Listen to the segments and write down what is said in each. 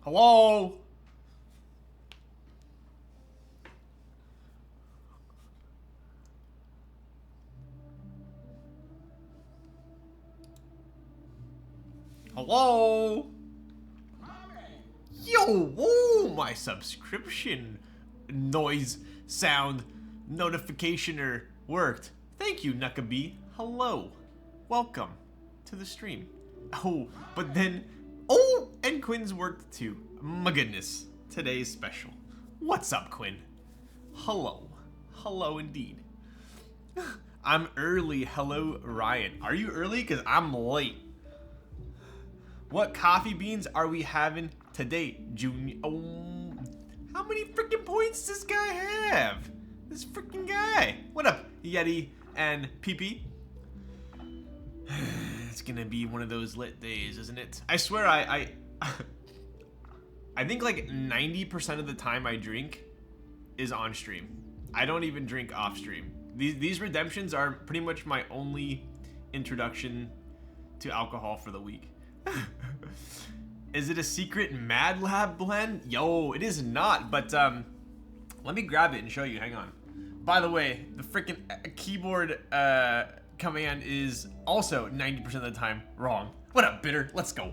Hello? Hello? Yo, whoa, my subscription noise sound notificationer worked. Thank you, Nuckabee. Hello. Welcome to the stream. Oh, but then, oh, and Quinn's worked too. My goodness, today's special. What's up, Quinn? Hello. Hello indeed. I'm early. Hello, Ryan. Are you early? Because I'm late. What coffee beans are we having today, Junior? Oh, how many freaking points does this guy have? This freaking guy. What up, Yeti and PP? It's gonna be one of those lit days, isn't it? I swear I think like 90% of the time I drink is on stream. I don't even drink off stream. These redemptions are pretty much my only introduction to alcohol for the week. Is it a secret Mad Lab blend? Yo, it is not, but let me grab it and show you. Hang on. By the way, the freaking keyboard command is also 90% of the time wrong. What up, Bitter? Let's go.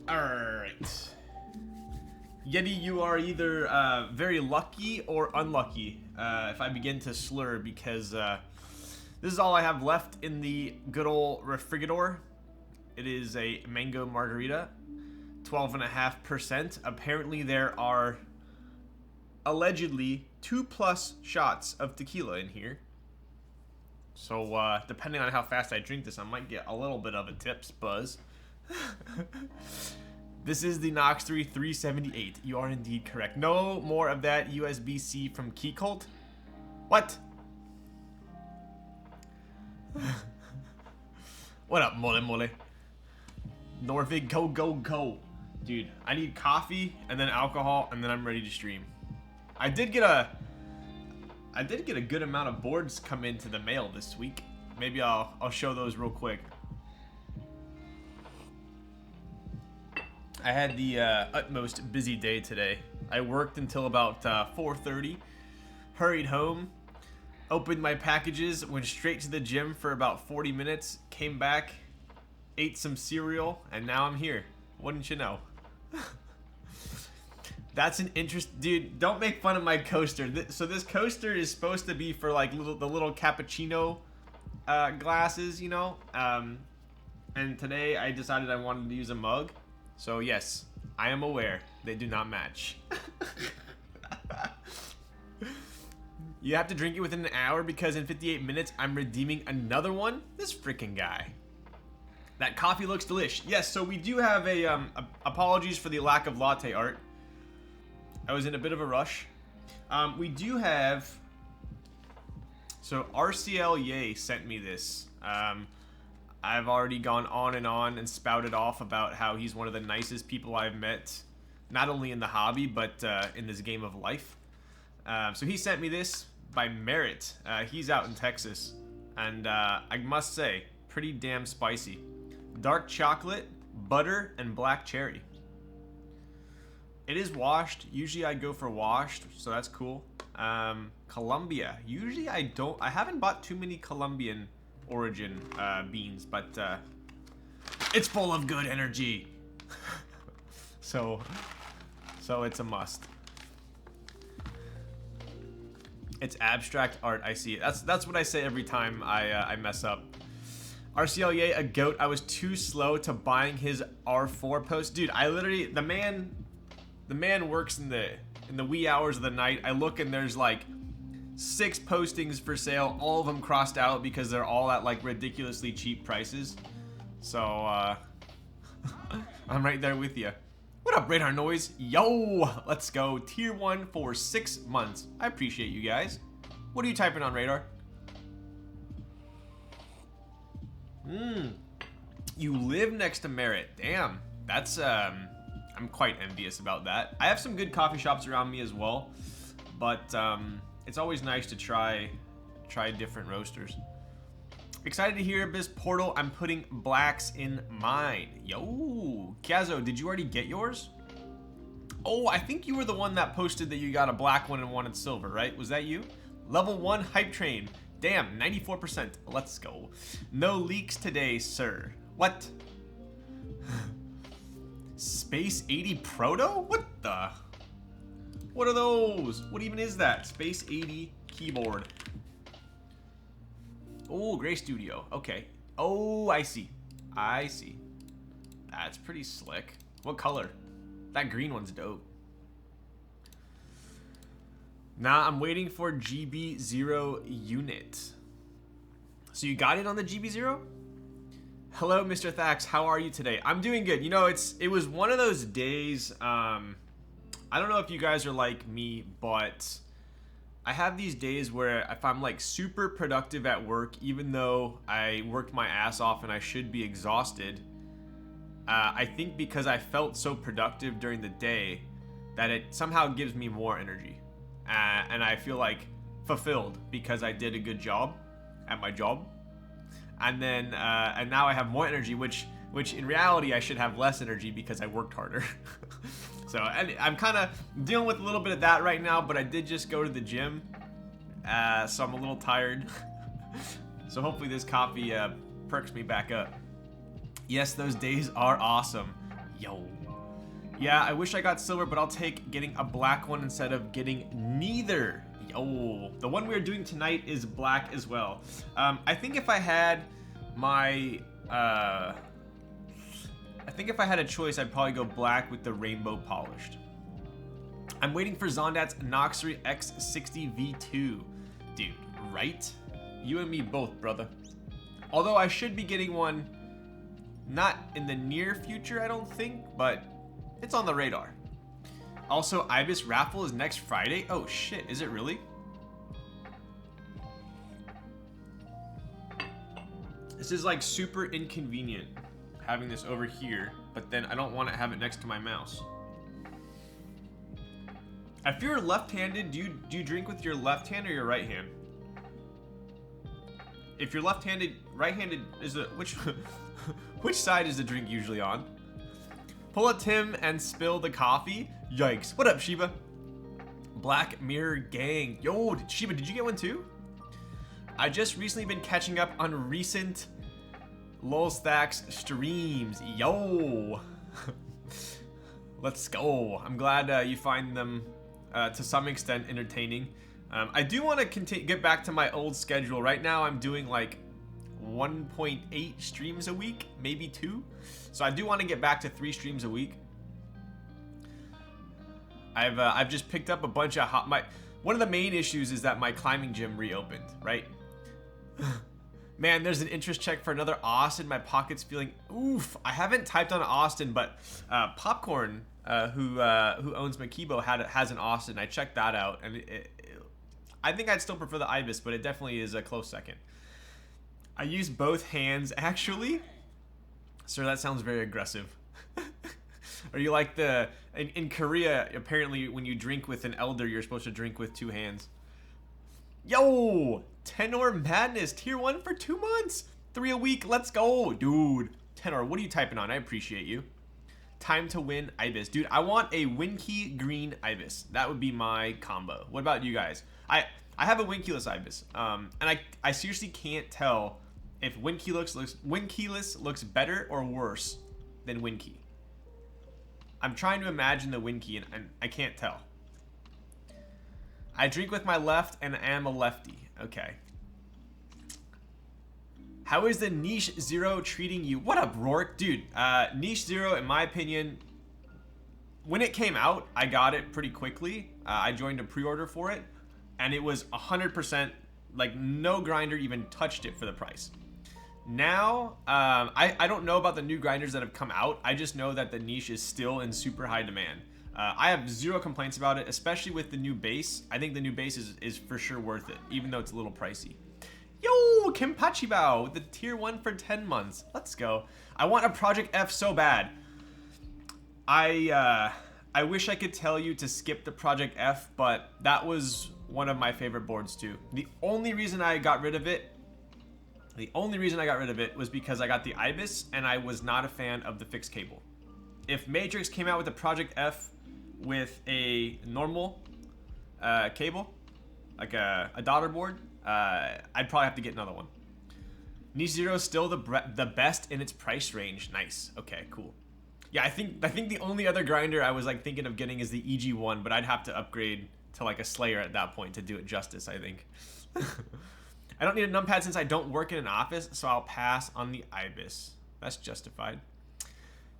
Alright. Yeti, you are either very lucky or unlucky if I begin to slur, because this is all I have left in the good old refrigerador. It is a mango margarita, 12.5%. Apparently there are allegedly 2+ shots of tequila in here. So depending on how fast I drink this, I might get a little bit of a tips buzz. This is the Nox 3 378. You are indeed correct. No more of that USB-C from Keycult. What? What up, mole mole? Norvig, go, go, go. Dude, I need coffee and then alcohol, and then I'm ready to stream. I did get a good amount of boards come into the mail this week. Maybe I'll show those real quick. I had the utmost busy day today. I worked until about 4:30, hurried home, opened my packages, went straight to the gym for about 40 minutes, came back, ate some cereal, and now I'm here. Wouldn't you know? That's an dude, don't make fun of my coaster. So this coaster is supposed to be for like the little cappuccino glasses, you know? And today I decided I wanted to use a mug. So yes, I am aware they do not match. You have to drink it within an hour because in 58 minutes I'm redeeming another one? This freaking guy. That coffee looks delish. Yes, so we do have a apologies for the lack of latte art. I was in a bit of a rush. We do have, so RCL Ye sent me this. I've already gone on and spouted off about how he's one of the nicest people I've met, not only in the hobby, but in this game of life. So he sent me this by Merit. He's out in Texas, and I must say, pretty damn spicy. Dark chocolate, butter, and black cherry. It is washed. Usually I go for washed, so that's cool. Colombia. Usually I haven't bought too many Colombian origin beans, but it's full of good energy. so it's a must. It's abstract art. I see it. That's what I say every time I mess up. RCLA, a goat. I was too slow to buying his R4 post. Dude, I literally, the man works in the wee hours of the night. I look and there's like 6 postings for sale, all of them crossed out because they're all at like ridiculously cheap prices. So I'm right there with you. What up, Radar Noise? Yo, let's go. Tier 1 for 6 months. I appreciate you guys. What are you typing on, Radar? You live next to Merritt. Damn, that's I'm quite envious about that. I have some good coffee shops around me as well, but it's always nice to try different roasters. Excited to hear this portal. I'm putting blacks in mine. Yo, Kazo, did you already get yours? Oh, I think you were the one that posted that you got a black one and wanted silver, right? Was that you? Level 1 hype train. Damn, 94%. Let's go. No leaks today, sir. What? Space 80 Proto? What the? What are those? What even is that? Space 80 keyboard. Oh, Gray Studio. Okay. Oh, I see. I see. That's pretty slick. What color? That green one's dope. Nah, I'm waiting for GB0 unit. So you got it on the GB0? Hello, Mr. Thax. How are you today? I'm doing good. You know, it was one of those days. I don't know if you guys are like me, but I have these days where if I'm like super productive at work, even though I worked my ass off and I should be exhausted, I think because I felt so productive during the day that it somehow gives me more energy. And I feel like fulfilled because I did a good job at my job. And then, and now I have more energy, which in reality I should have less energy because I worked harder. So and I'm kind of dealing with a little bit of that right now, but I did just go to the gym, so I'm a little tired. So hopefully this coffee perks me back up. Yes, those days are awesome. Yo. Yeah, I wish I got silver, but I'll take getting a black one instead of getting neither. Yo. The one we're doing tonight is black as well. I think if I had my... I think if I had a choice, I'd probably go black with the rainbow polished. I'm waiting for Zondat's Noxery X60 V2. Dude, right? You and me both, brother. Although I should be getting one, not in the near future, I don't think, but it's on the radar. Also, Ibis raffle is next Friday. Oh shit, is it really? This is like super inconvenient having this over here, but then I don't want to have it next to my mouse. If you're left-handed, do you drink with your left hand or your right hand? If you're left-handed, right-handed is the which side is the drink usually on? Pull a Tim and spill the coffee. Yikes! What up, Shiva? Black Mirror Gang. Yo, Shiva, did you get one too? I just recently been catching up on recent Lol Stacks streams. Yo. Let's go. I'm glad you find them to some extent entertaining. I do want to get back to my old schedule. Right now I'm doing like 1.8 streams a week, maybe 2. So I do want to get back to 3 streams a week. I've just picked up a bunch of one of the main issues is that my climbing gym reopened, right? Man, there's an interest check for another Austin. My pocket's feeling oof. I haven't typed on Austin, but Popcorn, who owns Makibo, has an Austin. I checked that out, and I think I'd still prefer the Ibis, but it definitely is a close second. I use both hands, actually. Sir, that sounds very aggressive. Are you like in Korea, apparently when you drink with an elder, you're supposed to drink with 2 hands. Yo! Tenor Madness, tier 1 for 2 months. 3 a week, let's go. Dude, Tenor, what are you typing on? I appreciate you. Time to win Ibis. Dude, I want a Winkey green Ibis. That would be my combo. What about you guys? I have a Winkeyless Ibis. And I seriously can't tell if Winkeyless looks better or worse than Winkey. I'm trying to imagine the Winkey and I can't tell. I drink with my left and am a lefty. Okay. How is the Niche Zero treating you? What up, Rourke? Dude, Niche Zero, in my opinion, when it came out, I got it pretty quickly. I joined a pre-order for it, and it was 100%, like no grinder even touched it for the price. Now, I don't know about the new grinders that have come out. I just know that the niche is still in super high demand. I have zero complaints about it, especially with the new base. I think the new base is for sure worth it, even though it's a little pricey. Yo, Kimpachibao with the tier 1 for 10 months. Let's go. I want a Project F so bad. I wish I could tell you to skip the Project F, but that was one of my favorite boards too. The only reason I got rid of it was because I got the Ibis and I was not a fan of the fixed cable. If Matrix came out with a Project F with a normal cable, like a daughter board, I'd probably have to get another one. Niche Zero is still the best in its price range. Nice. Okay, cool. Yeah, I think the only other grinder I was like thinking of getting is the EG1, but I'd have to upgrade to like a Slayer at that point to do it justice, I think. I don't need a numpad since I don't work in an office, so I'll pass on the Ibis. That's justified.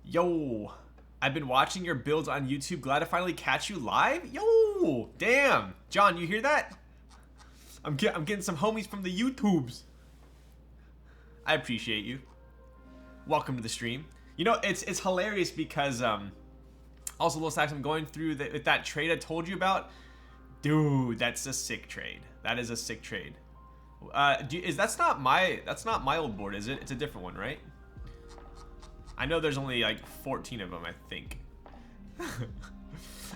Yo, I've been watching your builds on YouTube. Glad to finally catch you live. Yo, damn. John, you hear that? I'm getting some homies from the YouTubes. I appreciate you. Welcome to the stream. You know, it's hilarious because also Lil Sax, I'm going through that trade I told you about. Dude, that's a sick trade. That is a sick trade. That's not my old board, is it? It's a different one, right? I know there's only like 14 of them, I think.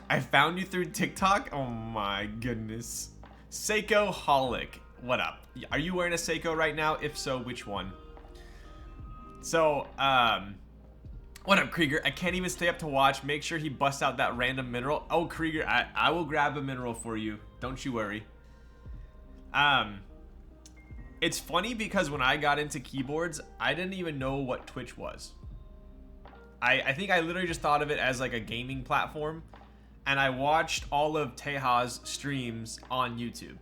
I found you through TikTok. Oh my goodness. Seiko Holic, what up? Are you wearing a Seiko right now? If so, which one? So, what up, Krieger? I can't even stay up to watch. Make sure he busts out that random mineral. Oh, Krieger, I will grab a mineral for you. Don't you worry. It's funny because when I got into keyboards, I didn't even know what Twitch was. I think I literally just thought of it as like a gaming platform. And I watched all of Teja's streams on YouTube.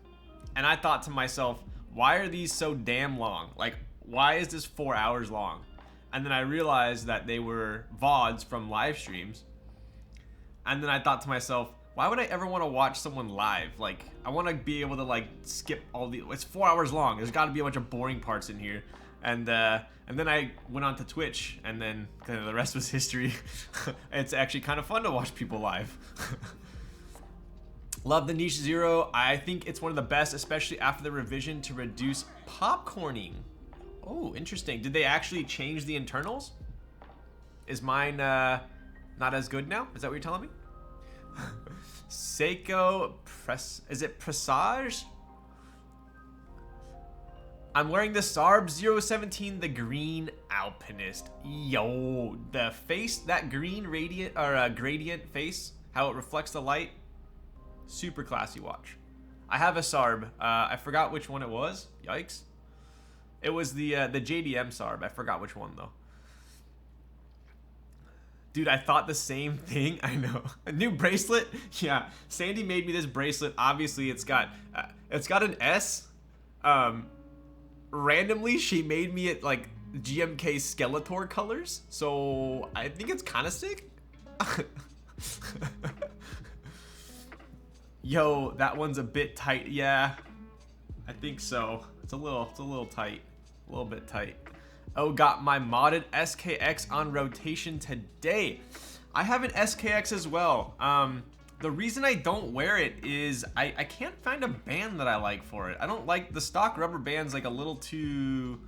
And I thought to myself, why are these so damn long? Like, why is this 4 hours long? And then I realized that they were VODs from live streams. And then I thought to myself, why would I ever want to watch someone live? Like, I want to be able to like skip all the, it's 4 hours long. There's got to be a bunch of boring parts in here. And then I went on to Twitch, and then kind of the rest was history. It's actually kind of fun to watch people live. Love the Niche Zero. I think it's one of the best, especially after the revision to reduce popcorning. Oh, interesting. Did they actually change the internals? Is mine not as good now? Is that what you're telling me? Seiko is it Presage? I'm wearing the Dyesubs 017, the green alpinist. Yo, the face, that green radiant or gradient face, how it reflects the light, super classy watch. I have a Dyesubs. I forgot which one it was. Yikes. It was the JDM Dyesubs. I forgot which one though. Dude, I thought the same thing. I know. A new bracelet? Yeah. Sandy made me this bracelet. Obviously, it's got an S. Randomly, she made me it like GMK Skeletor colors. So I think it's kind of sick. Yo, that one's a bit tight. Yeah, I think so. It's a little tight. A little bit tight. Oh, got my modded SKX on rotation today. I have an SKX as well. The reason I don't wear it is I can't find a band that I like for it. I don't like the stock rubber bands, like a little too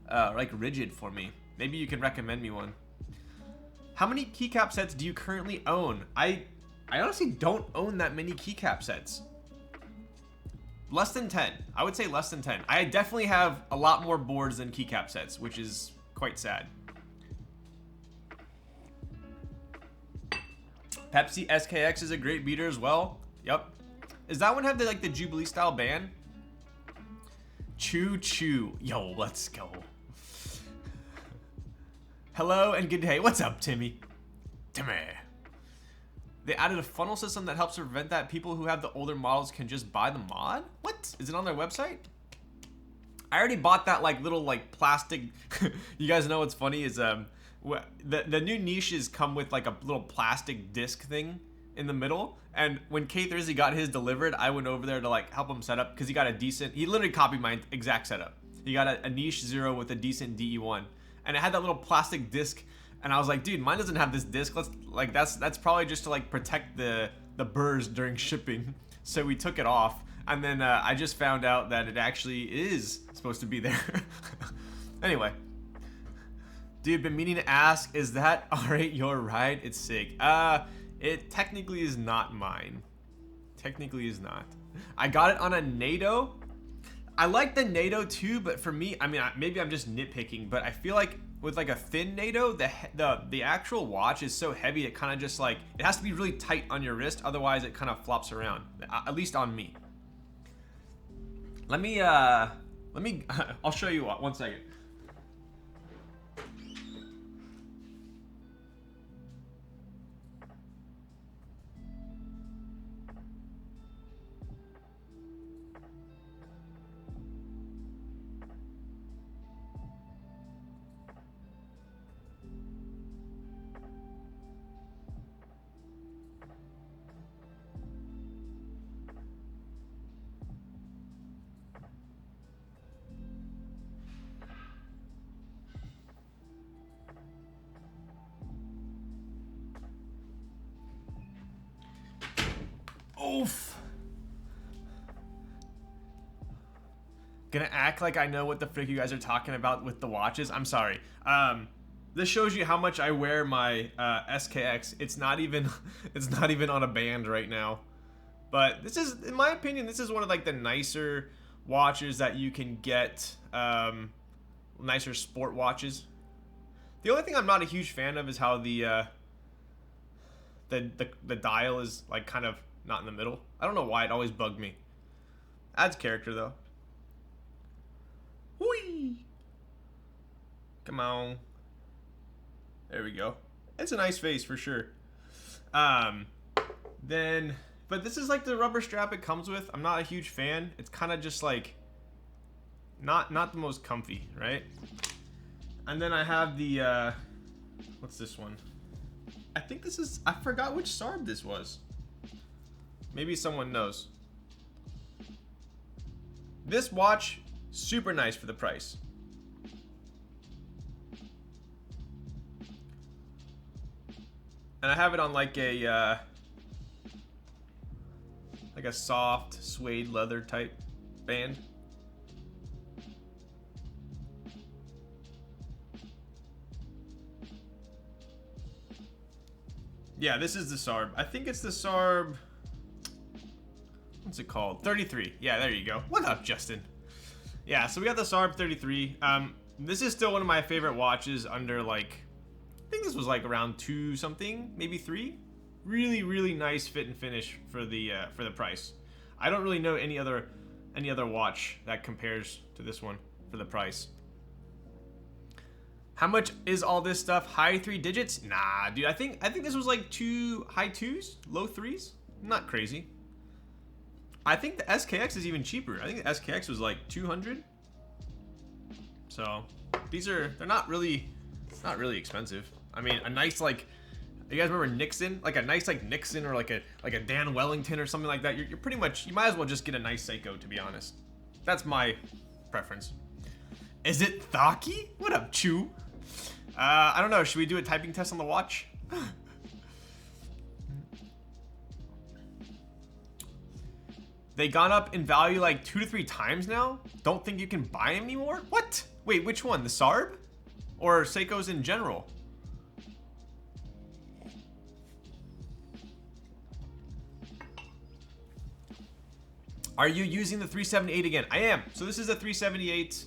like rigid for me. Maybe you can recommend me one. How many keycap sets do you currently own? I honestly don't own that many keycap sets. Less than 10. I would say less than 10. I definitely have a lot more boards than keycap sets, which is quite sad. Pepsi SKX is a great beater as well. Yep. Does that one have the like the Jubilee style band? Choo choo. Yo, let's go. Hello and good day. What's up, Timmy? Timmy. They added a funnel system that helps prevent that. People who have the older models can just buy the mod? What? Is it on their website? I already bought that like little like plastic. You guys know what's funny is the new niches come with like a little plastic disc thing in the middle. And when K-Thursday got his delivered, I went over there to like help him set up because he got a decent. He literally copied my exact setup. He got a niche 0 with a decent DE1, and it had that little plastic disc. And I was like, dude, mine doesn't have this disc. That's probably just to like protect the burrs during shipping. So we took it off, and then I just found out that it actually is supposed to be there. Anyway, dude, been meaning to ask, is that R8 your ride? It's sick. It technically is not mine. Technically is not. I got it on a NATO. I like the NATO too, but for me, I mean, maybe I'm just nitpicking, but I feel like with like a thin NATO, the actual watch is so heavy, it kind of just like, it has to be really tight on your wrist, otherwise it kind of flops around, at least on me. Let me, I'll show you what, 1 second. Oof. Gonna act like I know what the frick you guys are talking about with the watches. I'm sorry. This shows you how much I wear my SKX. It's not even on a band right now. But this is, in my opinion, this is one of like the nicer watches that you can get. Nicer sport watches. The only thing I'm not a huge fan of is how the dial is like kind of not in the middle. I don't know why, it always bugged me. Adds character though. Whee! Come on. There we go. It's a nice face for sure. Then, but this is like the rubber strap it comes with. I'm not a huge fan. It's kind of just like not the most comfy, right? And then I have the what's this one? I think this is, I forgot which Sarb this was. Maybe someone knows. This watch, super nice for the price. And I have it on like a soft suede leather type band. Yeah, this is the Sarb. I think it's the Sarb. What's it called? 33. Yeah, there you go. What up, Justin? Yeah, so we got the Sarb 33. This is still one of my favorite watches under like, I think this was like around 2 something, maybe 3. Really, really nice fit and finish for the price. I don't really know any other watch that compares to this one for the price. How much is all this stuff? High 3 digits? Nah, dude. I think this was like high 2s, low 3s. Not crazy. I think the SKX is even cheaper. I think the SKX was like 200. So they're not really, it's not really expensive. I mean, a nice like, you guys remember Nixon? Like a nice like Nixon or like a Dan Wellington or something like that. You're pretty much, you might as well just get a nice Seiko, to be honest. That's my preference. Is it Thaki? What up, Chew? I don't know. Should we do a typing test on the watch? They gone up in value like 2 to 3 times now? Don't think you can buy them anymore? What? Wait, which one? The Sarb? Or Seikos in general? Are you using the 378 again? I am. So this is a 378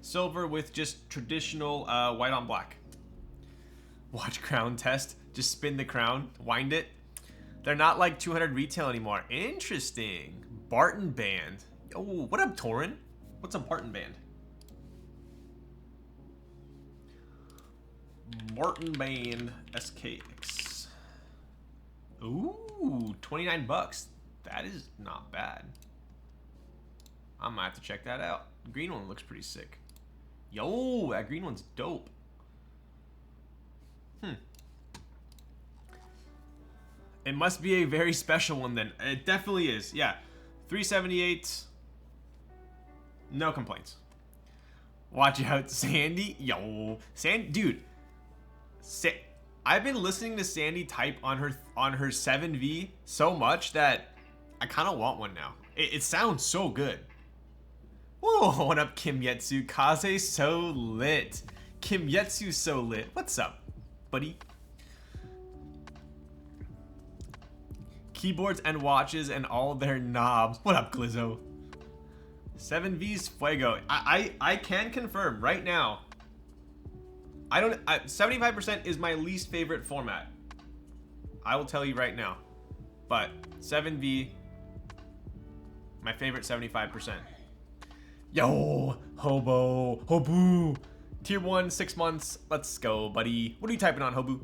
silver with just traditional white on black. Watch crown test. Just spin the crown, wind it. They're not like 200 retail anymore. Interesting. Barton band. Oh, what up, Torin? What's a Barton band? Barton band SKX. Ooh, 29 bucks. That is not bad. I might have to check that out. The green one looks pretty sick. Yo, that green one's dope. It must be a very special one then. It definitely is. Yeah. 378. No complaints. Watch out, Sandy. Yo, dude. I've been listening to Sandy type on her 7V so much that I kind of want one now. It sounds so good. Whoa, what up, Kim Yetsu? Kaze so lit. Kim Yetsu so lit. What's up, buddy? Keyboards and watches and all their knobs. What up, Glizzo? 7V's Fuego. I can confirm right now. 75% is my least favorite format. I will tell you right now. But 7V, my favorite 75%. Yo, Hobu. Tier 1, 6 months. Let's go, buddy. What are you typing on, Hobu?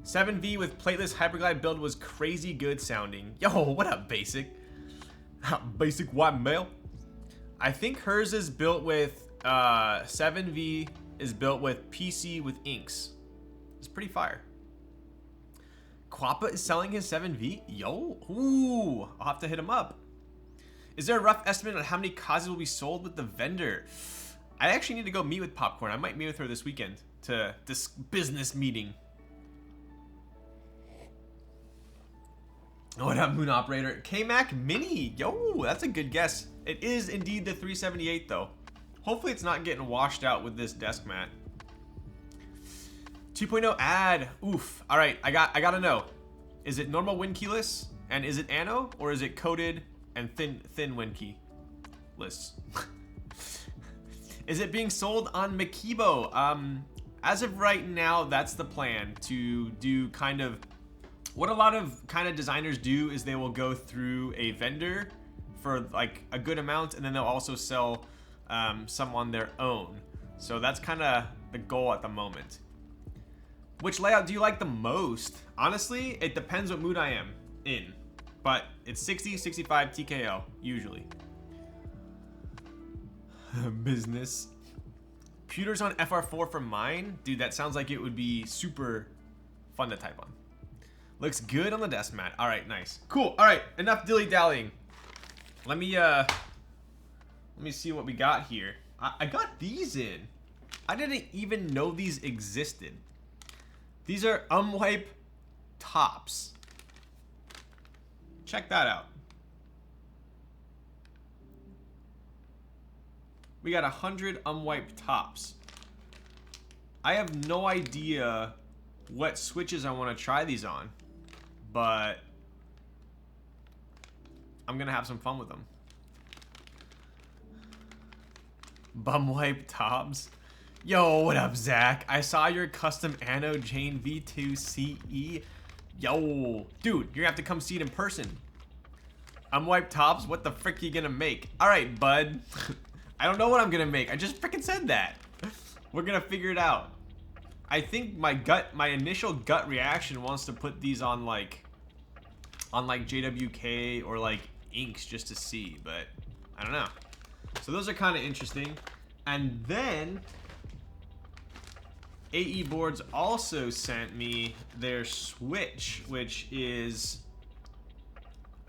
7V with plateless hyperglide build was crazy good sounding. Yo, what up, Basic? Basic white male. I think hers is built with 7V is built with PC with inks. It's pretty fire. Quappa is selling his 7V. Yo, ooh, I'll have to hit him up. Is there a rough estimate on how many Kazes will be sold with the vendor? I actually need to go meet with Popcorn. I might meet with her this weekend to this business meeting. What up, Moon Operator? K-Mac Mini. Yo, that's a good guess. It is indeed the 378 though. Hopefully it's not getting washed out with this desk mat. 2.0 ad. Oof. All right, I gotta know. Is it normal win keyless? And is it ano? Or is it coded and thin win key lists? Is it being sold on Makibo? As of right now, that's the plan, to do kind of what a lot of designers do is they will go through a vendor for like a good amount, and then they'll also sell some on their own. So that's kind of the goal at the moment. Which layout do you like the most? Honestly, it depends what mood I am in, but it's 60, 65 TKO usually. Business. Pewters on FR4 for mine? Dude, that sounds like it would be super fun to type on. Looks good on the desk mat. All right, nice. Cool. All right, enough dilly-dallying. Let me see what we got here. I got these in. I didn't even know these existed. These are Wipe tops. Check that out. We got 100 Wipe tops. I have no idea what switches I want to try these on, but I'm gonna have some fun with them. Wipe tops. Yo, what up, Zach? I saw your custom Anno Jane V2 CE. Yo, dude, you're gonna have to come see it in person. Wipe tops. What the frick are you gonna make? All right, bud. I don't know what I'm gonna make. I just freaking said that. We're gonna figure it out. I think my initial gut reaction wants to put these on like JWK or like inks just to see, but I don't know. So those are kind of interesting. And then AE Boards also sent me their Switch, which is,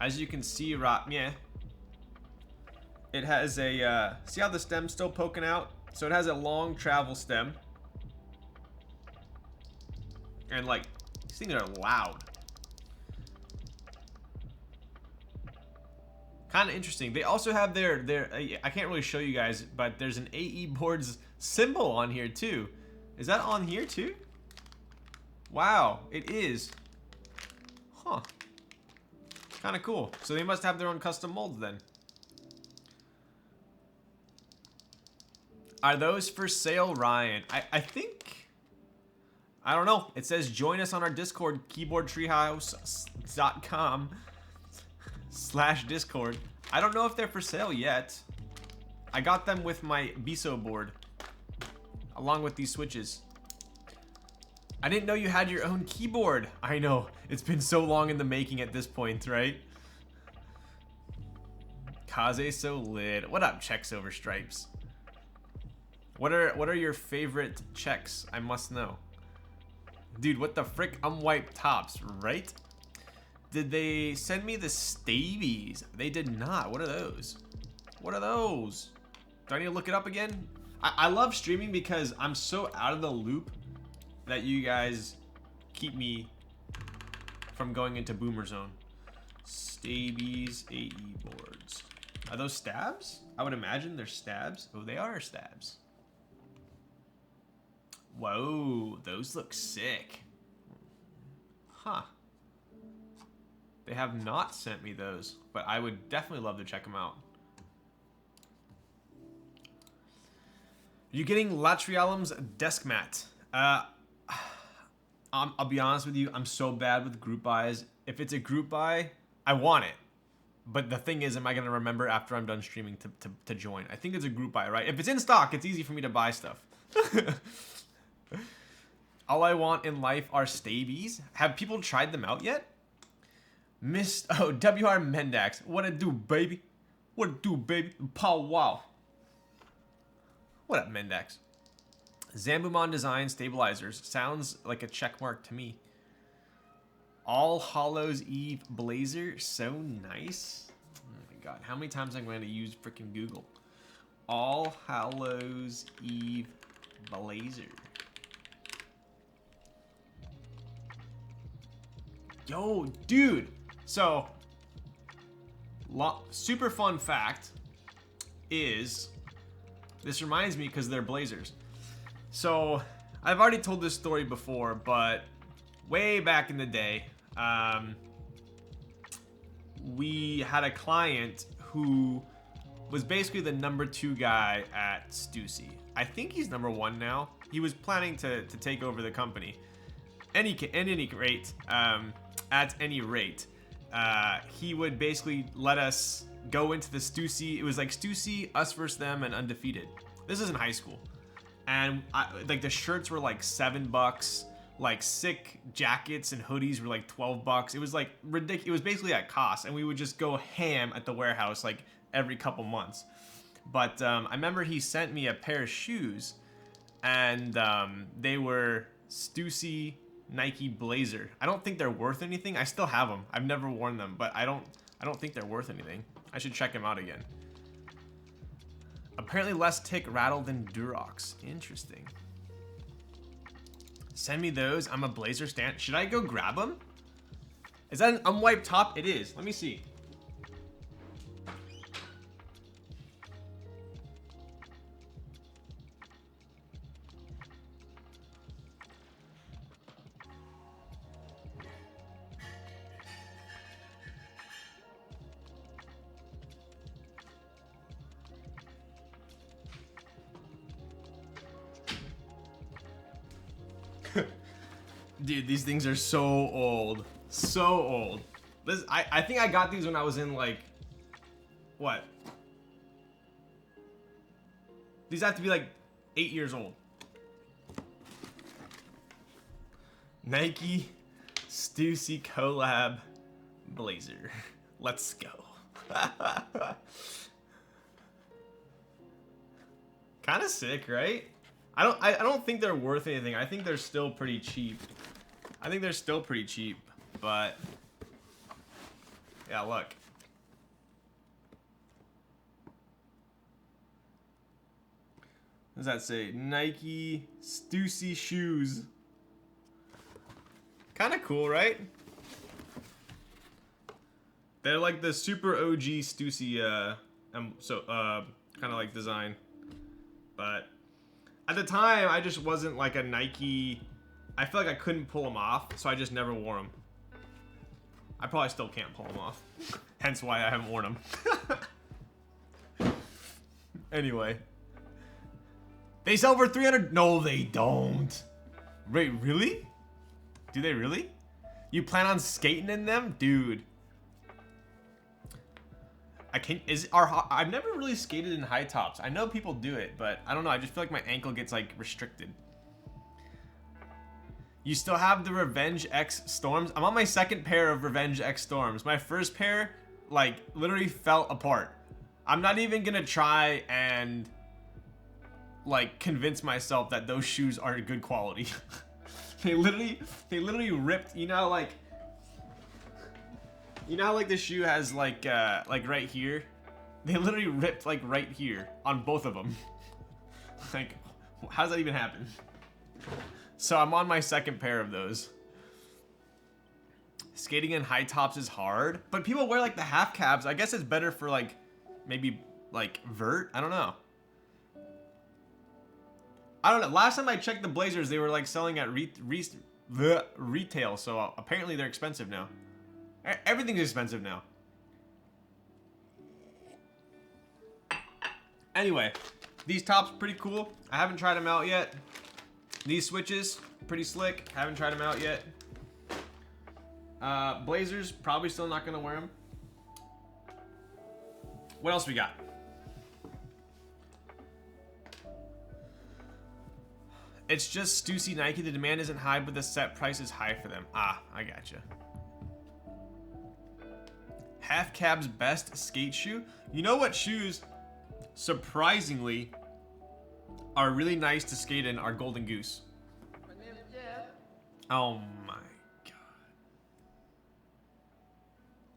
as you can see, yeah. It has a, see how the stem's still poking out? So it has a long travel stem. And like, these things are loud. Kind of interesting. They also have their, I can't really show you guys, but there's an AE Boards symbol on here too. Is that on here too? Wow, it is. Huh. Kind of cool. So they must have their own custom molds then. Are those for sale, Ryan? I think, I don't know. It says join us on our Discord, keyboardtreehouse.com/Discord. I don't know if they're for sale yet. I got them with my Biso board, along with these switches. I didn't know you had your own keyboard. I know, it's been so long in the making at this point, right? Kaze so lit. What up, Checks Over Stripes? What are your favorite checks? I must know. Dude, what the frick? Wipe tops, right? Did they send me the Stavies? They did not. What are those? What are those? Do I need to look it up again? I love streaming because I'm so out of the loop that you guys keep me from going into boomer zone. Stabies AE boards. Are those stabs? I would imagine they're stabs. Oh, they are stabs. Whoa, those look sick. Huh. They have not sent me those, but I would definitely love to check them out. Are you getting Latrialum's desk mat? I'll be honest with you, I'm so bad with group buys. If it's a group buy, I want it. But the thing is, am I gonna remember after I'm done streaming to join? I think it's a group buy, right? If it's in stock, it's easy for me to buy stuff. All I want in life are stabies. Have people tried them out yet? WR Mendax. What it do, baby? What it do, baby? Pow wow. What up, Mendax? Zambumon Design Stabilizers. Sounds like a check mark to me. All Hallows Eve Blazer. So nice. Oh my god. How many times am I going to use freaking Google? All Hallows Eve Blazer. Yo, dude. So, super fun fact is, this reminds me because they're blazers. So, I've already told this story before, but way back in the day, we had a client who was basically the '2 guy at Stussy. I think he's #1 now. He was planning to take over the company. At any rate, he would basically let us go into the Stussy. It was like Stussy, us versus them, and undefeated. This is in high school. And like the shirts were like $7. Like sick jackets and hoodies were like $12. It was like ridiculous. It was basically at cost, and we would just go ham at the warehouse like every couple months. But I remember he sent me a pair of shoes, and they were Stussy Nike Blazer. I don't think they're worth anything. I still have them. I've never worn them, but I don't think they're worth anything. I should check them out again. Apparently less tick rattle than Durocks. Interesting. Send me those. I'm a Blazer stan. Should I go grab them? Is that an unwiped top? It is. Let me see. Dude, these things are so old. So old. I think I got these when I was in like, what? These have to be like 8 years old. Nike Stussy collab Blazer. Let's go. Kind of sick, right? I don't think they're worth anything. I think they're still pretty cheap. But yeah, look. What does that say? Nike Stussy shoes. Kind of cool, right? They're like the super OG Stussy kind of like design. But at the time, I just wasn't like a Nike. I feel like I couldn't pull them off, so I just never wore them. I probably still can't pull them off. Hence why I haven't worn them. Anyway. They sell for 300. No, they don't. Wait, really? Do they really? You plan on skating in them? Dude. I've never really skated in high tops. I know people do it, but I don't know. I just feel like my ankle gets like restricted. You still have the Revenge X Storms? I'm on my second pair of Revenge X Storms. My first pair, like, literally fell apart. I'm not even gonna try and, like, convince myself that those shoes are good quality. They literally ripped. You know how, like the shoe has, like right here, They literally ripped like right here on both of them. Like, how does that even happen? So I'm on my second pair of those. Skating in high tops is hard, but people wear like the half cabs. I guess it's better for like maybe like vert. I don't know. Last time I checked the Blazers, they were like selling at retail, so apparently they're expensive now. Everything's expensive now. Anyway, these tops pretty cool. I haven't tried them out yet. These switches, pretty slick. Haven't tried them out yet. Blazers, probably still not gonna wear them. What else we got? It's just Stussy Nike. The demand isn't high, but the set price is high for them. Ah, I gotcha. Half Cab's best skate shoe. You know what shoes, surprisingly, are really nice to skate in are Golden Goose. Oh my god.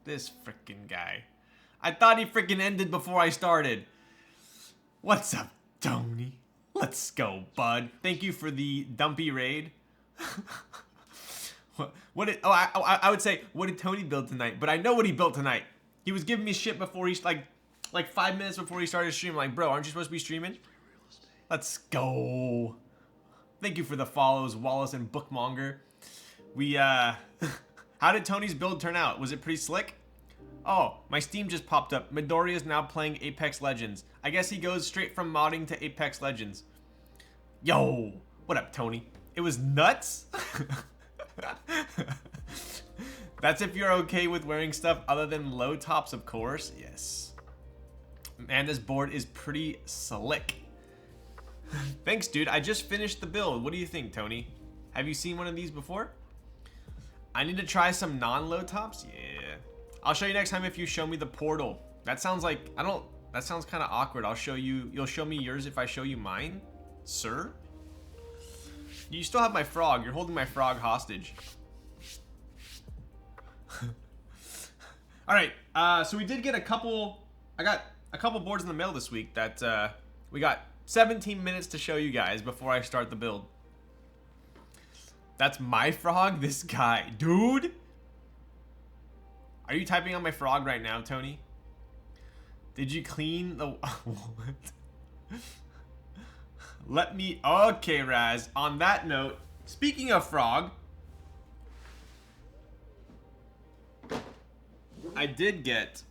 This freaking guy. I thought he freaking ended before I started. What's up, Tony? Let's go, bud. Thank you for the dumpy raid. I would say, what did Tony build tonight? But I know what he built tonight. He was giving me shit before he's like 5 minutes before he started streaming. Like, bro, aren't you supposed to be streaming? Let's go. Thank you for the follows, Wallace and Bookmonger. We, how did Tony's build turn out? Was it pretty slick? Oh, my Steam just popped up. Midori is now playing Apex Legends. I guess he goes straight from modding to Apex Legends. Yo, what up, Tony? It was nuts? That's if you're okay with wearing stuff other than low tops, of course. Yes. Man, this board is pretty slick. Thanks, dude. I just finished the build. What do you think, Tony? Have you seen one of these before? I need to try some non-low tops? Yeah. I'll show you next time if you show me the portal. That sounds like, that sounds kind of awkward. I'll show you, you'll show me yours if I show you mine? Sir? You still have my frog. You're holding my frog hostage. All right, so we did get a couple, I got a couple boards in the mail this week that we got 17 minutes to show you guys before I start the build. That's my frog? This guy. Dude? Are you typing on my frog right now, Tony? Did you clean the... What? Let me... Okay, Raz. On that note, speaking of frog, I did get...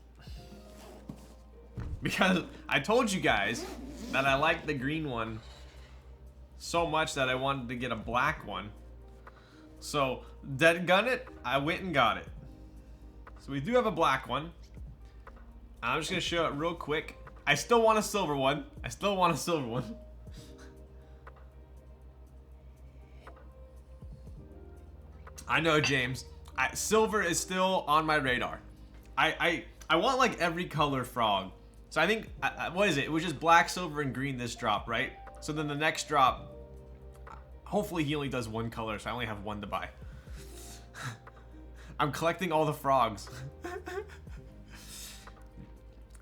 Because I told you guys that I liked the green one so much that I wanted to get a black one. So, dead gun it, I went and got it. So we do have a black one. I'm just gonna show it real quick. I still want a silver one. I still want a silver one. I know, James. Silver is still on my radar. I want like every color frog. So I think, what is it? It was just black, silver, and green this drop, right? So then the next drop, hopefully he only does one color, so I only have one to buy. I'm collecting all the frogs.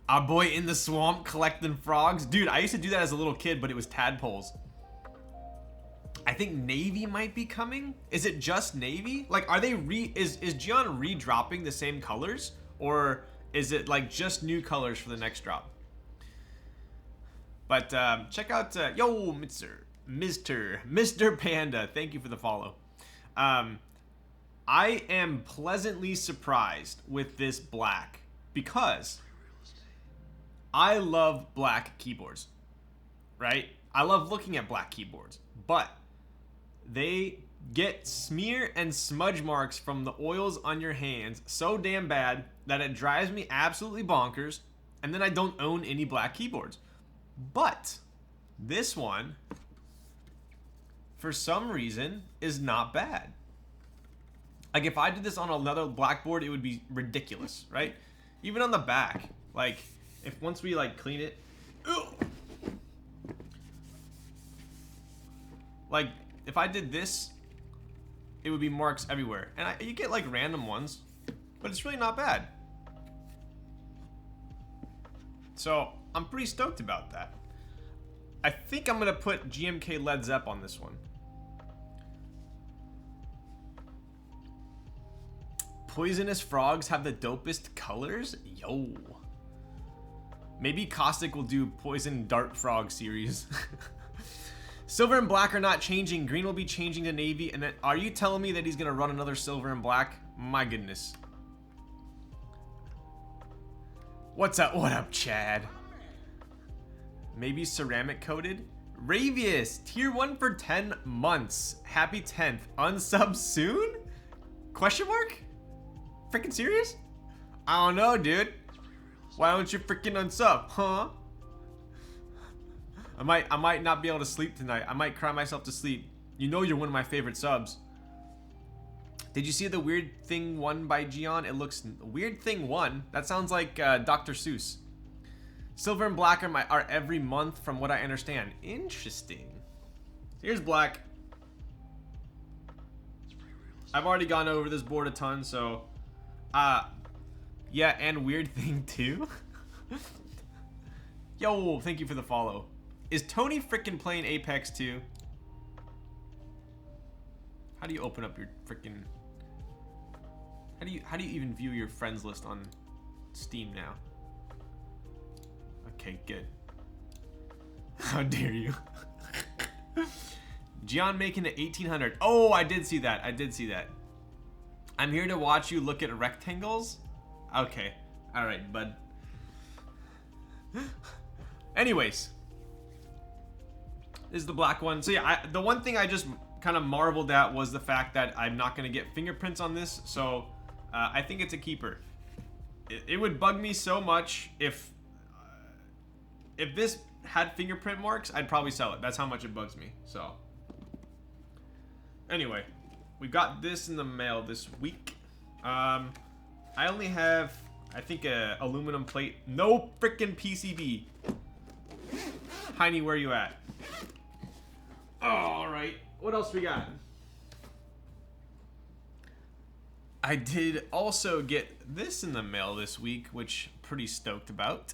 Our boy in the swamp collecting frogs. Dude, I used to do that as a little kid, but it was tadpoles. I think Navy might be coming. Is it just Navy? Like, are they is Gion re-dropping the same colors? Or is it like just new colors for the next drop? But check out, yo, Mr. Panda. Thank you for the follow. I am pleasantly surprised with this black because I love black keyboards, right? I love looking at black keyboards, but they get smear and smudge marks from the oils on your hands so damn bad that it drives me absolutely bonkers, and then I don't own any black keyboards. But this one, for some reason, is not bad. Like, if I did this on another blackboard, it would be ridiculous, right? Even on the back, like, if once we, like, clean it, like, if I did this, it would be marks everywhere. And you get, like, random ones, but it's really not bad. So I'm pretty stoked about that. I think I'm gonna put GMK Led Zepp on this one. Poisonous frogs have the dopest colors? Yo. Maybe Caustic will do Poison Dart Frog series. Silver and black are not changing. Green will be changing to navy. And then, are you telling me that he's gonna run another silver and black? My goodness. What's up? What up, Chad? Maybe ceramic coated? Ravius, tier 1 for 10 months. Happy 10th. Unsub soon? Question mark? Freaking serious? I don't know, dude. Why don't you freaking unsub, huh? I might not be able to sleep tonight. I might cry myself to sleep. You know you're one of my favorite subs. Did you see the Weird Thing 1 by Gion? It looks... Weird Thing 1? That sounds like Dr. Seuss. Silver and black are every month from what I understand. Interesting. Here's black. I've already gone over this board a ton, so... yeah, and Weird Thing 2? Yo, thank you for the follow. Is Tony frickin' playing Apex 2? How do you open up your frickin'... How do you even view your friends list on Steam now? Okay, good. How dare you? Gian making it 1800. Oh, I did see that. I did see that. I'm here to watch you look at rectangles. Okay. All right, bud. Anyways. This is the black one. So yeah, the one thing I just kind of marveled at was the fact that I'm not going to get fingerprints on this. So I think it's a keeper. It would bug me so much if this had fingerprint marks, I'd probably sell it. That's how much it bugs me. So anyway, we got this in the mail this week. I only have, I think, a aluminum plate. No freaking PCB. Heine, where you at? Oh, all right. What else we got? I did also get this in the mail this week, which I'm pretty stoked about.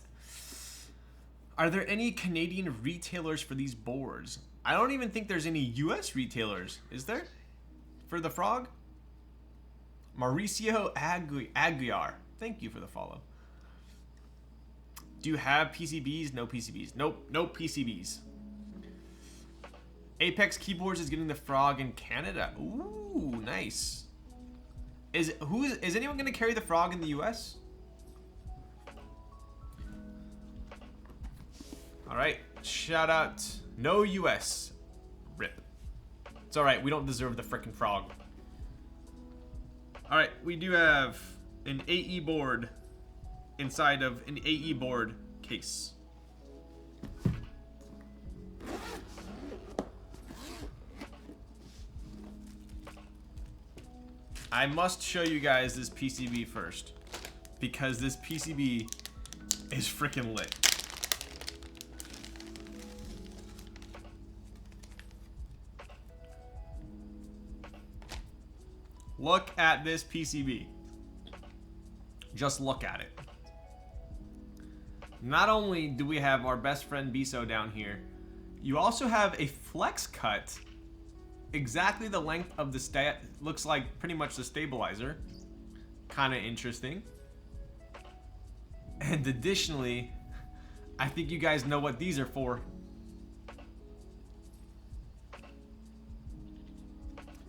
Are there any Canadian retailers for these boards? I don't even think there's any US retailers. Is there? For the frog? Mauricio Aguiar. Thank you for the follow. Do you have PCBs? No PCBs. Nope, no PCBs. Apex Keyboards is getting the frog in Canada. Ooh, nice. Is anyone gonna carry the frog in the US? Alright, shout out. No US. Rip. It's alright, we don't deserve the frickin' frog. Alright, we do have an AE board inside of an AE board case. I must show you guys this PCB first, because this PCB is freaking lit. Look at this PCB. Just look at it. Not only do we have our best friend Biso down here, you also have a flex cut. Exactly the length of the looks like pretty much the stabilizer. Kind of interesting. And additionally, I think you guys know what these are for.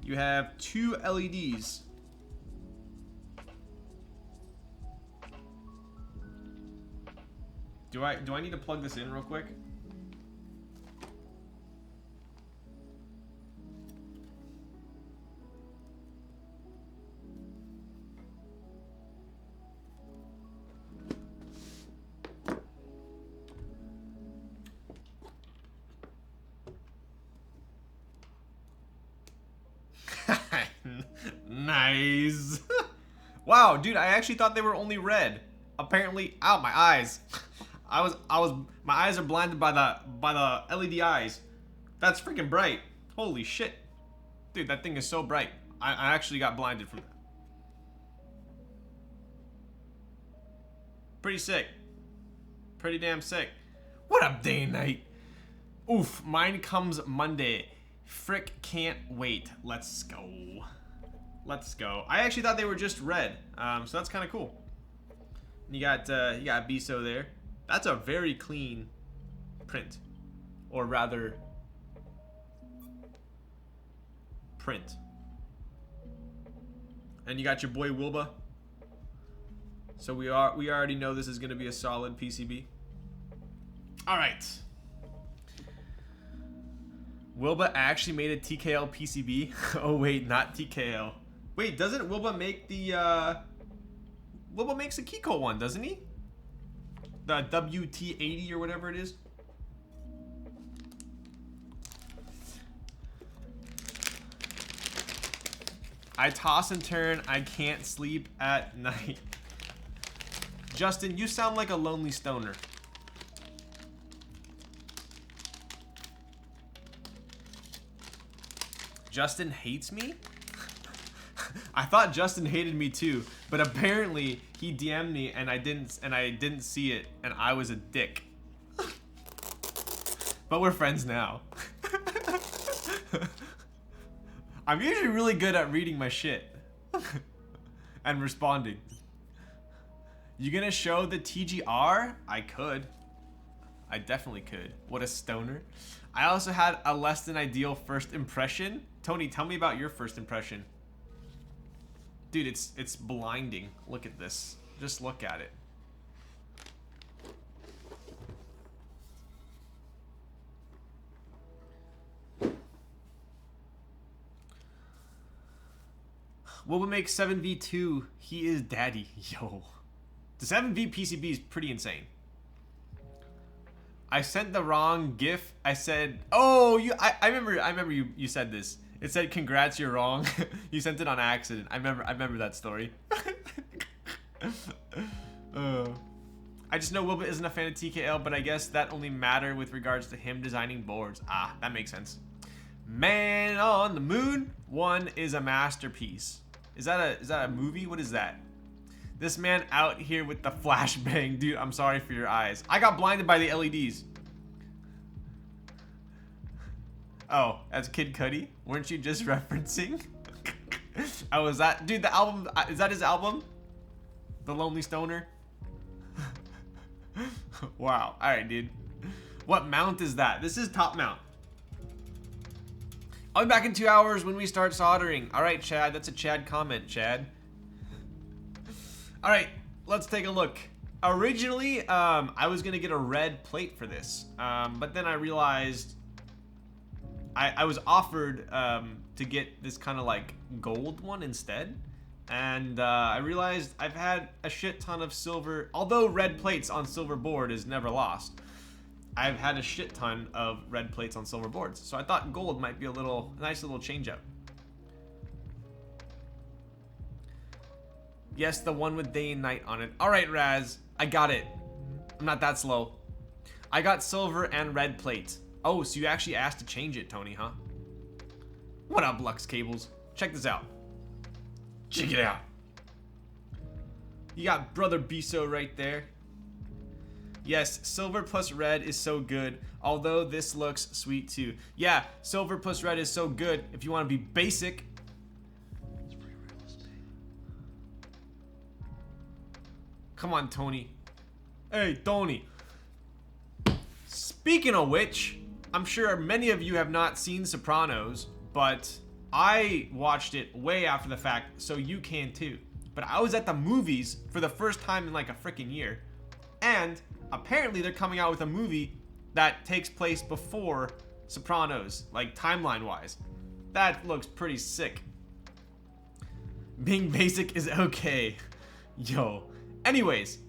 You have two LEDs. Do I need to plug this in real quick? Nice. Wow, dude, I actually thought they were only red. Apparently, ow, my eyes. My eyes are blinded by the LED eyes. That's freaking bright. Holy shit. Dude, that thing is so bright. I actually got blinded from that. Pretty sick. Pretty damn sick. What up, day and night? Oof, mine comes Monday. Frick, can't wait. Let's go. Let's go. I actually thought they were just red, so that's kind of cool. You got Biso there. That's a very clean print, or rather, print. And you got your boy Wilba. So we already know this is going to be a solid PCB. All right. Wilba actually made a TKL PCB. Oh wait, not TKL. Wait, doesn't Wilba make the Wilba makes a Keyco one, doesn't he? The WT80 or whatever it is. I toss and turn. I can't sleep at night. Justin, you sound like a lonely stoner. Justin hates me? I thought Justin hated me too, but apparently he DM'd me and I didn't see it, and I was a dick. But we're friends now. I'm usually really good at reading my shit and responding. You gonna show the TGR? I could. I definitely could. What a stoner. I also had a less than ideal first impression. Tony, tell me about your first impression. Dude, it's blinding. Look at this. Just look at it. What would make 7v2? He is daddy. Yo. The 7v PCB is pretty insane. I sent the wrong GIF. I said, oh, I remember you said this. It said, congrats, you're wrong. You sent it on accident. I remember that story. I just know Wilbur isn't a fan of TKL, but I guess that only matter with regards to him designing boards. Ah, that makes sense. Man on the Moon 1 is a masterpiece. Is that a movie? What is that? This man out here with the flashbang. Dude, I'm sorry for your eyes. I got blinded by the LEDs. Oh, that's Kid Cudi? Weren't you just referencing? Oh, was that... Dude, the album... Is that his album? The Lonely Stoner? Wow. Alright, dude. What mount is that? This is top mount. I'll be back in 2 hours when we start soldering. Alright, Chad. That's a Chad comment, Chad. Alright, let's take a look. Originally, I was gonna get a red plate for this. But then I realized... I was offered to get this kind of like gold one instead. And I realized I've had a shit ton of silver, although red plates on silver board is never lost. I've had a shit ton of red plates on silver boards. So I thought gold might be a nice little change up. Yes, the one with day and night on it. All right, Raz, I got it. I'm not that slow. I got silver and red plates. Oh, so you actually asked to change it, Tony, huh? What up, Lux Cables? Check this out. Check it out. You got Brother Biso right there. Yes, silver plus red is so good, although this looks sweet too. Yeah, silver plus red is so good if you want to be basic. It's free real estate. Come on, Tony. Hey, Tony. Speaking of which, I'm sure many of you have not seen Sopranos, but I watched it way after the fact, so you can too. But I was at the movies for the first time in like a freaking year, and apparently they're coming out with a movie that takes place before Sopranos, like timeline-wise. That looks pretty sick. Being basic is okay. Yo. Anyways,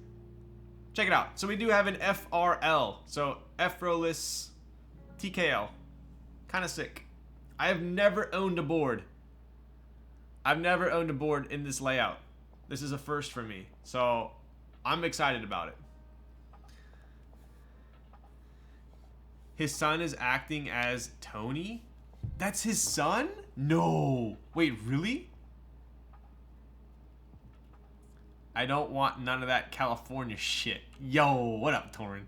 check it out. So we do have an FRL, so F-Roless TKL. Kind of sick. I have never owned a board. I've never owned a board in this layout. This is a first for me, so I'm excited about it. His son is acting as Tony? That's his son? No. Wait, really? I don't want none of that California shit. Yo, what up, Torin?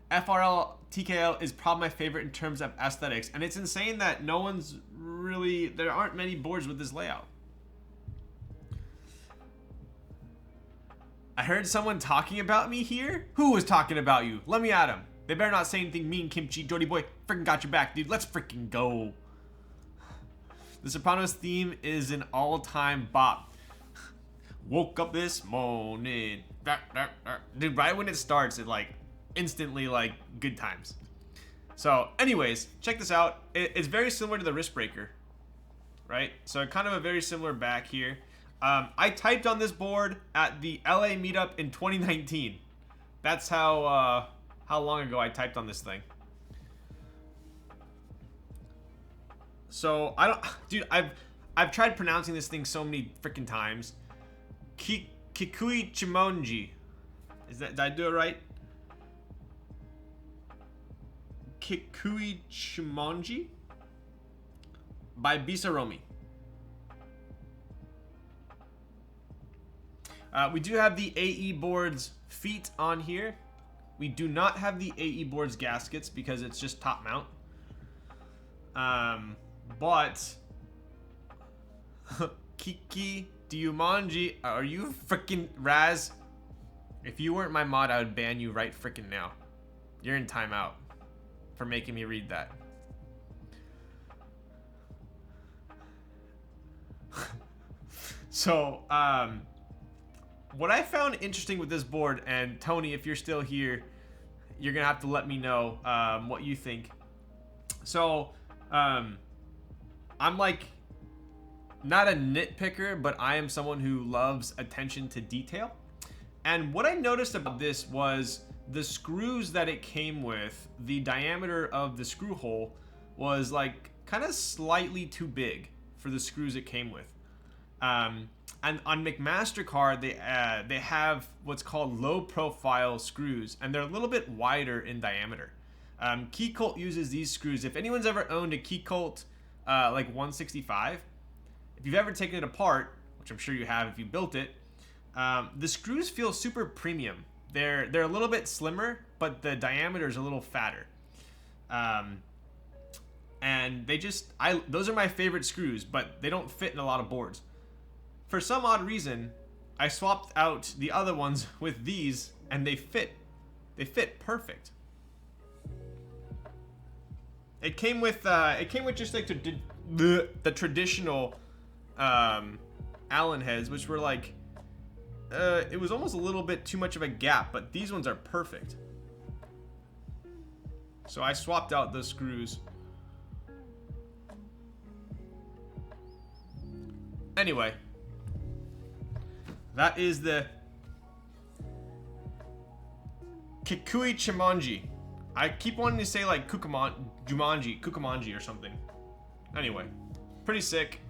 FRL TKL is probably my favorite in terms of aesthetics, and it's insane that no one's really, there aren't many boards with this layout. I heard someone talking about me here? Who was talking about you? Let me at him. They better not say anything mean, Kimchi. Jody boy, freaking got your back, dude. Let's freaking go. The Sopranos theme is an all-time bop. Woke up this morning. Dude, right when it starts, it like instantly like good times. So anyways, check this out. It's very similar to the wrist breaker, right? So kind of a very similar back here. I typed on this board at the LA meetup in 2019. That's how long ago I typed on this thing. So dude, I've tried pronouncing this thing so many freaking times. Kikui Chimonji. Did I do it right? Kikui Chimonji by Bisaromi. We do have the AE board's feet on here. We do not have the AE board's gaskets because it's just top mount. But Kiki Dyumanji, are you freaking Raz? If you weren't my mod, I would ban you right freaking now. You're in timeout for making me read that. So, what I found interesting with this board, and Tony, if you're still here, you're gonna have to let me know what you think. So, I'm like not a nitpicker, but I am someone who loves attention to detail. And what I noticed about this was the screws that it came with, the diameter of the screw hole was like kind of slightly too big for the screws it came with. And on McMaster-Carr, they have what's called low profile screws, and they're a little bit wider in diameter. Keycult uses these screws. If anyone's ever owned a Keycult like 165, if you've ever taken it apart, which I'm sure you have if you built it, the screws feel super premium. They're a little bit slimmer, but the diameter is a little fatter. And those are my favorite screws, but they don't fit in a lot of boards. For some odd reason, I swapped out the other ones with these, and they fit. They fit perfect. It came with just like the traditional Allen heads, which were like, it was almost a little bit too much of a gap, but these ones are perfect. So I swapped out the screws. Anyway, that is the Kikui Chimonji. I keep wanting to say like Kukumanji or something. Anyway, pretty sick.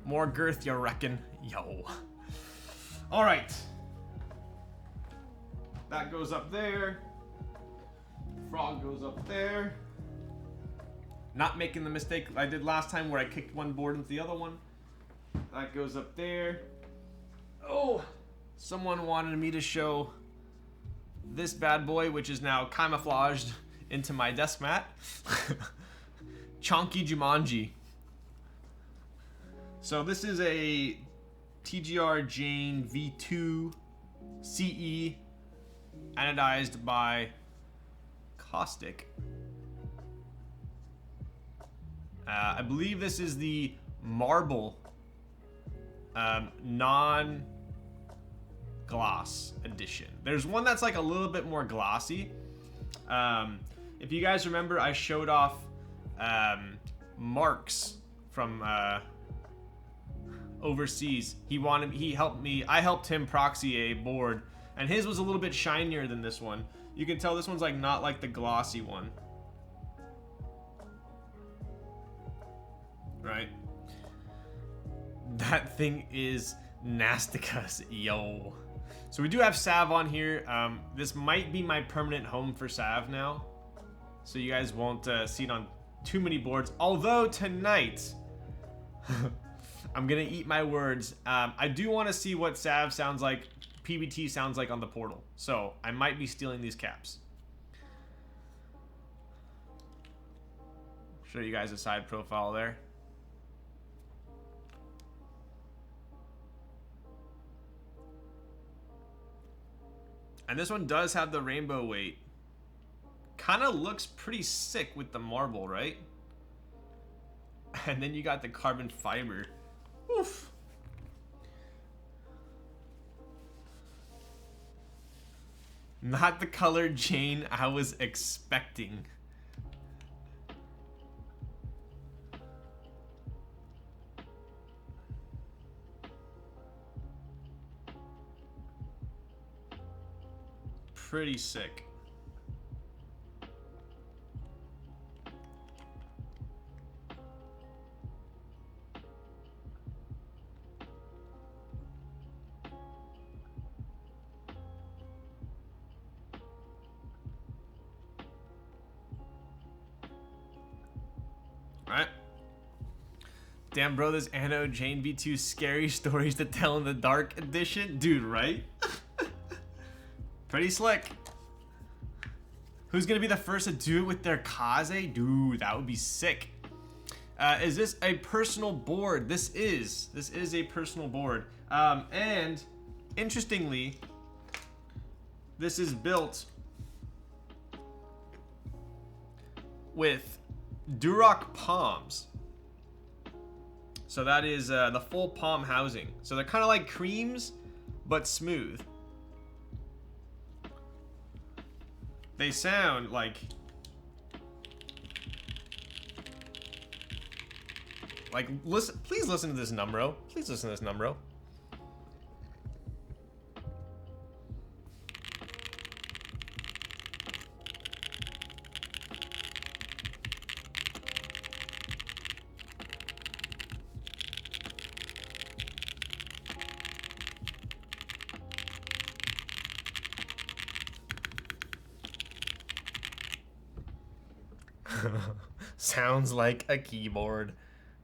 More girth, you reckon? Yo. Alright. That goes up there. Frog goes up there. Not making the mistake I did last time where I kicked one board into the other one. That goes up there. Oh! Someone wanted me to show this bad boy, which is now camouflaged into my desk mat. Chonky Jumanji. So this is a TGR Jane V2 CE anodized by Caustic. I believe this is the marble non-gloss edition. There's one that's like a little bit more glossy. If you guys remember, I showed off Mark's from overseas. I helped him proxy a board, and his was a little bit shinier than this one. You can tell this one's like not like the glossy one. Right? That thing is nasticus, yo. So we do have Sav on here. This might be my permanent home for Sav now, so you guys won't see it on too many boards. Although tonight, I'm gonna eat my words. I do want to see what Sav sounds like, PBT sounds like on the portal. So I might be stealing these caps. Show you guys a side profile there. And this one does have the rainbow weight. Kind of looks pretty sick with the marble, right? And then you got the carbon fiber. Oof. Not the color Jane I was expecting. Pretty sick. Alright. Damn, bro, this Anno Jane V2 scary stories to tell in the dark edition. Dude, right? Pretty slick. Who's gonna be the first to do it with their Kaze? Dude, that would be sick. Is this a personal board? This is a personal board. And interestingly, this is built with Durock palms. So that is the full palm housing. So they're kind of like creams, but smooth. They sound like listen. Please listen to this numero. Please listen to this numero. Sounds like a keyboard.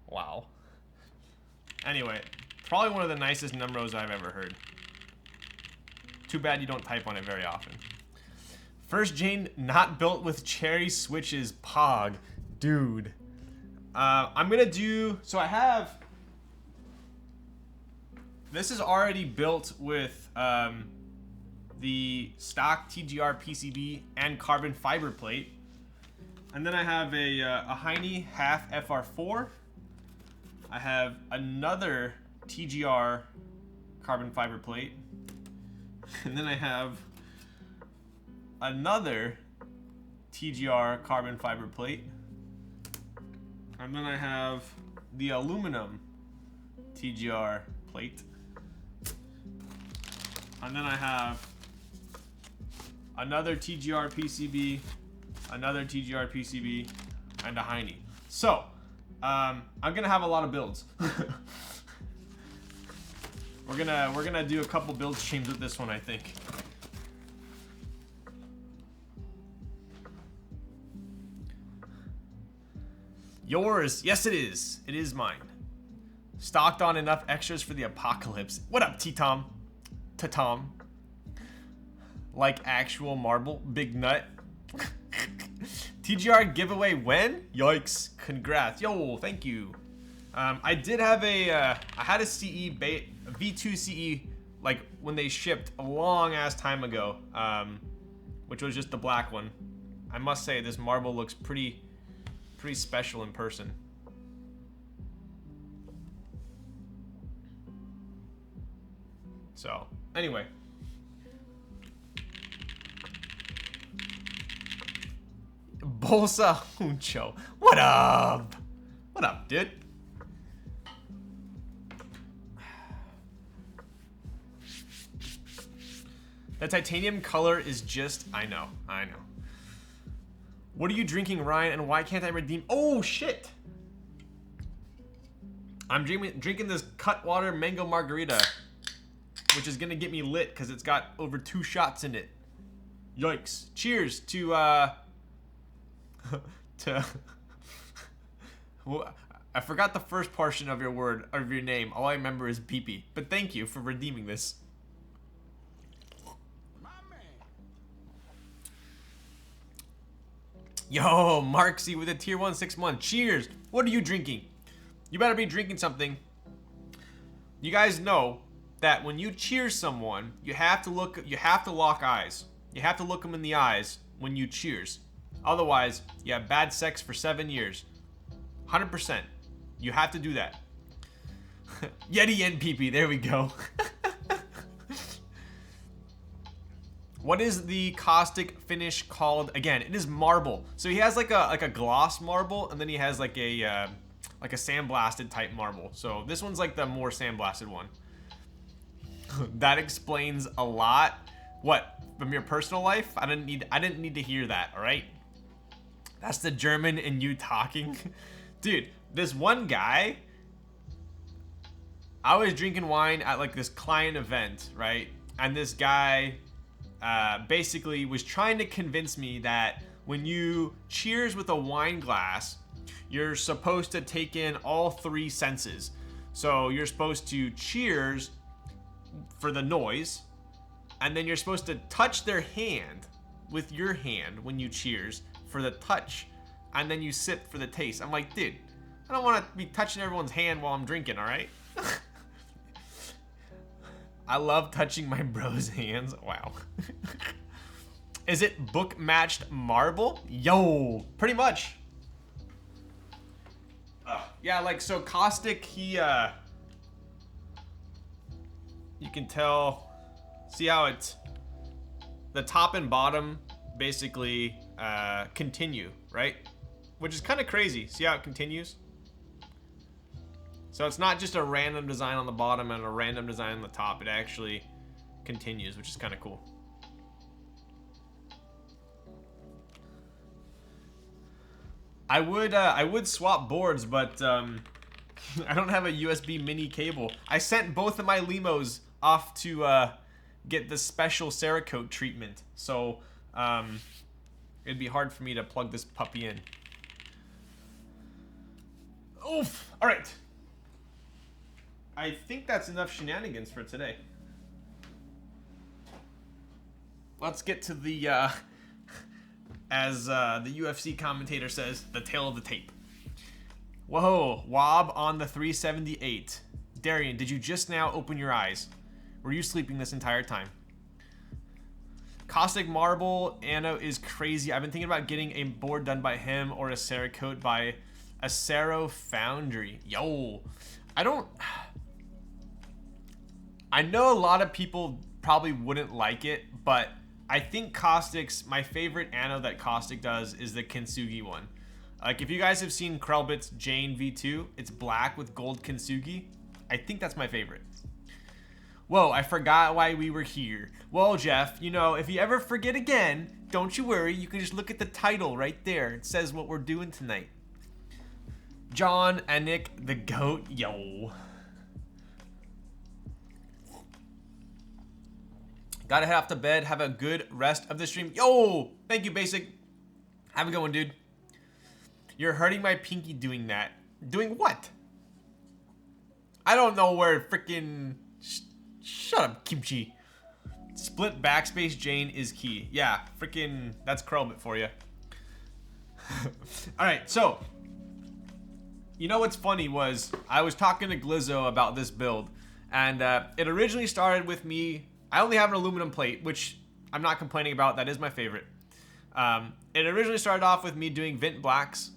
Wow. Anyway, probably one of the nicest numbers I've ever heard. Too bad you don't type on it very often. First Jane not built with cherry switches. Pog. Dude. I'm gonna do... So I have... This is already built with the stock TGR PCB and carbon fiber plate. And then I have a Heine half FR4. I have another TGR carbon fiber plate. And then I have another TGR carbon fiber plate. And then I have the aluminum TGR plate. And then I have another TGR PCB, another TGR PCB, and a Heine. So, I'm gonna have a lot of builds. we're gonna do a couple build streams with this one, I think. Yours, yes it is. It is mine. Stocked on enough extras for the apocalypse. What up, T-Tom? T-Tom. Like actual marble, big nut. TGR giveaway when? Yikes! Congrats, yo! Thank you. I did have I had a CE V2 CE like when they shipped a long ass time ago, which was just the black one. I must say this marble looks pretty special in person. So anyway. Bolsa Huncho. What up? What up, dude? The titanium color is just... I know. What are you drinking, Ryan, and why can't I redeem... Oh, shit! I'm drinking this Cutwater Mango Margarita, which is gonna get me lit because it's got over 2 shots in it. Yikes. Cheers to I forgot the first portion of your word, of your name. All I remember is pee-pee. But thank you for redeeming this. Yo, Marksy with a tier 1 6-month. Cheers. What are you drinking? You better be drinking something. You guys know that when you cheers someone, you have to lock eyes. You have to look them in the eyes when you cheers. Otherwise, you have bad sex for 7 years. 100%. You have to do that. Yeti and pee-pee. There we go. What is the caustic finish called again? It is marble. So he has like a gloss marble, and then he has like a sandblasted type marble. So this one's like the more sandblasted one. That explains a lot. What, from your personal life? I didn't need to hear that. All right. That's the German in you talking. Dude, this one guy, I was drinking wine at like this client event, right? And this guy basically was trying to convince me that when you cheers with a wine glass, you're supposed to take in all 3 senses. So you're supposed to cheers for the noise, and then you're supposed to touch their hand with your hand when you cheers for the touch, and then you sip for the taste. I'm like, dude, I don't want to be touching everyone's hand while I'm drinking, all right? I love touching my bro's hands. Wow. Is it book matched marble? Yo, pretty much. Yeah, like, so Caustic, he, you can tell, see how it's, the top and bottom basically continue, right? Which is kind of crazy. See how it continues? So it's not just a random design on the bottom and a random design on the top. It actually continues, which is kind of cool. I would swap boards, but I don't have a USB mini cable. I sent both of my Limos off to get the special Cerakote treatment, so it'd be hard for me to plug this puppy in. Oof! All right. I think that's enough shenanigans for today. Let's get to the, as the UFC commentator says, the tail of the tape. Whoa, Wob on the 378. Darian, did you just now open your eyes? Were you sleeping this entire time? Caustic Marble, Anno is crazy. I've been thinking about getting a board done by him or a Cerakote by Acero Foundry. Yo, I know a lot of people probably wouldn't like it, but I think Caustic's, my favorite Anno that Caustic does is the Kintsugi one. Like, if you guys have seen Krelbit's Jane V2, it's black with gold Kintsugi. I think that's my favorite. Whoa, I forgot why we were here. Well, Jeff, you know, if you ever forget again, don't you worry. You can just look at the title right there. It says what we're doing tonight. John Anik, the GOAT. Yo. Gotta head off to bed. Have a good rest of the stream. Yo! Thank you, Basic. Have a good one, dude. You're hurting my pinky doing that. Doing what? I don't know where freaking... Shut up, Kimchi. Split backspace Jane is key. Yeah, freaking... That's Krelbit for you. Alright, so... You know what's funny was... I was talking to Glizzo about this build. And it originally started with me... I only have an aluminum plate, which I'm not complaining about. That is my favorite. It originally started off with me doing Vint Browns,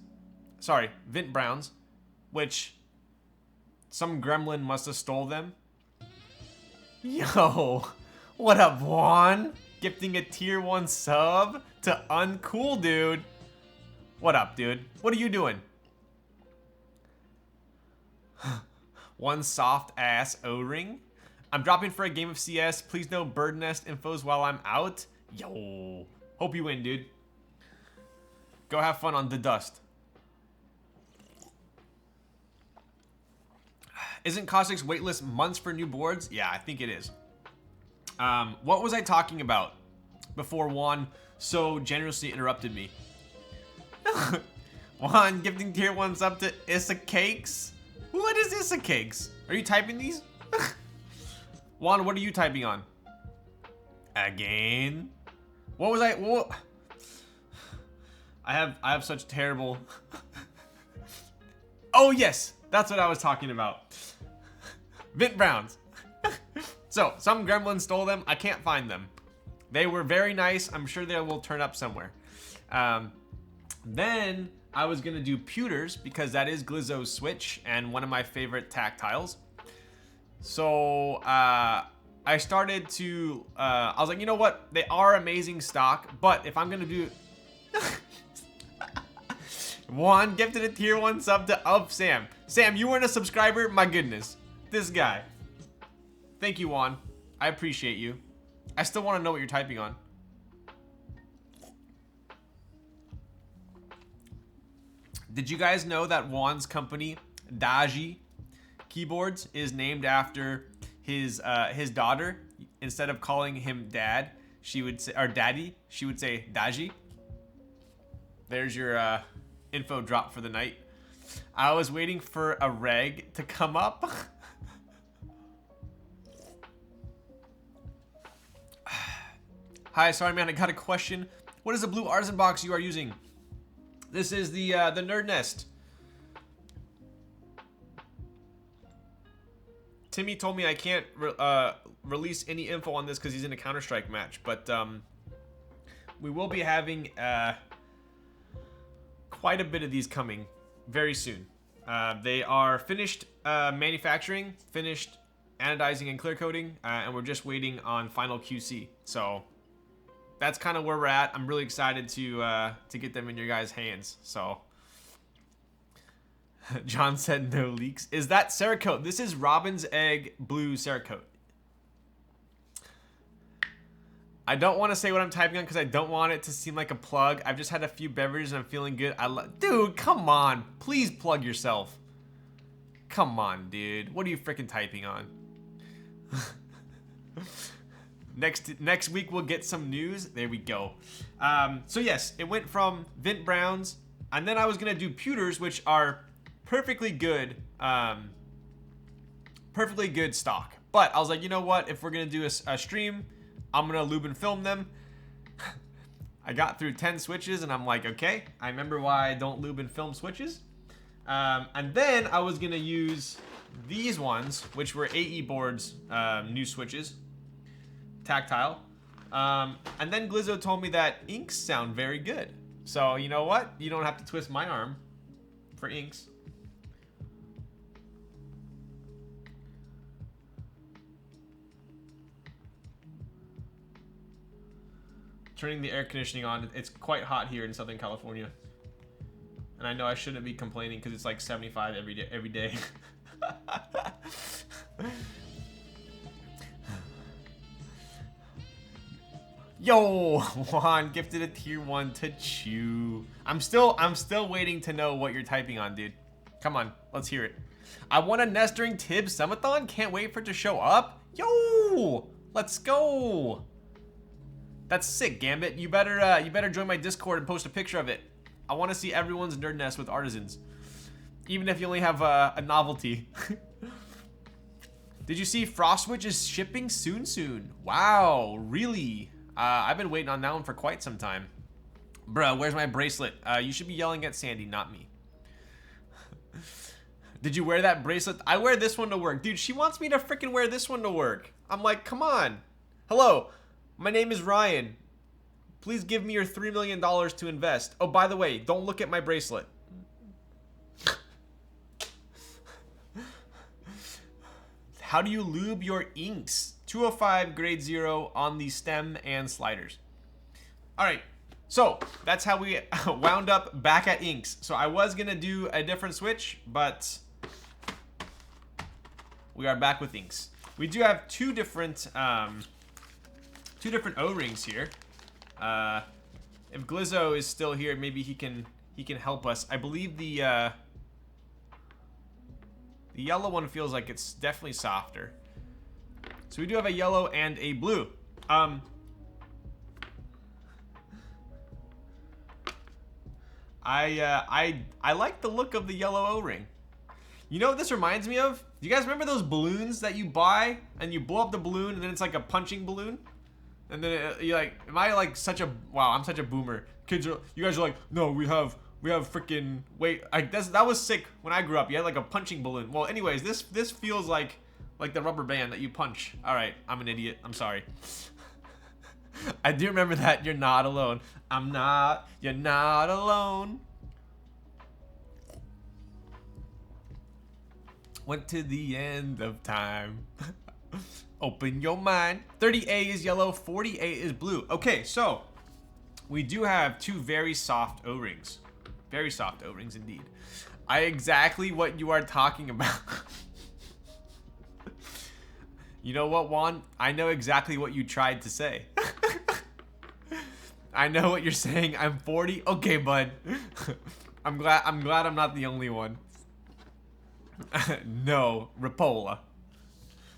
which some gremlin must have stole them. Yo, what up, Juan? Gifting a tier 1 sub to Uncool Dude. What up, dude? What are you doing? One soft ass O-ring. I'm dropping for a game of CS. Please no bird nest infos while I'm out. Yo. Hope you win, dude. Go have fun on the dust. Isn't Caustic's waitlist months for new boards? Yeah, I think it is. What was I talking about before Juan so generously interrupted me? Juan gifting tier 1 sub to Issa Cakes. What is Issa Cakes? Are you typing these? Juan, what are you typing on? Again? What was I? What? I have such terrible. Oh yes, that's what I was talking about. Vint Browns. So some gremlin stole them. I can't find them. They were very nice. I'm sure they will turn up somewhere. Then I was gonna do pewters because that is Glizzo's Switch and one of my favorite tactiles. So I started to, I was like, you know what? They are amazing stock, but if I'm gonna do, Juan gifted a tier 1 sub to Up Sam. Sam, you weren't a subscriber? My goodness. This guy. Thank you, Juan. I appreciate you. I still want to know what you're typing on. Did you guys know that Juan's company, Daji Keyboards, is named after his daughter? Instead of calling him dad, she would say, or daddy, she would say Daji. There's your info drop for the night. I was waiting for a reg to come up. Hi, sorry man, I got a question. What is the blue artisan box you are using? This is the Nerd Nest. Timmy told me I can't release any info on this because he's in a Counter-Strike match, but we will be having quite a bit of these coming very soon. They are finished manufacturing, finished anodizing and clear coating, and we're just waiting on final QC. So that's kind of where we're at. I'm really excited to get them in your guys' hands. So John said no leaks. Is that Cerakote? This is Robin's Egg Blue Cerakote. I don't want to say what I'm typing on because I don't want it to seem like a plug. I've just had a few beverages and I'm feeling good. Dude, come on. Please plug yourself. Come on, dude. What are you freaking typing on? Next week we'll get some news. There we go. So yes, it went from Vint Browns, and then I was gonna do pewters, which are perfectly good stock. But I was like, you know what? If we're gonna do a stream, I'm gonna lube and film them. I got through 10 switches, and I'm like, okay, I remember why I don't lube and film switches. And then I was gonna use these ones, which were AE Board's new switches. Tactile. And then Glizzo told me that inks sound very good. So you know what? You don't have to twist my arm for inks. Turning the air conditioning on. It's quite hot here in Southern California. And I know I shouldn't be complaining because it's like 75 every day. Yo, Juan gifted a tier 1 to Chew. I'm still waiting to know what you're typing on, dude. Come on, let's hear it. I won a nest during Tibbs Summit-thon. Can't wait for it to show up. Yo, let's go. That's sick, Gambit. You better join my Discord and post a picture of it. I want to see everyone's nerd nest with artisans, even if you only have a novelty. Did you see Frostwitch is shipping soon? Wow, really? I've been waiting on that one for quite some time. Bruh, where's my bracelet? You should be yelling at Sandy, not me. Did you wear that bracelet? I wear this one to work. Dude, she wants me to freaking wear this one to work. I'm like, come on. Hello, my name is Ryan. Please give me your $3 million to invest. Oh, by the way, don't look at my bracelet. How do you lube your inks? 205 grade 0 on the stem and sliders. All right, so that's how we wound up back at inks. So I was gonna do a different switch, but we are back with inks. We do have two different O-rings here. If Glizzo is still here, maybe he can help us. I believe the yellow one feels like it's definitely softer. So we do have a yellow and a blue. I like the look of the yellow O-ring. You know what this reminds me of? Do you guys remember those balloons that you buy and you blow up the balloon and then it's like a punching balloon? And then you're like, am I like such a, wow, I'm such a boomer. You guys are like, no, we have freaking, wait, that was sick when I grew up. You had like a punching balloon. Well, anyways, this feels like the rubber band that you punch. All right, I'm an idiot. I'm sorry. I do remember that. You're not alone. You're not alone. Went to the end of time. Open your mind. 30A is yellow, 40A is blue. Okay, so we do have two very soft O-rings. Very soft O-rings indeed. Exactly what you are talking about. You know what, Juan? I know exactly what you tried to say. I know what you're saying. I'm 40. Okay, bud. I'm glad I'm not the only one. No, Rapola.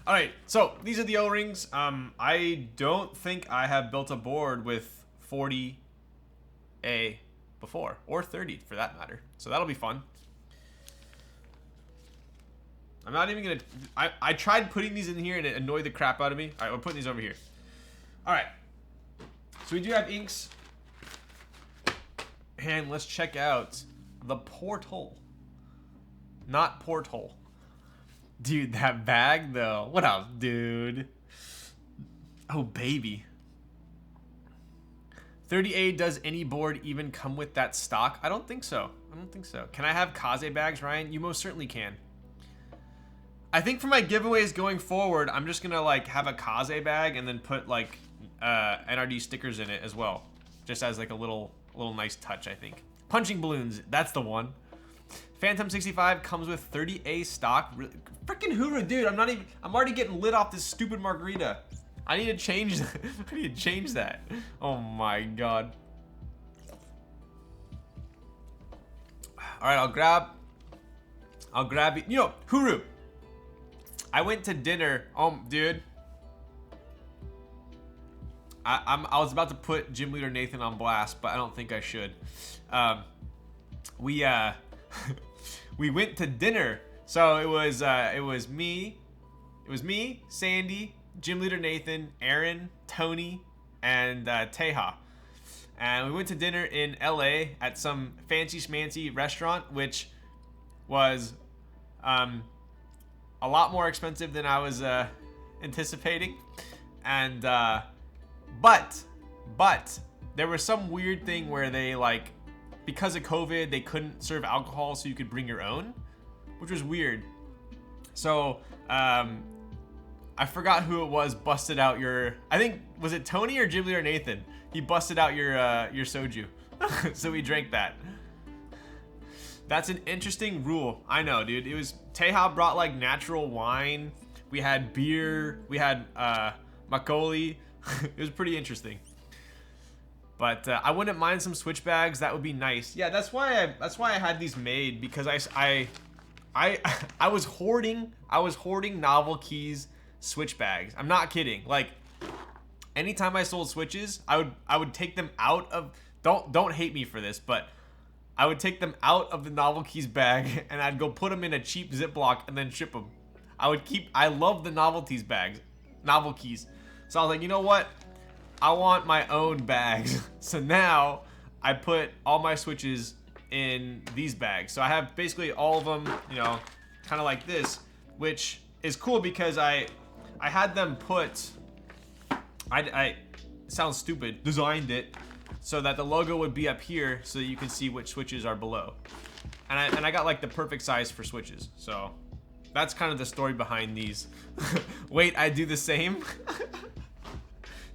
All right, so these are the O-rings. I don't think I have built a board with 40A before, or 30 for that matter. So that'll be fun. I'm not even gonna, I tried putting these in here and it annoyed the crap out of me. All right, we're putting these over here. All right, so we do have inks. And let's check out the porthole. Not porthole. Dude, that bag though. What up, dude? Oh, baby. 30A, does any board even come with that stock? I don't think so. I don't think so. Can I have Kaze bags, Ryan? You most certainly can. I think for my giveaways going forward, I'm just gonna like have a Kaze bag and then put like NRD stickers in it as well. Just as like a little nice touch, I think. Punching balloons, that's the one. Phantom 65 comes with 30A stock. Freaking hoorah, dude! I'm already getting lit off this stupid margarita. I need to change that. I need to change that. Oh my god. All right, I'll grab. You know, hooroo. I went to dinner. Dude. I was about to put Gym Leader Nathan on blast, but I don't think I should. We went to dinner. So it was me, Sandy, Gym Leader Nathan, Aaron, Tony, and Teja. And we went to dinner in LA at some fancy schmancy restaurant, which was a lot more expensive than I was anticipating. And but there was some weird thing where they like, because of COVID, they couldn't serve alcohol, so you could bring your own, which was weird. So I forgot who it was busted out your, I think, was it Tony or Gym Leader Nathan? He busted out your soju. So we drank that. That's an interesting rule. I know, dude. It was, Teja brought like natural wine. We had beer. We had makgeolli. It was pretty interesting. But I wouldn't mind some switch bags. That would be nice. Yeah, that's why I had these made, because I was hoarding Novel Keys switch bags. I'm not kidding. Like, anytime I sold switches, I would take them out of, don't hate me for this, but I would take them out of the Novel Keys bag and I'd go put them in a cheap Ziploc and then ship them. I love the Novel Keys. So I was like, you know what? I want my own bags. So now I put all my switches in these bags. So I have basically all of them, you know, kind of like this, which is cool because I had them put, it sounds stupid, designed it so that the logo would be up here so that you can see which switches are below. And I got like the perfect size for switches. So that's kind of the story behind these. Wait, I do the same?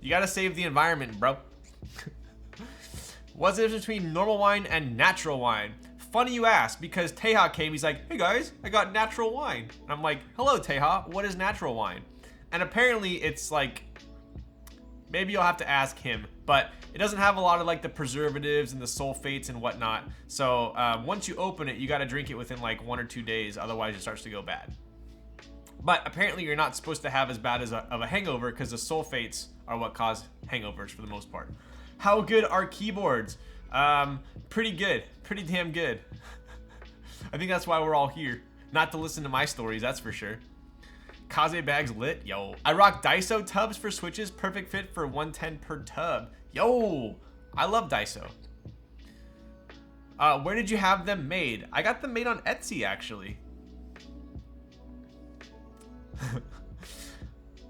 You gotta save the environment, bro. What's the difference between normal wine and natural wine? Funny you ask, because Teja came, he's like, hey guys, I got natural wine. And I'm like, hello Teja, what is natural wine? And apparently it's like, maybe you'll have to ask him, but it doesn't have a lot of like the preservatives and the sulfates and whatnot. So once you open it, you gotta drink it within like 1 or 2 days, otherwise it starts to go bad. But apparently you're not supposed to have as bad as of a hangover, because the sulfates are what cause hangovers for the most part. How good are keyboards? Pretty good. Pretty damn good. I think that's why we're all here. Not to listen to my stories, that's for sure. Kaze bags lit. Yo. I rock Daiso tubs for switches. Perfect fit for 110 per tub. Yo. I love Daiso. Where did you have them made? I got them made on Etsy, actually.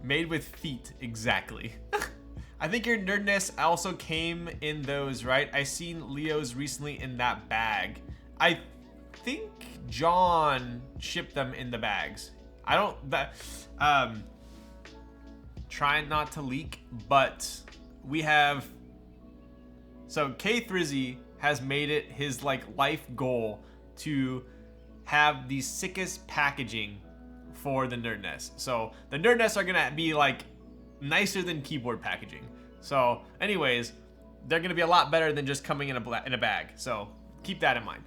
Made with feet, exactly. I think your nerdness also came in those, right? I seen Leo's recently in that bag. I think John shipped them in the bags. I don't, trying not to leak, but we have, so K Thrizzy has made it his like life goal to have the sickest packaging for the Nerd Nest. So the Nerd Nests are gonna be like nicer than keyboard packaging. So anyways, they're gonna be a lot better than just coming in a bag. So keep that in mind.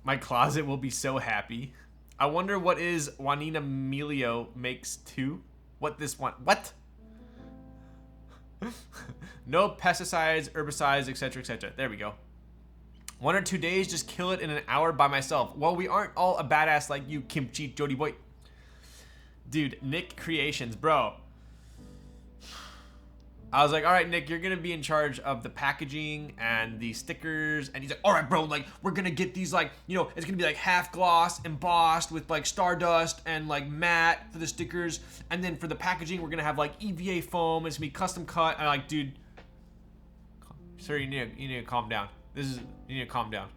My closet will be so happy. I wonder what is Juanina Melio makes too. What this one? What? No pesticides, herbicides, etc., etc. There we go. 1 or 2 days, just kill it in an hour by myself. Well, we aren't all a badass like you, Kimchi Jody boy. Dude, Nick Creations, bro. I was like, all right, Nick, you're gonna be in charge of the packaging and the stickers. And he's like, all right, bro, like we're gonna get these like, you know, it's gonna be like half gloss embossed with like stardust and like matte for the stickers. And then for the packaging, we're gonna have like EVA foam. It's gonna be custom cut. And I'm like, dude, sir, you need to calm down. You need to calm down.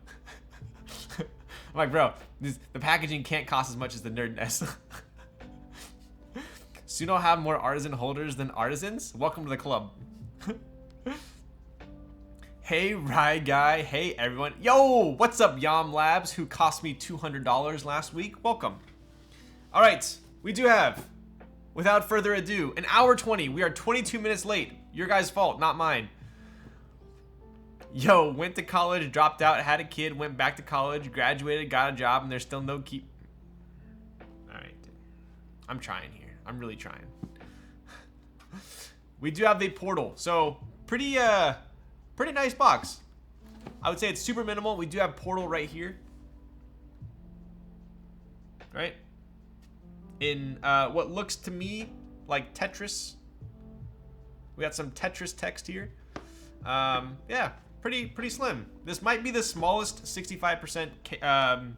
I'm like, bro, the packaging can't cost as much as the Nerd Nest. Suno have more artisan holders than artisans? Welcome to the club. Hey, Rye Guy. Hey, everyone. Yo, what's up, Yam Labs, who cost me $200 last week? Welcome. All right, we do have, without further ado, an hour 20. We are 22 minutes late. Your guys' fault, not mine. Yo, went to college, dropped out, had a kid, went back to college, graduated, got a job, and there's still no keep. All right, I'm trying here. I'm really trying. We do have the portal, so pretty nice box. I would say it's super minimal. We do have portal right here, right? In what looks to me like Tetris. We got some Tetris text here. Yeah, pretty slim. This might be the smallest 65%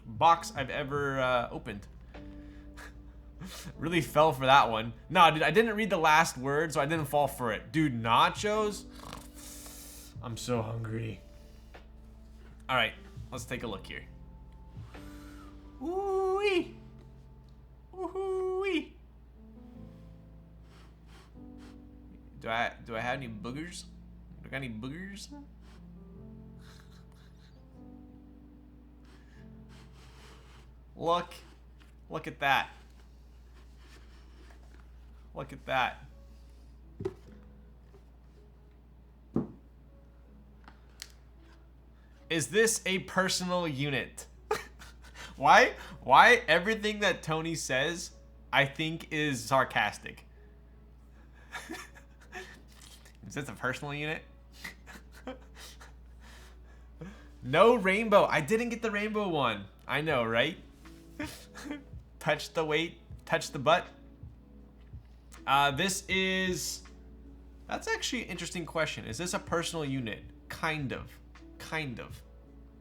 box I've ever opened. Really fell for that one. No, dude, I didn't read the last word, so I didn't fall for it. Dude, nachos? I'm so hungry. All right, let's take a look here. Ooh-wee. Ooh-wee. Do I have any boogers? Do I got any boogers? Look at that. Look at that. Is this a personal unit? Why everything that Tony says, I think is sarcastic? Is this a personal unit? No rainbow. I didn't get the rainbow one. I know, right? Touch the weight, touch the butt. This is, that's actually an interesting question. Is this a personal unit? Kind of.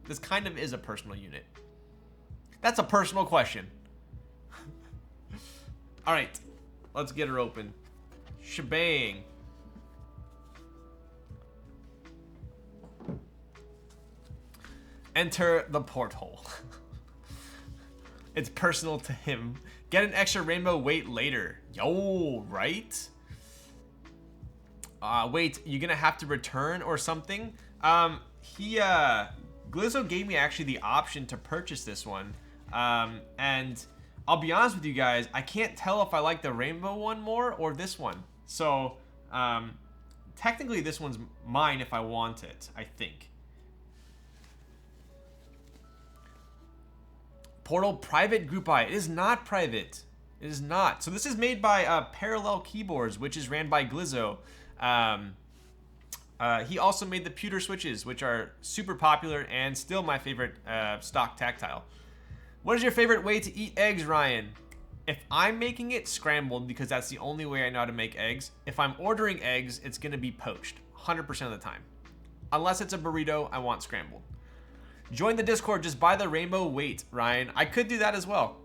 This kind of is a personal unit. That's a personal question. All right, let's get her open. Shebang. Enter the porthole. It's personal to him. Get an extra rainbow weight later. Yo, right? Wait, you're gonna have to return or something? Glizzo gave me actually the option to purchase this one. And I'll be honest with you guys, I can't tell if I like the rainbow one more or this one. So, technically this one's mine if I want it, I think. Portal private group buy. It is not private. It is not. So this is made by Parallel Keyboards, which is ran by Glizzo. He also made the pewter switches, which are super popular and still my favorite stock tactile. What is your favorite way to eat eggs, Ryan? If I'm making it, scrambled, because that's the only way I know how to make eggs. If I'm ordering eggs, it's gonna be poached, 100% of the time. Unless it's a burrito, I want scrambled. Join the Discord, just buy the rainbow weight, Ryan. I could do that as well.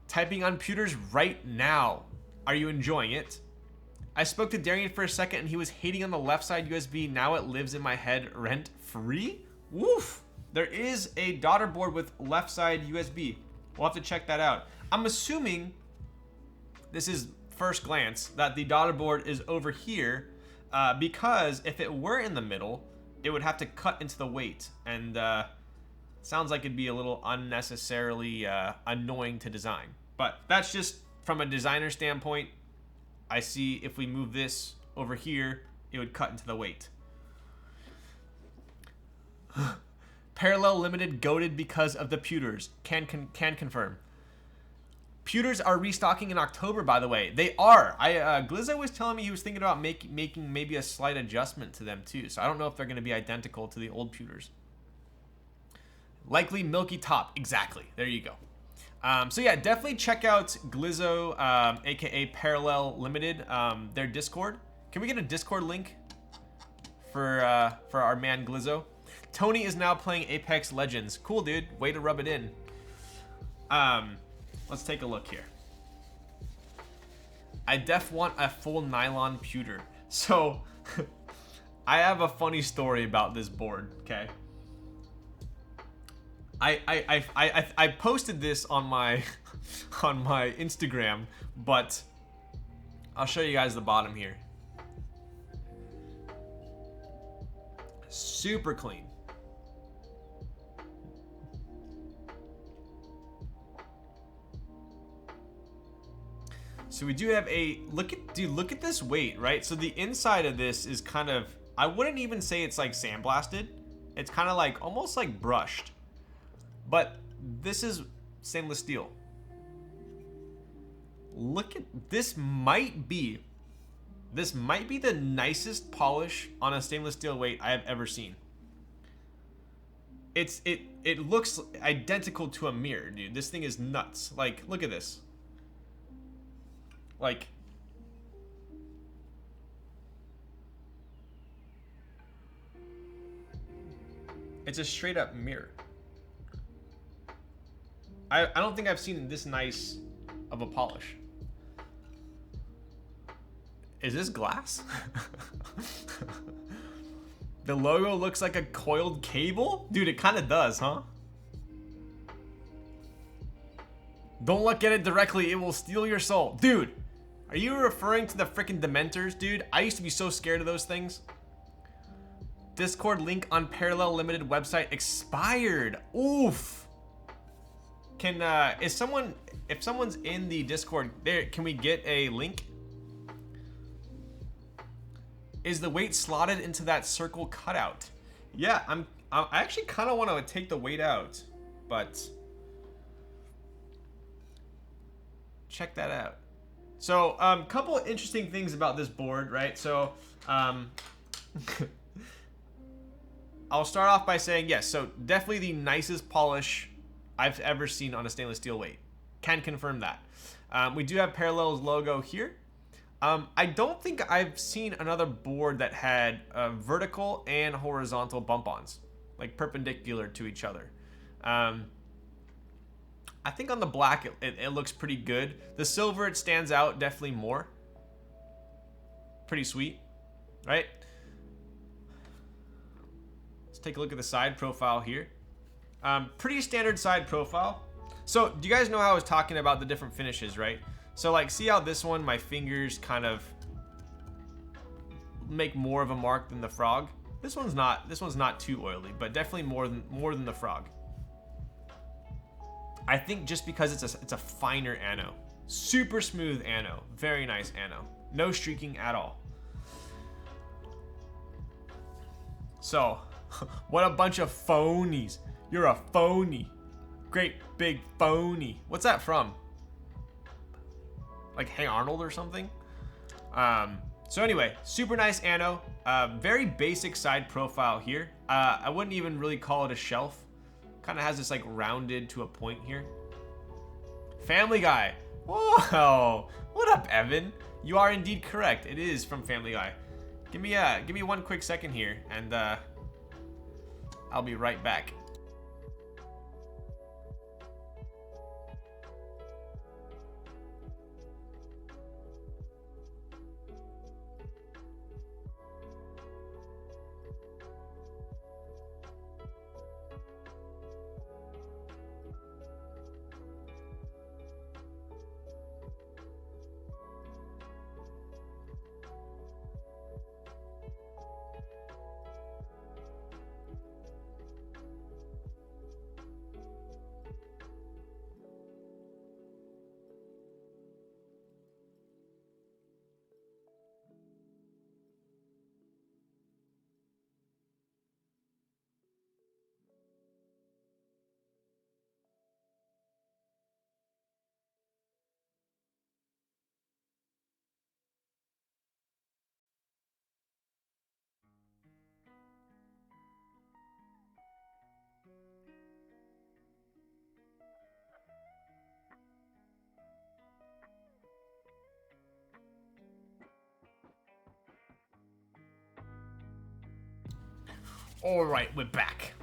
Typing on pewters right now. Are you enjoying it? I spoke to Darian for a second and he was hating on the left side USB. Now it lives in my head rent free? Woof. There is a daughter board with left side USB. We'll have to check that out. I'm assuming, this is first glance, that the daughter board is over here because if it were in the middle, it would have to cut into the weight. And sounds like it'd be a little unnecessarily annoying to design. But that's just from a designer standpoint. I see if we move this over here, it would cut into the weight. Parallel Limited goated because of the pewters. Can confirm. Pewters are restocking in October, by the way. They are. Glizzo was telling me he was thinking about making maybe a slight adjustment to them too. So I don't know if they're going to be identical to the old pewters. Likely milky top. Exactly. There you go. So yeah, definitely check out Glizzo, aka Parallel Limited, their Discord. Can we get a Discord link for our man Glizzo? Tony is now playing Apex Legends. Cool, dude. Way to rub it in. Let's take a look here. I want a full nylon pewter. So I have a funny story about this board. Okay. I posted this on my Instagram, but I'll show you guys the bottom here. Super clean. So we do have a look at this weight, right? So the inside of this is kind of, I wouldn't even say it's like sandblasted. It's kind of like almost like brushed. But this is stainless steel. Look at this, might be the nicest polish on a stainless steel weight I have ever seen. It looks identical to a mirror, dude. This thing is nuts. Like, look at this. Like, it's a straight up mirror. I don't think I've seen this nice of a polish. Is this glass? The logo looks like a coiled cable? Dude, it kind of does, huh? Don't look at it directly, it will steal your soul. Dude, are you referring to the freaking Dementors, dude? I used to be so scared of those things. Discord link on Parallel Limited website expired. Oof. Can if someone's in the Discord there, can we get a link? Is the weight slotted into that circle cutout? Yeah, I actually kind of want to take the weight out, but check that out. So, couple interesting things about this board, right? So, I'll start off by saying yes. So definitely the nicest polish I've ever seen on a stainless steel weight. Can confirm that. We do have Parallel's logo here. I don't think I've seen another board that had vertical and horizontal bump-ons, like perpendicular to each other. I think on the black it looks pretty good. The silver, it stands out definitely more. Pretty sweet, right? Let's take a look at the side profile here. Pretty standard side profile. So do you guys know how I was talking about the different finishes, right? So like, see how this one, my fingers kind of make more of a mark than the frog. This one's not too oily, but definitely more than the frog. I think just because it's a finer ano. Super smooth ano. Very nice ano. No streaking at all. So, what a bunch of phonies. You're a phony. Great big phony. What's that from? Like Hey Arnold or something? So anyway, super nice Anno. Very basic side profile here. I wouldn't even really call it a shelf. Kind of has this like rounded to a point here. Family Guy. Whoa, what up, Evan? You are indeed correct. It is from Family Guy. Give me one quick second here, and I'll be right back. Alright, we're back.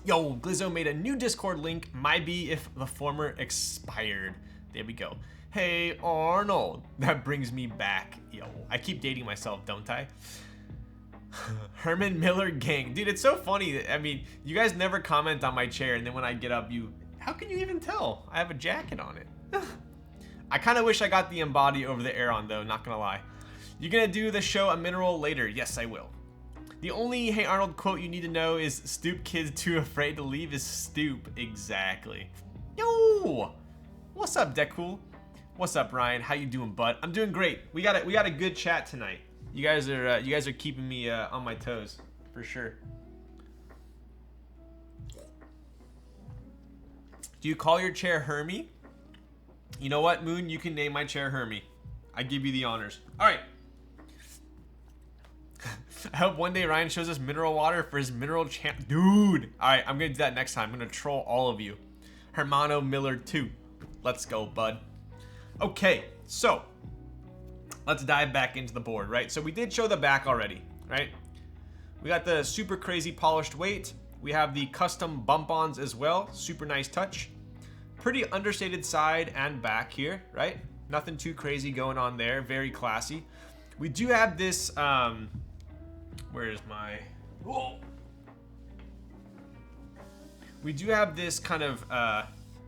Yo, Glizzo made a new Discord link. Might be if the former expired. There we go. Hey, Arnold. That brings me back. Yo, I keep dating myself, don't I? Herman Miller gang. Dude, it's so funny. I mean, you guys never comment on my chair, and then when I get up, how can you even tell? I have a jacket on it. I kind of wish I got the embody over the Aeron, though, not gonna lie. You gonna do the show a mineral later? Yes, I will. The only Hey Arnold quote you need to know is "Stoop kids too afraid to leave is stoop." Exactly. Yo, what's up, Deckcool? What's up, Ryan? How you doing, bud? I'm doing great. We got a good chat tonight. You guys are keeping me on my toes for sure. Do you call your chair Hermie? You know what, Moon? You can name my chair Hermie. I give you the honors. All right. I hope one day Ryan shows us mineral water for his mineral champ. Dude. All right, I'm going to do that next time. I'm going to troll all of you. Hermano Miller 2. Let's go, bud. Okay, so let's dive back into the board, right? So we did show the back already, right? We got the super crazy polished weight. We have the custom bump-ons as well. Super nice touch. Pretty understated side and back here, right? Nothing too crazy going on there. Very classy. We do have this, where is my... Whoa. We do have this kind of,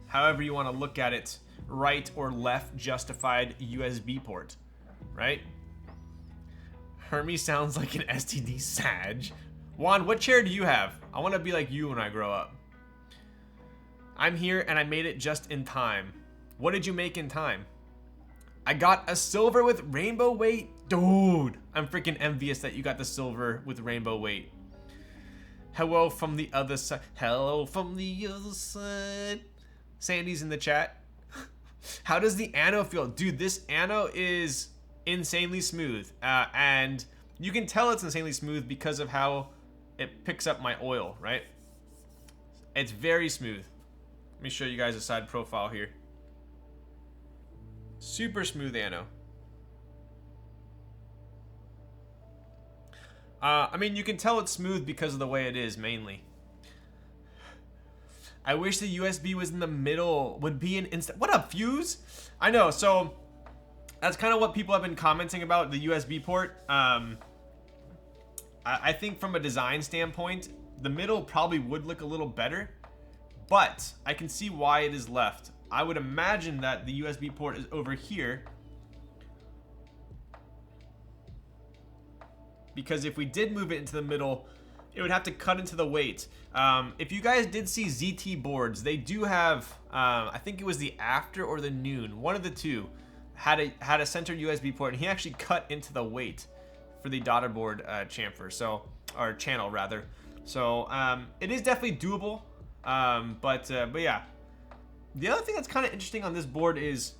however you want to look at it, right or left justified USB port, right? Hermie sounds like an STD Sag. Juan, what chair do you have? I want to be like you when I grow up. I'm here and I made it just in time. What did you make in time? I got a silver with rainbow weight. Dude, I'm freaking envious that you got the silver with rainbow weight. Hello from the other side. Hello from the other side. Sandy's in the chat. How does the Anno feel? Dude, this Anno is insanely smooth. And you can tell it's insanely smooth because of how it picks up my oil, right? It's very smooth. Let me show you guys a side profile here. Super smooth Anno. I mean, you can tell it's smooth because of the way it is, mainly. I wish the USB was in the middle. Would be an instant. What up, Fuse? I know, so that's kind of what people have been commenting about, the USB port. I think from a design standpoint, the middle probably would look a little better, but I can see why it is left. I would imagine that the USB port is over here, because if we did move it into the middle, it would have to cut into the weight. If you guys did see ZT boards, they do have, I think it was the After or the Noon, one of the two, had a centered USB port, and he actually cut into the weight for the daughter board chamfer, so, or channel rather. So it is definitely doable, but yeah. The other thing that's kind of interesting on this board is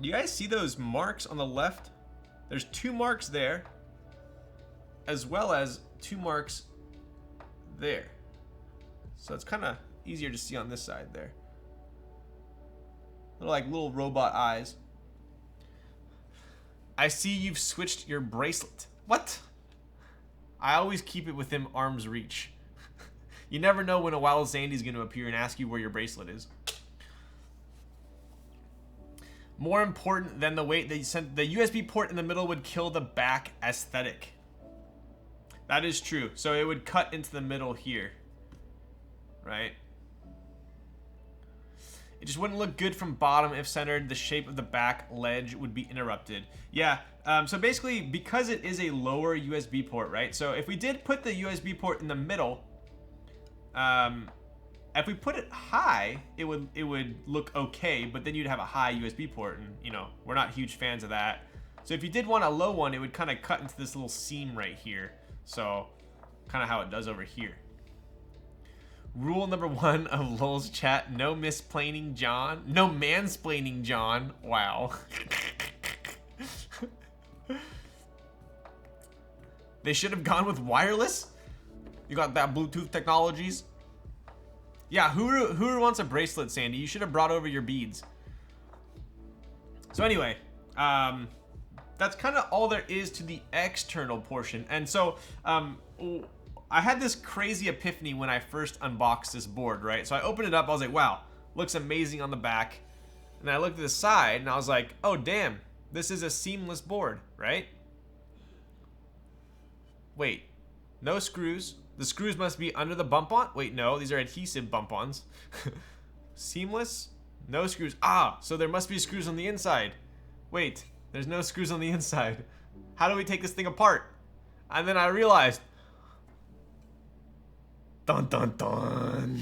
Do you guys see those marks on the left? There's 2 marks there, as well as 2 marks there. So it's kind of easier to see on this side there. They're like little robot eyes. I see you've switched your bracelet. What? I always keep it within arm's reach. You never know when a wild Sandy's going to appear and ask you where your bracelet is. More important than the weight, the USB port in the middle would kill the back aesthetic. That is true. So it would cut into the middle here, right? It just wouldn't look good from bottom if centered. The shape of the back ledge would be interrupted. Yeah, so basically, because it is a lower USB port, right? So if we did put the USB port in the middle, if we put it high, it would look okay, but then you'd have a high USB port, and you know, we're not huge fans of that. So if you did want a low one, it would kind of cut into this little seam right here. So kind of how it does over here. Rule number 1 of Lol's chat: no misplaining John. No mansplaining John. Wow. They should have gone with wireless. You got that Bluetooth technologies. Yeah, who wants a bracelet, Sandy? You should have brought over your beads. So anyway, that's kind of all there is to the external portion. And so I had this crazy epiphany when I first unboxed this board, right? So I opened it up, I was like, wow, looks amazing on the back. And I looked at the side and I was like, oh damn, this is a seamless board, right? Wait, no screws. The screws must be under the bump-on. Wait, no, these are adhesive bump-ons. Seamless, no screws. Ah, so there must be screws on the inside. Wait, there's no screws on the inside. How do we take this thing apart? And then I realized, dun dun dun.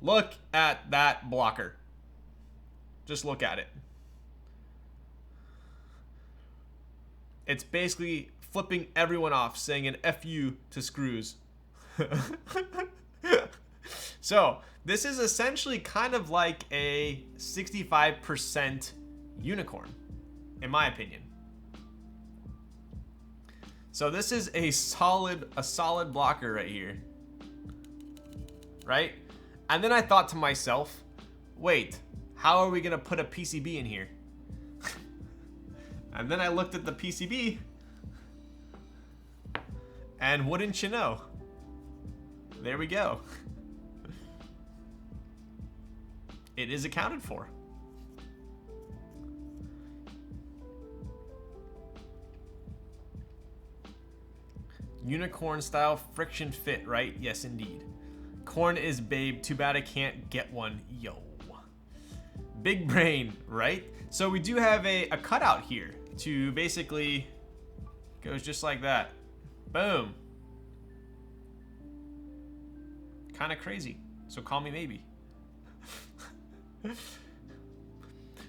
Look at that blocker. Just look at it. It's basically flipping everyone off, saying an FU to screws. So this is essentially kind of like a 65% unicorn, in my opinion. So this is a solid blocker right here, right? And then I thought to myself, wait, how are we gonna put a PCB in here? And then I looked at the PCB, and wouldn't you know, there we go. It is accounted for. Unicorn style friction fit, right? Yes, indeed. Corn is babe. Too bad I can't get one. Yo. Big brain, right? So we do have a cutout here to basically goes just like that. Boom. Kind of crazy. So call me maybe.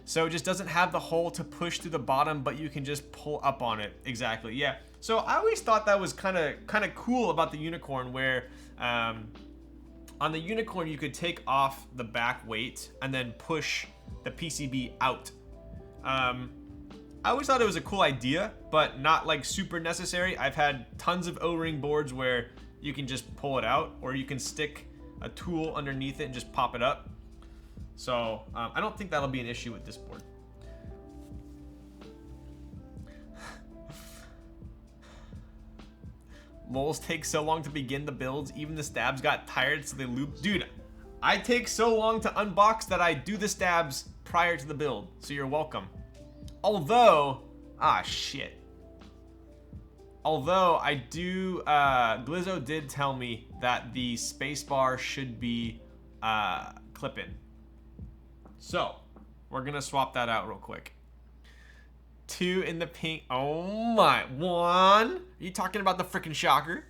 So it just doesn't have the hole to push through the bottom, but you can just pull up on it. Exactly, yeah. So I always thought that was kind of cool about the unicorn, where on the unicorn you could take off the back weight and then push the PCB out. I always thought it was a cool idea, but not like super necessary. I've had tons of O-ring boards where you can just pull it out, or you can stick a tool underneath it and just pop it up. So I don't think that'll be an issue with this board. Lols take so long to begin the builds, even the stabs got tired, so they loop. Dude, I take so long to unbox that I do the stabs prior to the build, so you're welcome. Although, shit. Although I do, Glizzo did tell me that the spacebar should be clip-in. So, we're gonna swap that out real quick. 2 in the pink. Oh my. 1. Are you talking about the freaking shocker?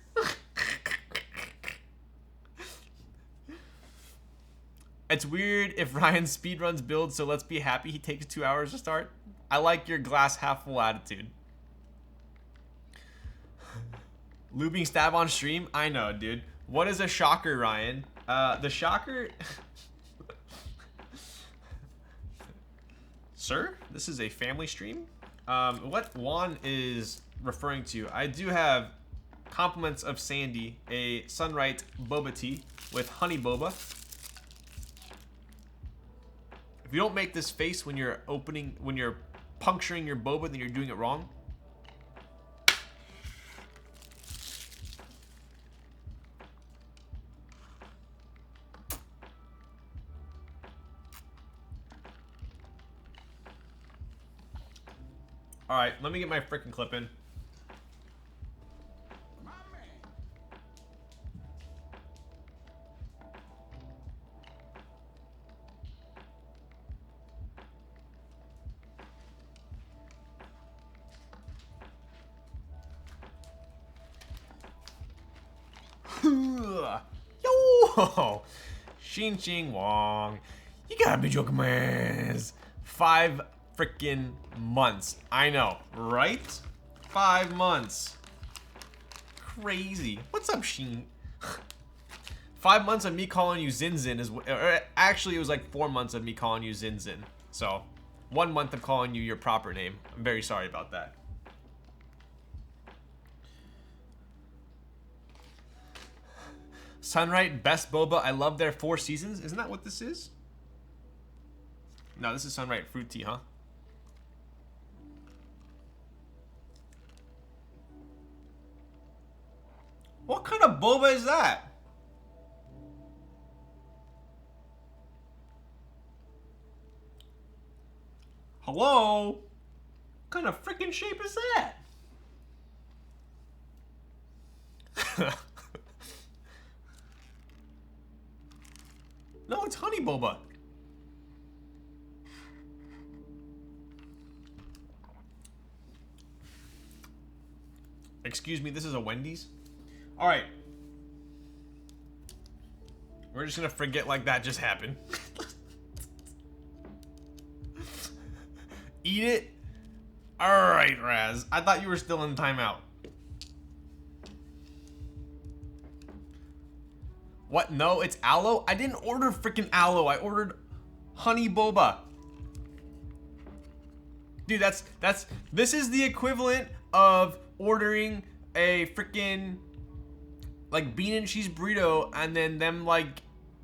It's weird if Ryan speedruns builds, so let's be happy he takes 2 hours to start. I like your glass half full attitude. Lubing stab on stream? I know, dude. What is a shocker, Ryan? The shocker... Sir, this is a family stream. What Juan is referring to, I do have compliments of Sandy, a Sunright boba tea with honey boba. If you don't make this face when you're puncturing your boba, then you're doing it wrong. All right, let me get my frickin' clip in. Yo, Xin Xing Wong, you gotta be joking, man. 5 freaking months. I know, right? 5 months. Crazy. What's up, Sheen? 5 months of me calling you Zin Zin is, actually it was like 4 months of me calling you Zin Zin. So 1 month of calling you your proper name. I'm very sorry about that. Sunright, best boba. I love their 4 seasons. Isn't that what this is? No, this is Sunright fruit tea, huh? What kind of boba is that? Hello? What kind of freaking shape is that? No, it's honey boba. Excuse me, this is a Wendy's? All right. We're just gonna forget like that just happened. Eat it? All right, Raz. I thought you were still in timeout. What? No, it's aloe? I didn't order freaking aloe. I ordered honey boba. Dude, this is the equivalent of ordering a freaking like bean and cheese burrito and then them like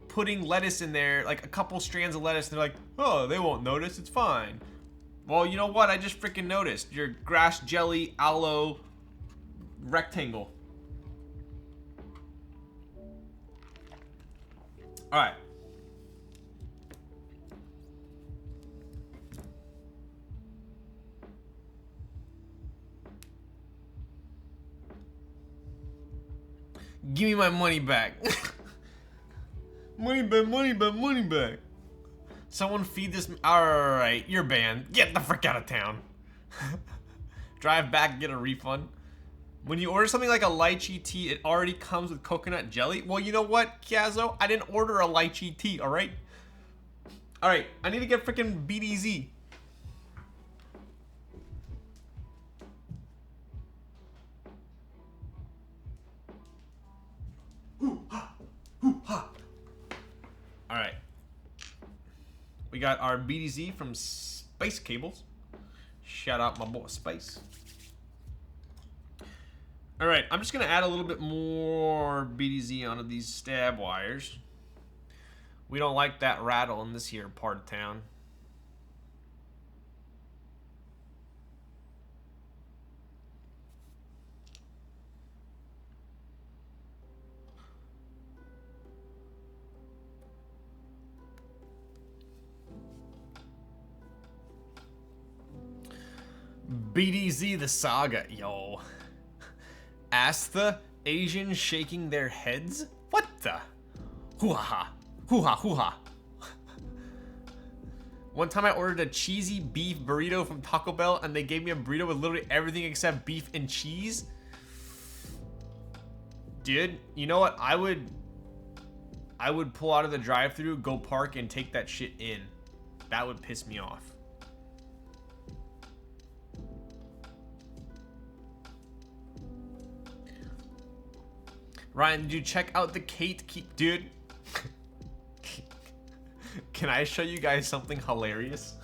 putting lettuce in there, like a couple strands of lettuce, and they're like, oh, they won't notice, it's fine. Well, you know what? I just freaking noticed. Your grass jelly aloe rectangle. All right. Give me my money back. Money back, money back, money back. Someone feed this. Alright, you're banned. Get the frick out of town. Drive back, get a refund. When you order something like a lychee tea, it already comes with coconut jelly. Well, you know what, Kiazo? I didn't order a lychee tea, alright? Alright, I need to get freaking BDZ. Alright. We got our BDZ from Space Cables. Shout out my boy Space. Alright, I'm just going to add a little bit more BDZ onto these stab wires. We don't like that rattle in this here part of town. BDZ the saga, yo. Ask the Asians shaking their heads? What the? Hoo-ha. Hoo-ha, hoo-ha. One time I ordered a cheesy beef burrito from Taco Bell and they gave me a burrito with literally everything except beef and cheese. Dude, you know what? I would pull out of the drive-thru, go park, and take that shit in. That would piss me off. Ryan, did you check out the dude? Can I show you guys something hilarious?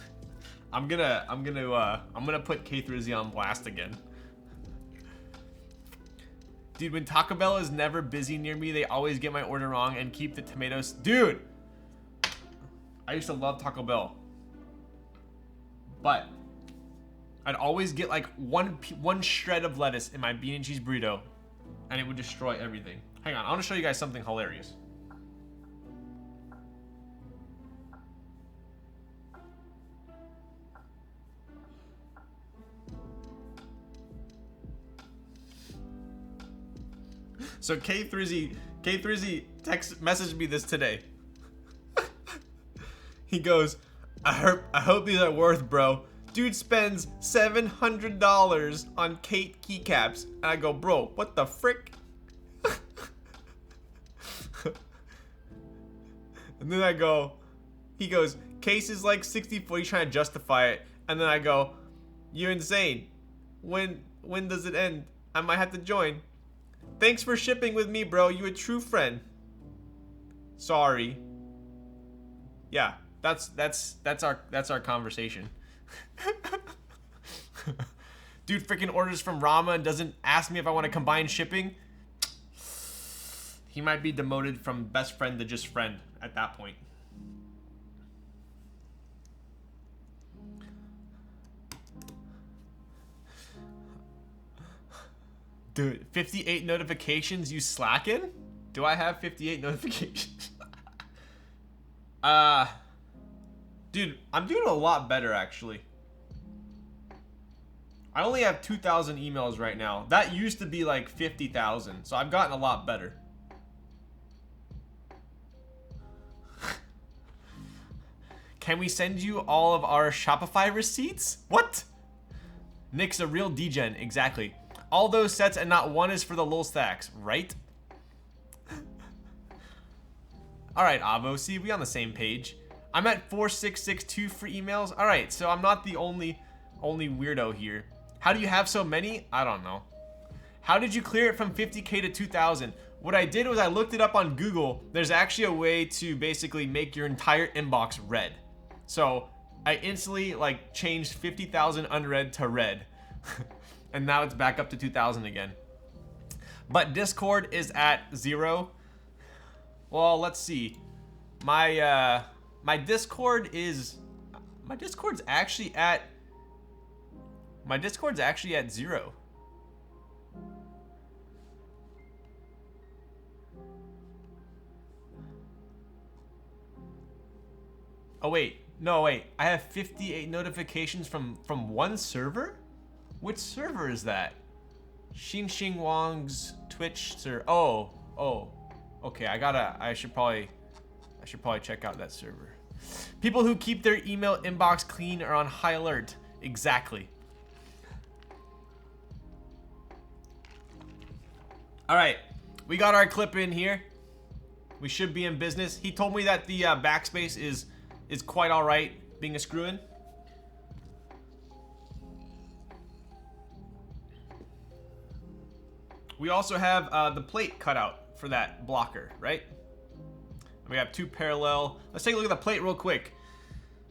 I'm gonna put K3Z on blast again. Dude, when Taco Bell is never busy near me, they always get my order wrong and keep the tomatoes. Dude, I used to love Taco Bell, but I'd always get like one shred of lettuce in my bean and cheese burrito, and it would destroy everything. Hang on, I want to show you guys something hilarious. So K3Z messaged me this today. He goes, I hope these are worth, bro. Dude spends $700 on keycaps. And I go, bro, what the frick? And then I go, he goes, case is like 64, he's trying to justify it. And then I go, you're insane. When does it end? I might have to join. Thanks for shipping with me, bro. You a true friend. Sorry. Yeah, that's our conversation. Dude freaking orders from Rama and doesn't ask me if I want to combine shipping. He might be demoted from best friend to just friend at that point. Dude, 58 notifications, you slacking? Do I have 58 notifications? Dude, I'm doing a lot better actually. I only have 2,000 emails right now. That used to be like 50,000, so I've gotten a lot better. Can we send you all of our Shopify receipts? What? Nick's a real degen, exactly. All those sets and not one is for the lol stacks, right? Alright, Avo, see, we on the same page. I'm at 4662 for emails. Alright, so I'm not the only weirdo here. How do you have so many? I don't know. How did you clear it from 50K to 2,000? What I did was I looked it up on Google. There's actually a way to basically make your entire inbox red. So I instantly like changed 50,000 unread to red. And now it's back up to 2,000 again. But Discord is at 0. Well, let's see. My Discord's actually at 0. Oh wait, no wait. I have 58 notifications from one server? Which server is that? Xing Wang's Twitch server. Oh. Okay, I should probably check out that server. People who keep their email inbox clean are on high alert. Exactly. All right, we got our clip in here. We should be in business. He told me that the backspace is quite all right being a screw-in. We also have the plate cut out for that blocker, right? And we have two parallel. Let's take a look at the plate real quick.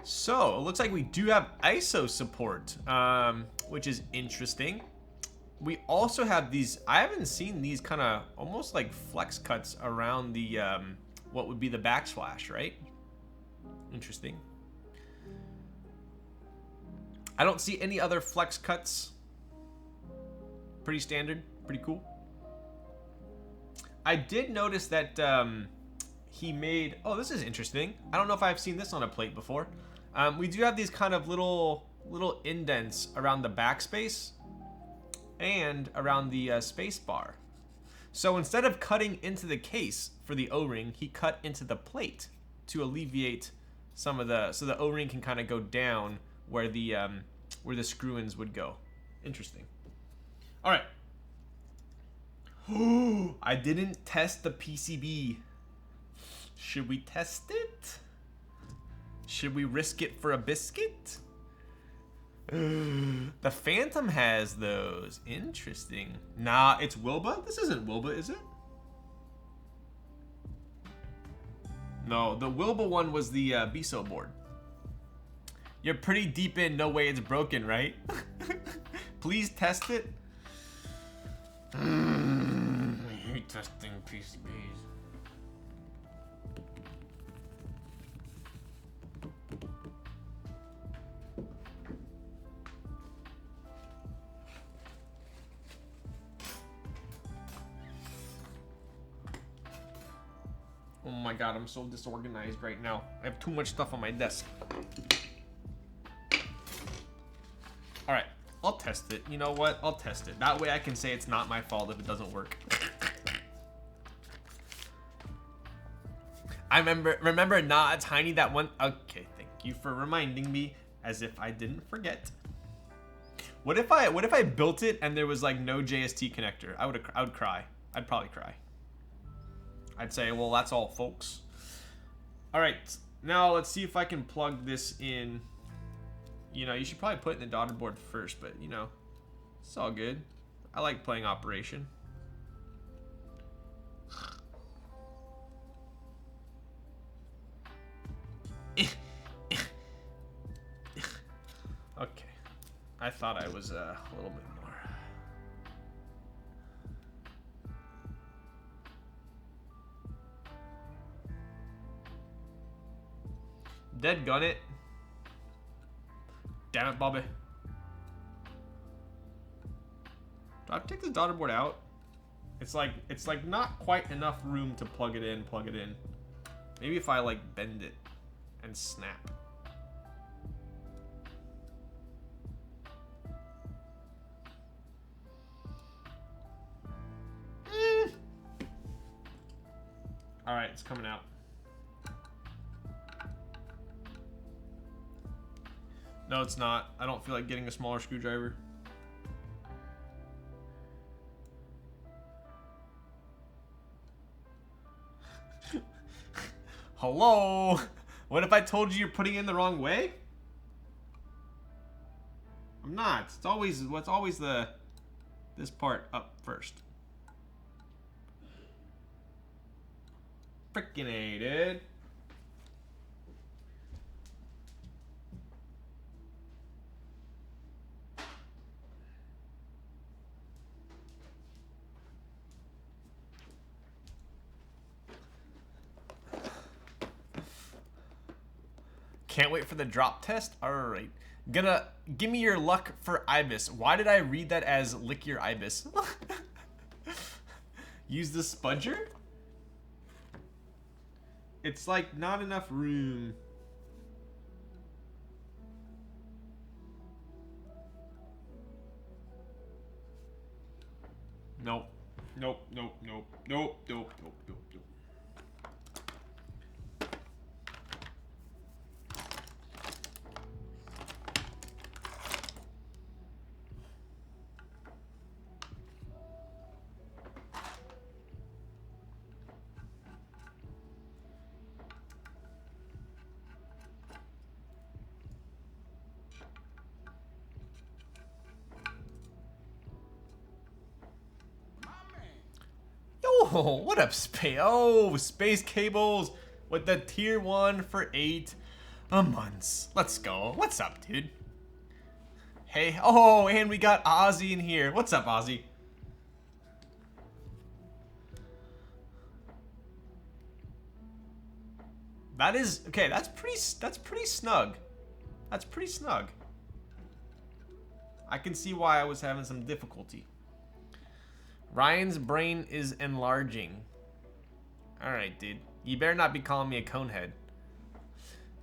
So it looks like we do have ISO support, which is interesting. We also have these, I haven't seen these kind of almost like flex cuts around the, what would be the backsplash, right? Interesting. I don't see any other flex cuts. Pretty standard, pretty cool. I did notice that he made, oh, this is interesting. I don't know if I've seen this on a plate before. We do have these kind of little indents around the backspace and around the space bar. So instead of cutting into the case for the O-ring, he cut into the plate to alleviate some of the, so the O-ring can kind of go down where the screw-ins would go. Interesting. All right. I didn't test the PCB. Should we test it? Should we risk it for a biscuit? The Phantom has those. Interesting. Nah, it's Wilbur? This isn't Wilbur, is it? No, the Wilbur one was the BISO board. You're pretty deep in, no way it's broken, right? Please test it. I hate testing PCBs. Oh my god, I'm so disorganized right now. I have too much stuff on my desk. Alright, I'll test it. You know what? I'll test it. That way I can say it's not my fault if it doesn't work. I remember not tiny that one. Okay, thank you for reminding me, as if I didn't forget. What if I built it and there was like no JST connector? I would cry. I'd probably cry. I'd say, well, that's all, folks. All right, now let's see if I can plug this in. You know, you should probably put it in the daughter board first, but you know, it's all good. I like playing Operation. Okay, I thought I was a little bit more. Dead gun it. Damn it, Bobby. Do I have to take this daughter board out? It's like not quite enough room to plug it in. Maybe if I like bend it and snap. All right, it's coming out. No, it's not. I don't feel like getting a smaller screwdriver. Hello? What if I told you you're putting it in the wrong way? I'm not. It's always this part up first. Frickin' A, dude. Can't wait for the drop test. All right. Give me your luck for Ibis. Why did I read that as lick your Ibis? Use the spudger? It's like not enough room. Nope. Nope. Nope. Nope. Nope. Nope. Nope. Nope. Nope. Oh, what up, Space? Oh, Space Cables with the tier 1 for 8 months. Let's go. What's up, dude? Hey, oh, and we got Ozzy in here. What's up, Ozzy? That is okay. That's pretty snug. That's pretty snug. I can see why I was having some difficulty. Ryan's brain is enlarging. Alright, dude. You better not be calling me a conehead.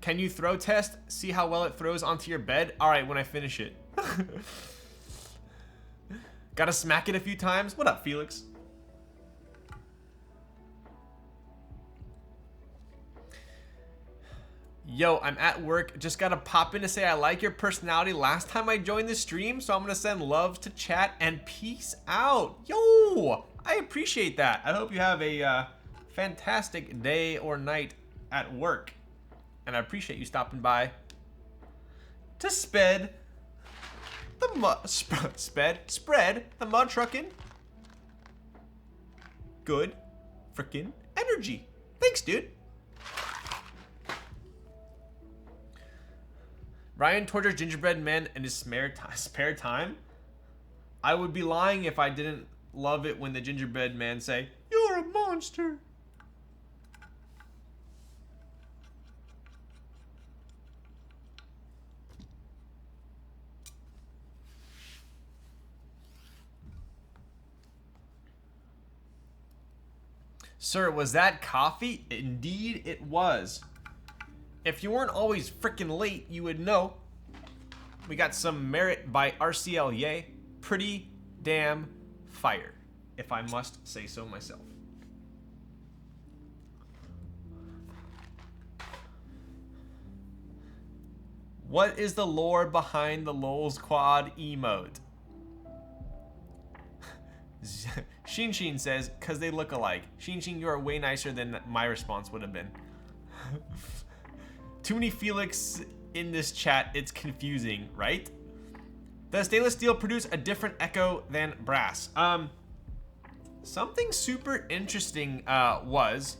Can you throw test? See how well it throws onto your bed? Alright, when I finish it. Gotta smack it a few times? What up, Felix? Yo, I'm at work. Just gotta pop in to say I like your personality last time I joined the stream, so I'm gonna send love to chat and peace out. Yo, I appreciate that. I hope you have a fantastic day or night at work. And I appreciate you stopping by to spread the mud trucking good freaking energy. Thanks, dude. Ryan tortures gingerbread men in his spare time. I would be lying if I didn't love it when the gingerbread man say, "You're a monster." Sir, was that coffee? Indeed it was. If you weren't always freaking late, you would know. We got some merit by RCL, yay. Pretty damn fire, if I must say so myself. What is the lore behind the LOL's quad emote? Shinshin says, "Cause they look alike." Shinshin, you are way nicer than my response would have been. Too many Felix in this chat, it's confusing, right? Does stainless steel produce a different echo than brass? Something super interesting was,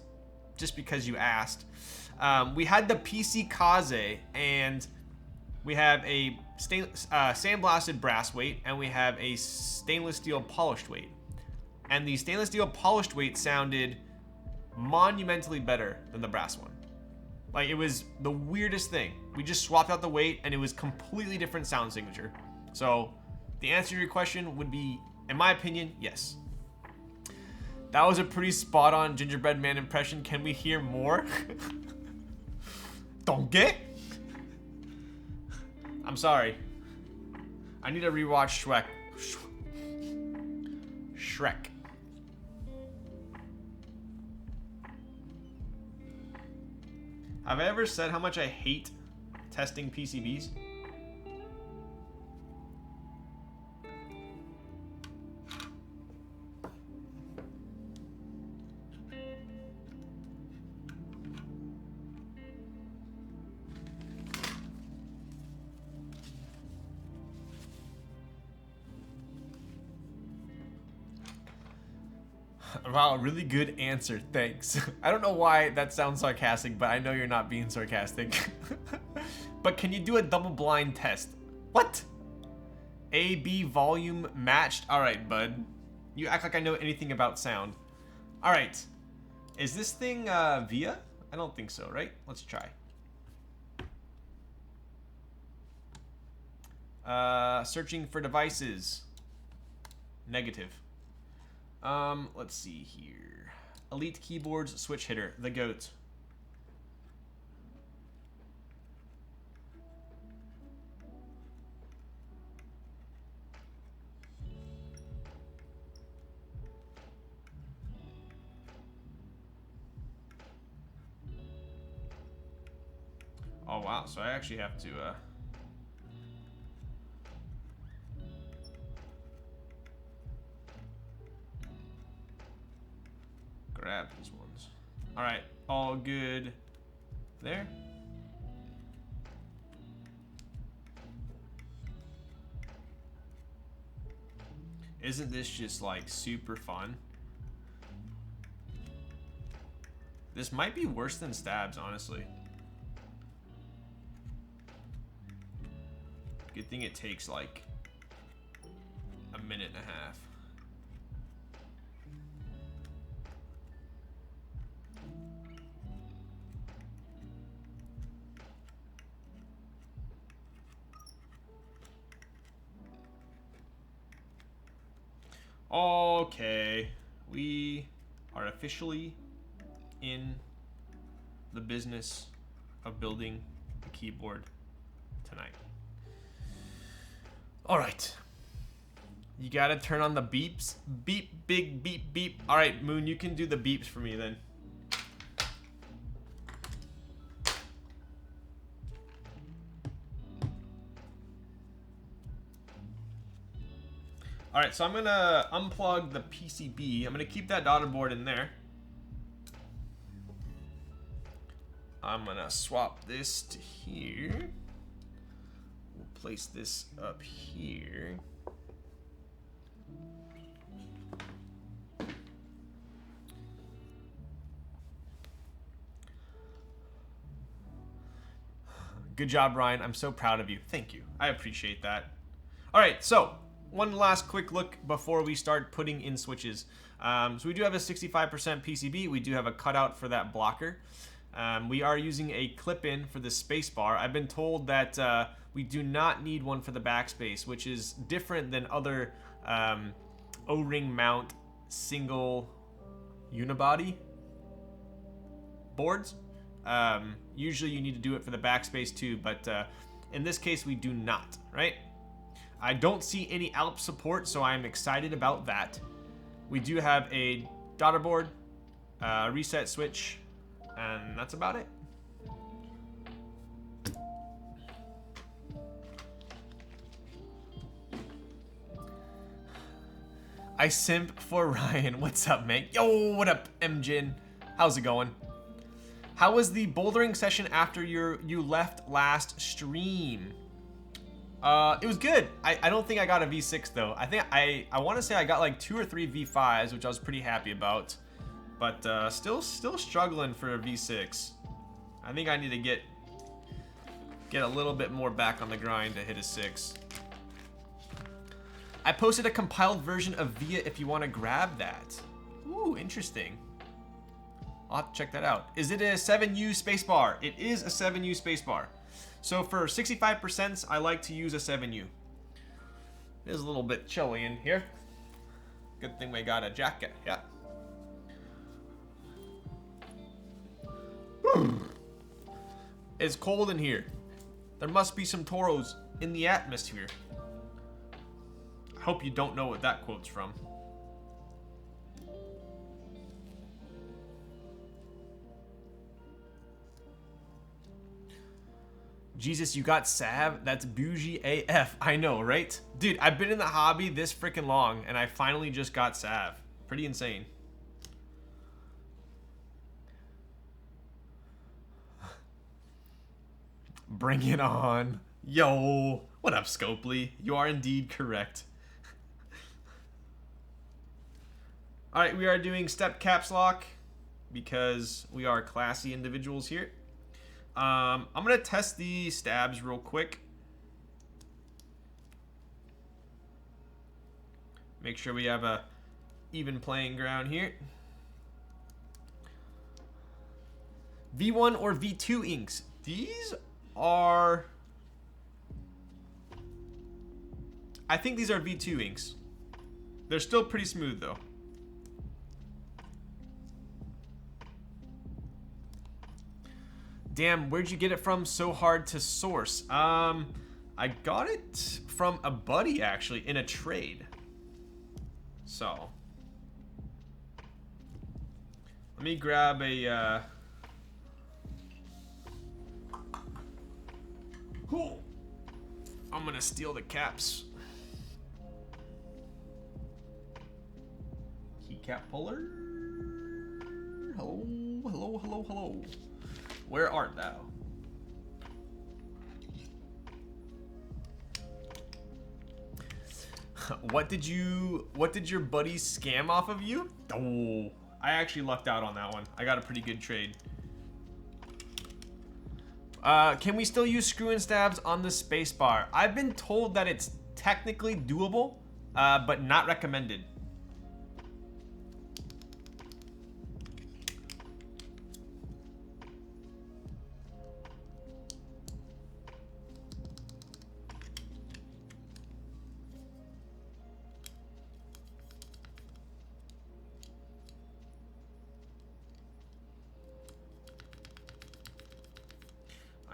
just because you asked, we had the PC Kaze, and we have a sandblasted brass weight, and we have a stainless steel polished weight. And the stainless steel polished weight sounded monumentally better than the brass one. Like, it was the weirdest thing. We just swapped out the weight, and it was completely different sound signature. So, the answer to your question would be, in my opinion, yes. That was a pretty spot-on gingerbread man impression. Can we hear more? Donkey? I'm sorry. I need to rewatch Shrek. Have I ever said how much I hate testing PCBs? Wow, really good answer, thanks. I don't know why that sounds sarcastic, but I know you're not being sarcastic. But can you do a double blind test? What? A-B volume matched? Alright, bud. You act like I know anything about sound. Alright. Is this thing via? I don't think so, right? Let's try. Searching for devices. Negative. Let's see here. Elite keyboards, switch hitter, the GOAT. Oh wow, so I actually have to grab these ones. All right, all good there. Isn't this just like super fun? This might be worse than stabs, honestly. Good thing it takes like a minute and a half. Okay, we are officially in the business of building a keyboard tonight. All right, you gotta turn on the beeps. Beep, big beep, beep. All right, Moon, you can do the beeps for me then. All right, so I'm gonna unplug the PCB. I'm gonna keep that daughter board in there. I'm gonna swap this to here. We'll place this up here. Good job, Ryan. I'm so proud of you. Thank you. I appreciate that. All right, so one last quick look before we start putting in switches. So we do have a 65% PCB. We do have a cutout for that blocker. We are using a clip-in for the space bar. I've been told that we do not need one for the backspace, which is different than other O-ring mount single unibody boards. Usually you need to do it for the backspace too, but in this case we do not, right? I don't see any ALP support, so I'm excited about that. We do have a daughter board, reset switch, and that's about it. I simp for Ryan. What's up, man? Yo, what up, MJin? How's it going? How was the bouldering session after you left last stream? It was good. I don't think I got a V6 though. I think I want to say I got like 2 or 3 V5s, which I was pretty happy about. But still struggling for a V6. I think I need to get a little bit more back on the grind to hit a 6. I posted a compiled version of VIA if you want to grab that. Ooh, interesting. I'll have to check that out. Is it a 7U spacebar? It is a 7U spacebar. So for 65%, I like to use a 7U. It is a little bit chilly in here. Good thing we got a jacket, yeah. It's cold in here. There must be some toros in the atmosphere. I hope you don't know what that quote's from. Jesus, you got Sav? That's bougie AF. I know, right? Dude, I've been in the hobby this freaking long, and I finally just got Sav. Pretty insane. Bring it on. Yo. What up, Scopely? You are indeed correct. Alright, we are doing step caps lock because we are classy individuals here. I'm gonna test the stabs real quick. Make sure we have a even playing ground here. V1 or V2 inks. These are... I think these are V2 inks. They're still pretty smooth though. Damn, where'd you get it from? So hard to source. I got it from a buddy actually in a trade. So let me grab a cool. I'm gonna steal the caps. Keycap puller. Hello, hello, hello, hello. Where art thou? What did your buddy scam off of you? Oh, I actually lucked out on that one. I got a pretty good trade. Can we still use screw and stabs on the spacebar? I've been told that it's technically doable, but not recommended.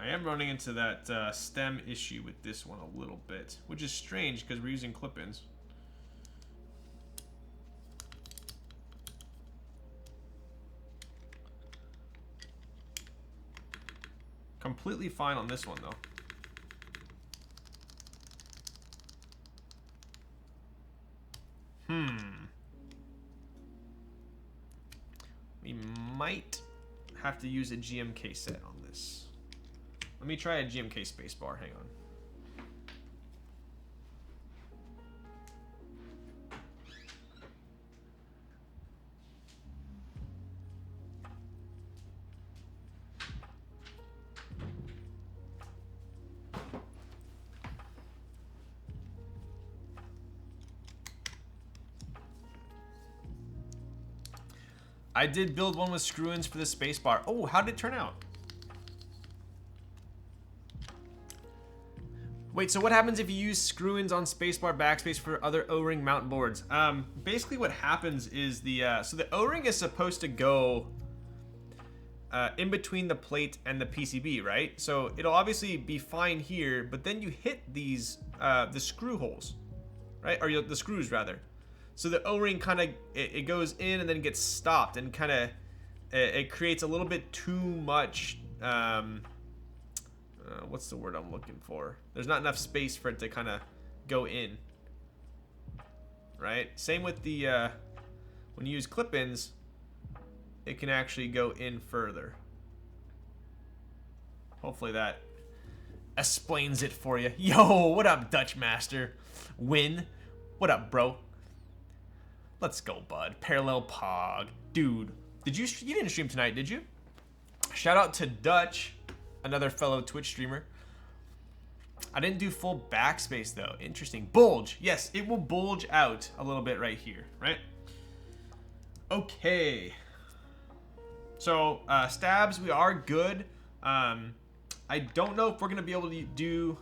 I am running into that stem issue with this one a little bit, which is strange because we're using clip-ins. Completely fine on this one though. We might have to use a GMK set on this. Let me try a GMK spacebar, hang on. I did build one with screw-ins for the spacebar. Oh, how did it turn out? Wait, so what happens if you use screw-ins on spacebar backspace for other O-ring mount boards? Basically what happens is so the O-ring is supposed to go in between the plate and the PCB, right? So it'll obviously be fine here, but then you hit these, the screw holes, right? Or the screws rather. So the O-ring kind of, it goes in and then gets stopped and kind of, it creates a little bit too much, what's the word I'm looking for? There's not enough space for it to kind of go in, right? Same with the, when you use clip-ins, it can actually go in further. Hopefully that explains it for you. Yo, what up, Dutch Master? Win. What up, bro? Let's go, bud. Parallel Pog. Dude, you didn't stream tonight, did you? Shout out to Dutch, another fellow Twitch streamer. I didn't do full backspace though. Interesting. Bulge. Yes, it will bulge out a little bit right here, right? Okay. So, stabs, we are good. I don't know if we're gonna be able to do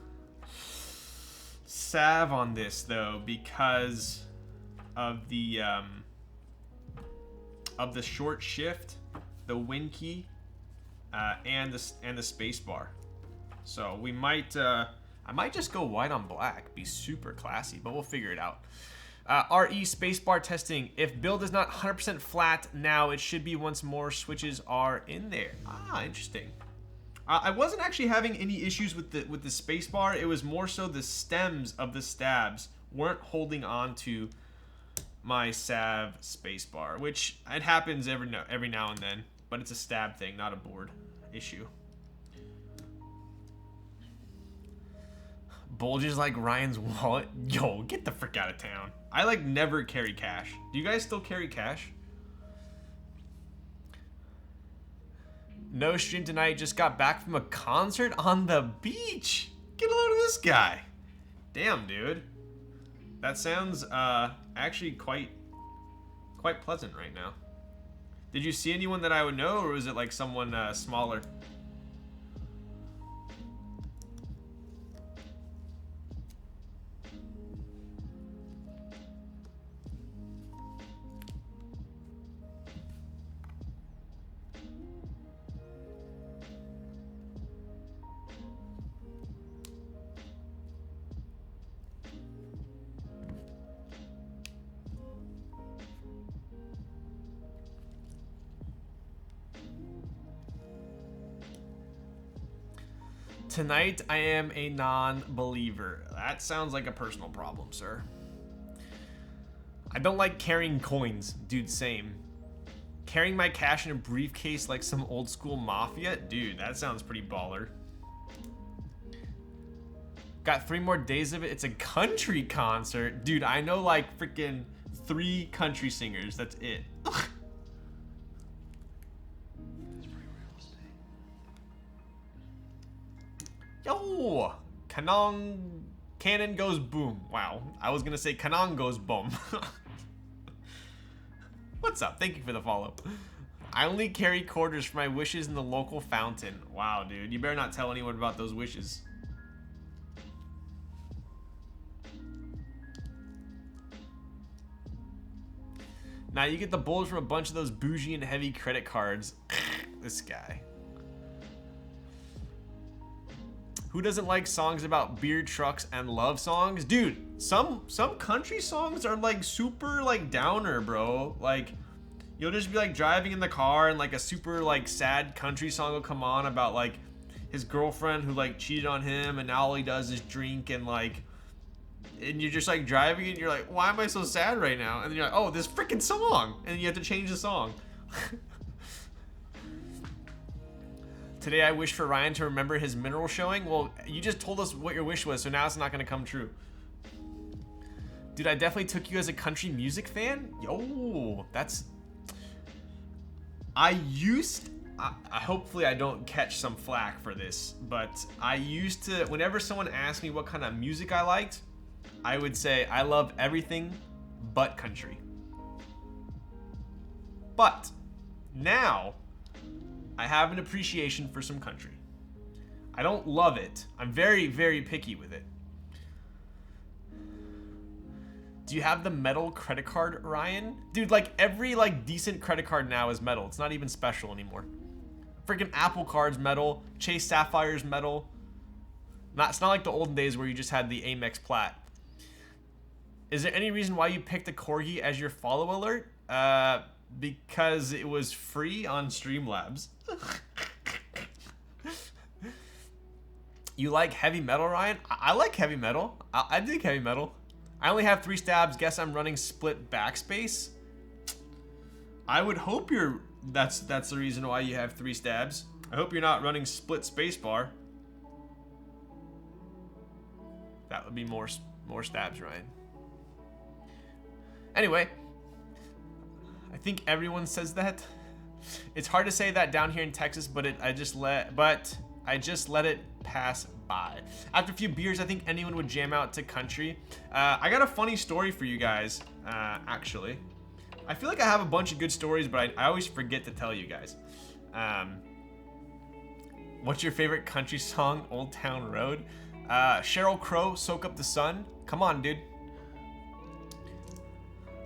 Sav on this though, because of the short shift, the win key, and the space bar. So we might, I might just go white on black, be super classy, but we'll figure it out. RE spacebar testing. If build is not 100% flat now, it should be once more switches are in there. Ah, interesting. I wasn't actually having any issues with the spacebar. It was more so the stems of the stabs weren't holding on to my Sav spacebar, which it happens every now and then, but it's a stab thing, not a board issue. Bulges like Ryan's wallet. Yo, get the frick out of town. I like never carry cash. Do you guys still carry cash? No stream tonight, just got back from a concert on the beach. Get a load of this guy. Damn, dude. That sounds actually quite pleasant right now. Did you see anyone that I would know, or was it like someone smaller? Tonight, I am a non-believer. That sounds like a personal problem, sir. I don't like carrying coins. Dude, same. Carrying my cash in a briefcase like some old school mafia? Dude, that sounds pretty baller. Got 3 more days of it. It's a country concert. Dude, I know like freaking 3 country singers. That's it. Yo, cannon goes boom. Wow, I was gonna say cannon goes boom. What's up? Thank you for the follow. I only carry quarters for my wishes in the local fountain. Wow, dude, you better not tell anyone about those wishes. Now you get the bulge from a bunch of those bougie and heavy credit cards. This guy. Who doesn't like songs about beer trucks and love songs? Dude, some country songs are like super like downer, bro. Like you'll just be like driving in the car and like a super like sad country song will come on about like his girlfriend who like cheated on him and now all he does is drink and like, and you're just like driving and you're like, why am I so sad right now? And then you're like, oh, this freaking song, and you have to change the song. Today I wish for Ryan to remember his mineral showing. Well, you just told us what your wish was, so now it's not gonna come true. Dude, I definitely took you as a country music fan. Yo, that's... hopefully I don't catch some flack for this, but I used to, whenever someone asked me what kind of music I liked, I would say I love everything but country. But Now, I have an appreciation for some country. I don't love it. I'm very, very picky with it. Do you have the metal credit card, Ryan? Dude, like every like decent credit card now is metal. It's not even special anymore. Freaking Apple Card's metal. Chase Sapphire's metal. It's not like the olden days where you just had the Amex Plat. Is there any reason why you picked a Corgi as your follow alert? Because it was free on Streamlabs. You like heavy metal, Ryan? I like heavy metal. I dig heavy metal. I only have 3 stabs. Guess I'm running split backspace. I would hope that's the reason why you have 3 stabs. I hope you're not running split spacebar. That would be more stabs, Ryan. Anyway, I think everyone says that. It's hard to say that down here in Texas, but I just let it pass by. After a few beers, I think anyone would jam out to country. I got a funny story for you guys, actually. I feel like I have a bunch of good stories, but I always forget to tell you guys. What's your favorite country song? Old Town Road. Sheryl Crow, Soak Up the Sun. Come on, dude.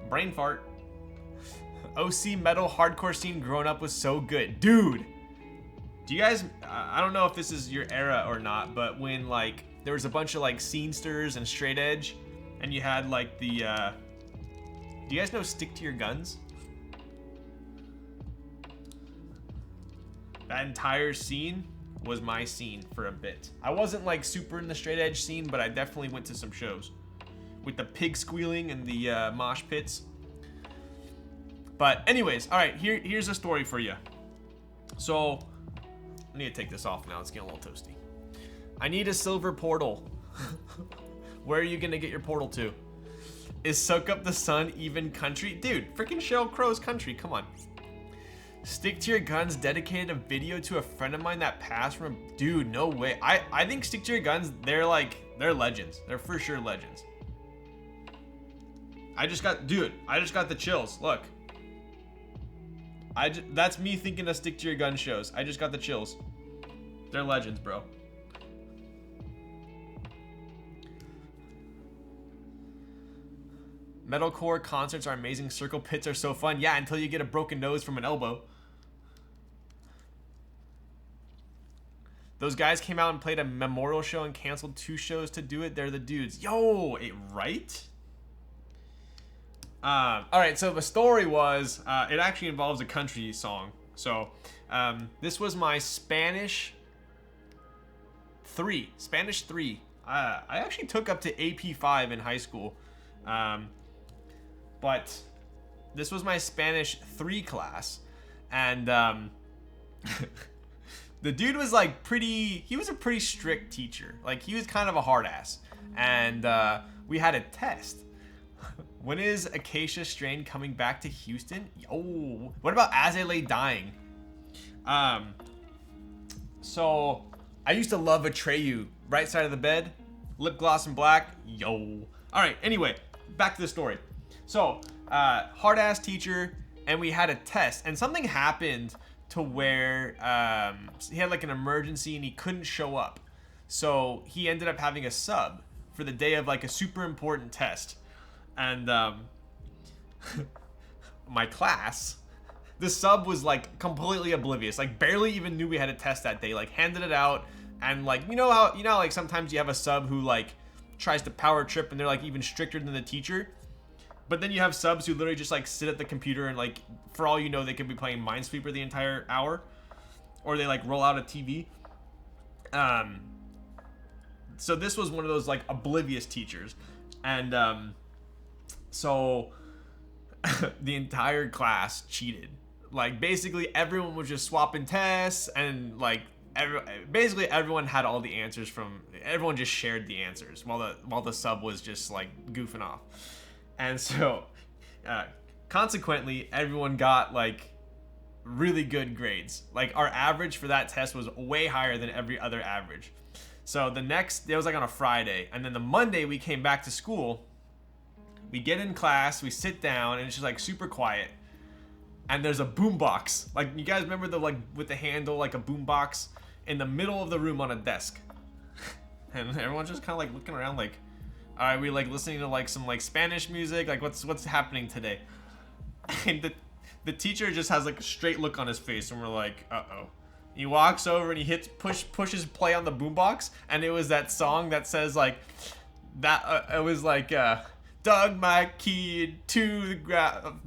Brain fart. OC metal hardcore scene growing up was so good. Dude. Do you guys, I don't know if this is your era or not, but when like there was a bunch of like scenesters and straight edge and you had like the, do you guys know Stick to Your Guns? That entire scene was my scene for a bit. I wasn't like super in the straight edge scene, but I definitely went to some shows with the pig squealing and the mosh pits. But anyways, all right, here's a story for you. So I need to take this off now. It's getting a little toasty. I need a silver portal. Where are you gonna get your portal to? Is Soak Up the Sun even country? Dude, freaking Sheryl Crow's country. Come on. Stick to Your Guns dedicated a video to a friend of mine that passed from. Dude, no way. I think Stick to Your Guns, they're legends. They're for sure legends. I just got the chills. Look. That's me thinking of Stick to Your Gun shows. I just got the chills. They're legends, bro. Metalcore concerts are amazing. Circle pits are so fun. Yeah, until you get a broken nose from an elbow. Those guys came out and played a memorial show and canceled 2 shows to do it. They're the dudes. Yo, right? All right, so the story was, it actually involves a country song. So, this was my Spanish 3. I actually took up to AP 5 in high school. But this was my Spanish 3 class. And, the dude was like he was a pretty strict teacher. Like, he was kind of a hard ass. And, we had a test. When is Acacia Strain coming back to Houston? Yo, what about As I Lay Dying? So I used to love Atreyu. Right side of the bed, lip gloss and black. Yo. All right. Anyway, back to the story. So hard ass teacher, and we had a test, and something happened to where he had like an emergency and he couldn't show up. So he ended up having a sub for the day of like a super important test. And my class, the sub was like completely oblivious, like barely even knew we had a test that day, like handed it out. And like, you know how like sometimes you have a sub who like tries to power trip and they're like even stricter than the teacher, but then you have subs who literally just like sit at the computer and like, for all you know, they could be playing Minesweeper the entire hour, or they like roll out a TV. So this was one of those like oblivious teachers. And so the entire class cheated. Like basically everyone was just swapping tests, and like basically everyone had all the answers everyone just shared the answers while the sub was just like goofing off. And so consequently everyone got like really good grades. Like our average for that test was way higher than every other average. So the next, it was like on a Friday, and then the Monday we came back to school. We get in class, we sit down, and it's just like super quiet. and there's a boombox. Like, you guys remember the, like, with the handle, like a boombox in the middle of the room on a desk. And everyone's just kind of like looking around like, are we like listening to like some like Spanish music? Like, what's happening today? And the teacher just has like a straight look on his face, and we're like, uh-oh. He walks over and he pushes play on the boombox, and it was that song that says like, that it was like, dug my key to the ground,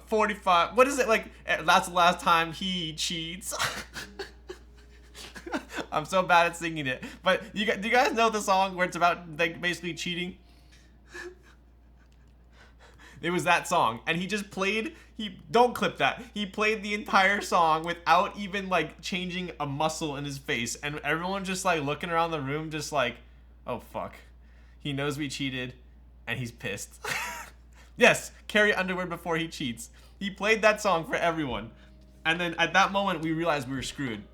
45. What is it like? That's the last time he cheats. I'm so bad at singing it, but do you guys know the song where it's about like basically cheating? It was that song, and he just played. Don't clip that. He played the entire song without even like changing a muscle in his face, and everyone just like looking around the room, just like, oh fuck, he knows we cheated, and he's pissed. Yes, carry underwear before he cheats. He played that song for everyone, and then at that moment we realized we were screwed.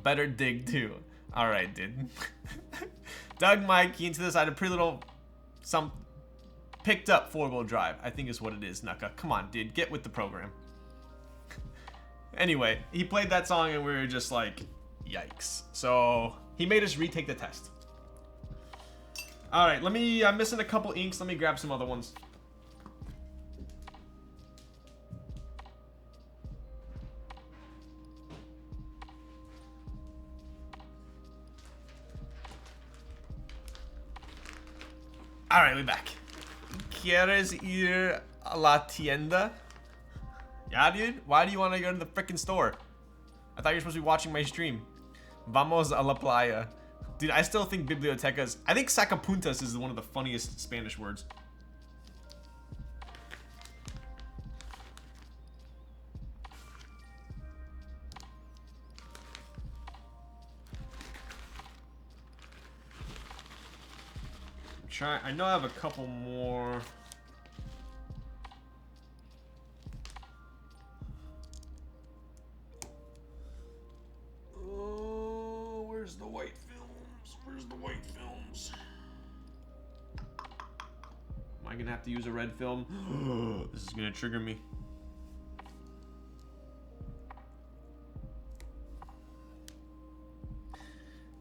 Better dig too. All right, dude. Dug my key into the side, a pretty little picked up 4-wheel drive, I think is what it is, Nuka. Come on, dude, get with the program. Anyway, he played that song and we were just like, yikes. So he made us retake the test. All right, I'm missing a couple inks. Let me grab some other ones. All right, we're back. ¿Quieres ir a la tienda? Yeah, dude. Why do you want to go to the freaking store? I thought you were supposed to be watching my stream. Vamos a la playa. Dude, I still think bibliotecas. I think sacapuntas is one of the funniest Spanish words. I know I have a couple more. Oh, where's the white films? Where's the white films? Am I gonna have to use a red film? This is gonna trigger me.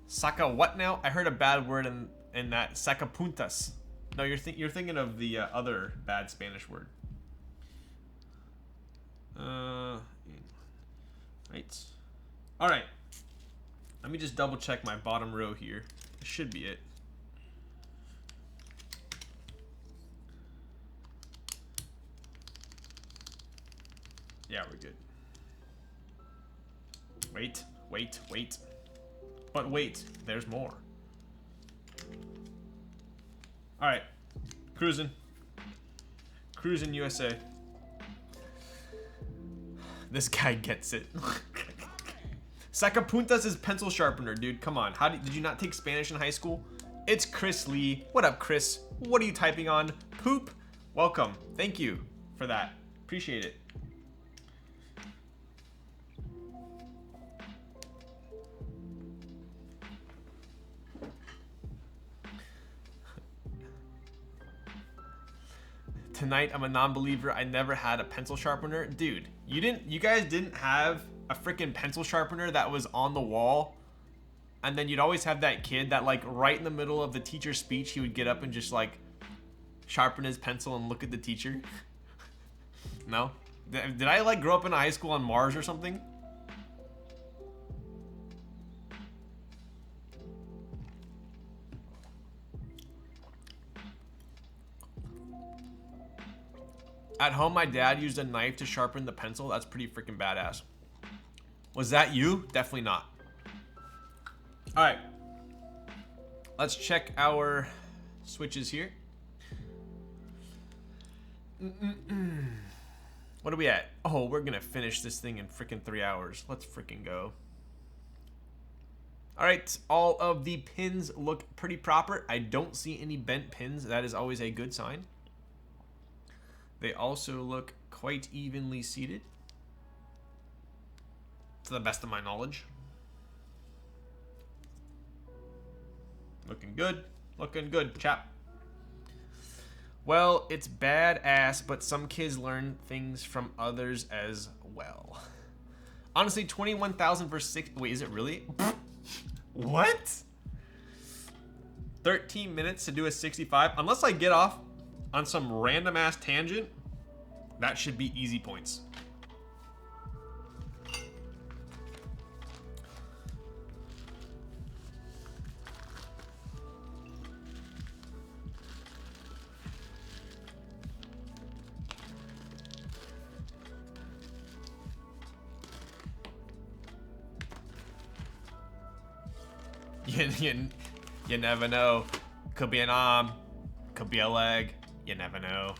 Saca what now? I heard a bad word in that sacapuntas. No, you're thinking of the other bad Spanish word. Right. All right. Let me just double check my bottom row here. This should be it. Yeah, we're good. Wait. But wait, there's more. All right, cruising USA. This guy gets it. Sacapuntas is pencil sharpener, dude. Come on, did you not take Spanish in high school? It's Chris Lee. What up, Chris? What are you typing on? Poop. Welcome. Thank you for that. Appreciate it. Tonight I'm a non-believer. I never had a pencil sharpener. Dude, you guys didn't have a freaking pencil sharpener that was on the wall, and then you'd always have that kid that like right in the middle of the teacher's speech, he would get up and just like sharpen his pencil and look at the teacher. No? Did I like grow up in a high school on Mars or something? At home, my dad used a knife to sharpen the pencil. That's pretty freaking badass. Was that you? Definitely not. All right. Let's check our switches here. What are we at? Oh, we're gonna finish this thing in freaking 3 hours. Let's freaking go. All right, all of the pins look pretty proper. I don't see any bent pins. That is always a good sign. They also look quite evenly seated, to the best of my knowledge. Looking good, chap. Well, it's badass, but some kids learn things from others as well. Honestly, 21,000 for 6. Wait, is it really? What? 13 minutes to do a 65. Unless I get off on some random ass tangent, that should be easy points. You never know. Could be an arm, could be a leg. You never know.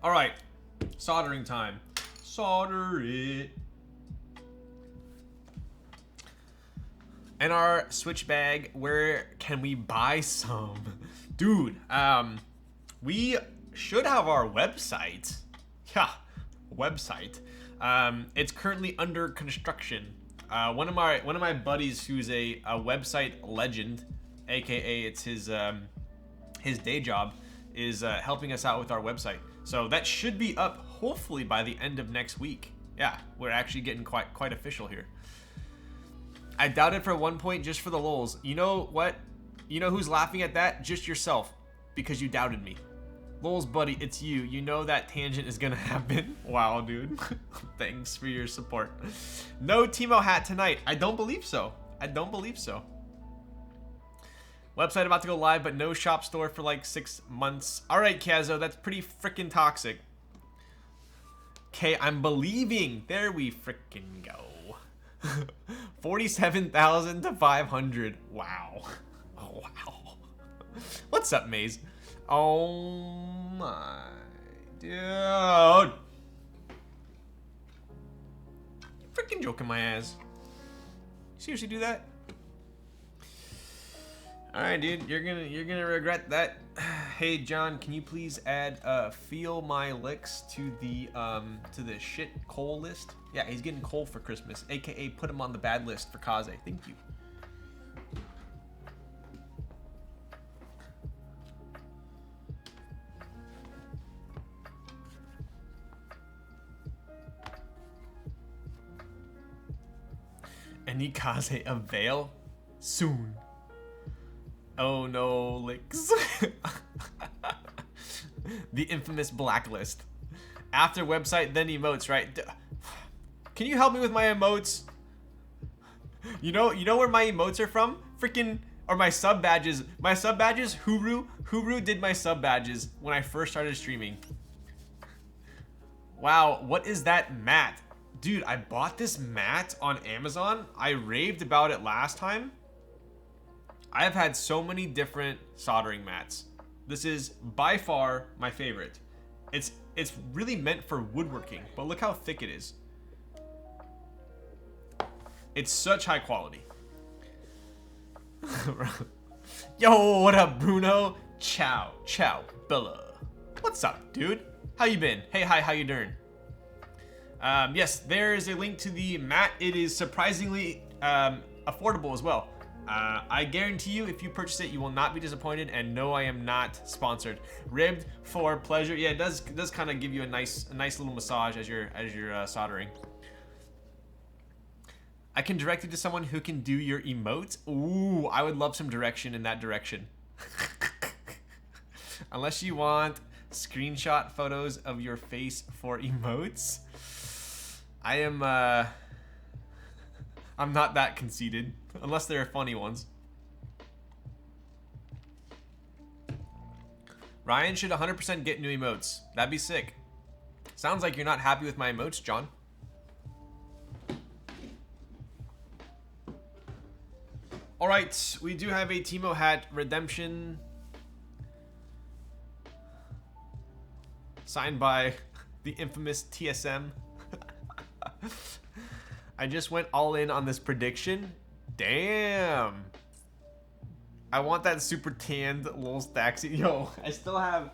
All right, soldering time. Solder it. And our switch bag, where can we buy some? Dude, we should have our website. Yeah, website. It's currently under construction. One of my buddies, who's a website legend, aka it's his day job, is helping us out with our website. So that should be up hopefully by the end of next week. Yeah, we're actually getting quite official here. I doubted for 1 point just for the lulz. You know what? You know who's laughing at that? Just yourself, because you doubted me. Lulz, buddy, it's you. You know that tangent is gonna happen. Wow, dude. Thanks for your support. No Teemo hat tonight. I don't believe so. I don't believe so. Website about to go live, but no shop store for like 6 months. All right, Kazo, that's pretty freaking toxic. Okay, I'm believing. There we freaking go. 47,000 to 500. Wow. Oh, wow. What's up, Maze? Oh my dude. You freaking joking my ass. Seriously do that? Alright, dude, you're gonna regret that. Hey John, can you please add feel my licks to the shit coal list? Yeah, he's getting coal for Christmas, aka put him on the bad list for Kaze. Thank you. Any Kaze avail? Soon. Oh no, licks. The infamous blacklist. After website, then emotes, right? Can you help me with my emotes? You know where my emotes are from? Freaking, or my sub badges. My sub badges, Huru did my sub badges when I first started streaming. Wow, what is that mat? Dude, I bought this mat on Amazon. I raved about it last time. I have had so many different soldering mats. This is by far my favorite. It's really meant for woodworking, but look how thick it is. It's such high quality. Yo, what up, Bruno? Ciao, Bella. What's up, dude? How you been? Hey, hi, how you doing? Yes, there is a link to the mat. It is surprisingly affordable as well. I guarantee you, if you purchase it, you will not be disappointed. And no, I am not sponsored. Ribbed for pleasure. Yeah, it does kind of give you a nice little massage as you're soldering. I can direct you to someone who can do your emotes. Ooh, I would love some direction in that direction. Unless you want screenshot photos of your face for emotes. I am I'm not that conceited, unless they're funny ones. Ryan should 100% get new emotes. That'd be sick. Sounds like you're not happy with my emotes, John. All right, we do have a Teemo hat redemption signed by the infamous TSM. I just went all in on this prediction. Damn. I want that super tanned little stacks. Yo, I still have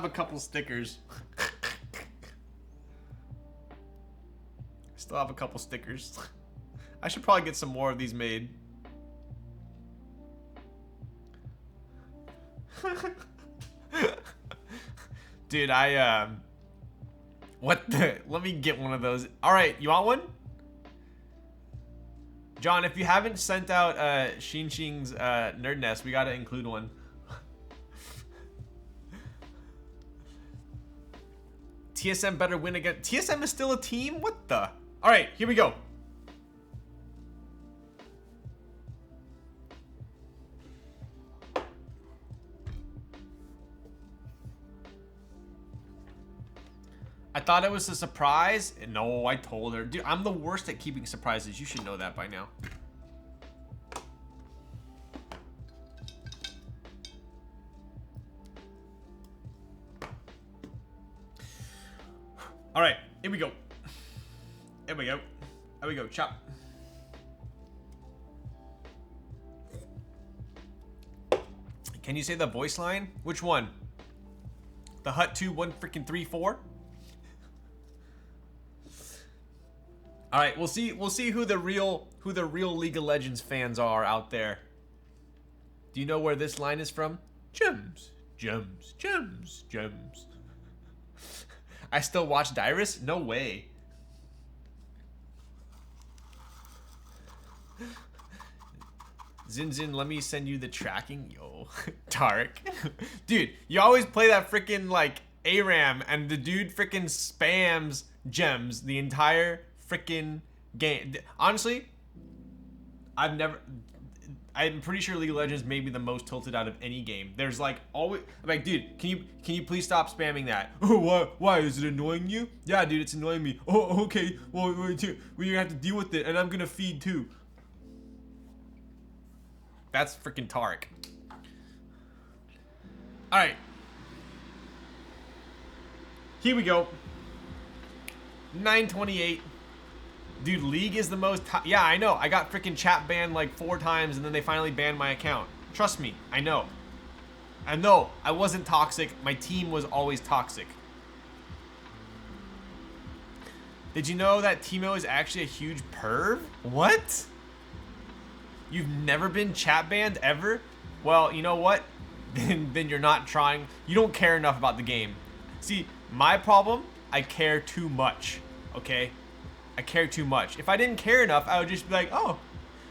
a couple stickers. Still have a couple stickers. I should probably get some more of these made. Dude, what the? Let me get one of those. All right, you want one? John, if you haven't sent out Xin Xing's Nerd Nest, we gotta include one. TSM better win again. TSM is still a team? What the? All right, here we go. I thought it was a surprise. No, I told her. Dude, I'm the worst at keeping surprises. You should know that by now. All right, here we go. Here we go. Here we go, chop. Can you say the voice line? Which one? The Hut 2 1 freaking 3 4? All right, we'll see who the real League of Legends fans are out there. Do you know where this line is from? Gems, gems, gems, gems. I still watch Dyrus? No way. Zin Zin, let me send you the tracking. Yo, Tarek. Dude, you always play that freaking like ARAM and the dude freaking spams gems the entire freaking game. Honestly, I'm pretty sure League of Legends may be the most tilted out of any game. There's like always like, dude, can you please stop spamming that? Oh, why is it annoying you? Yeah, dude, it's annoying me. Oh, okay. Well, you're gonna have to deal with it, and I'm gonna feed too. That's freaking Tarek. All right, here we go. 928. Dude, League is the most... Yeah, I know. I got freaking chat banned like 4 times and then they finally banned my account. Trust me, I know. And no, I wasn't toxic. My team was always toxic. Did you know that Timo is actually a huge perv? What? You've never been chat banned ever? Well, you know what? Then you're not trying. You don't care enough about the game. See, my problem, I care too much, okay? I care too much. If I didn't care enough, I would just be like, oh,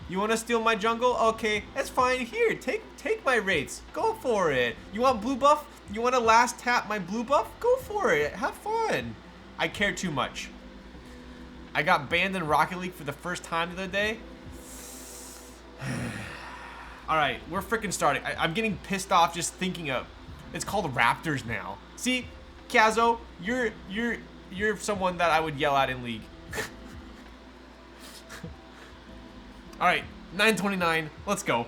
you want to steal my jungle? Okay, that's fine. Here, take my rates. Go for it. You want blue buff? You want to last tap my blue buff? Go for it. Have fun. I care too much. I got banned in Rocket League for the first time the other day. All right, we're freaking starting. I'm getting pissed off just thinking of. It's called Raptors now. See, Kazo, you're someone that I would yell at in League. All right, 929. Let's go.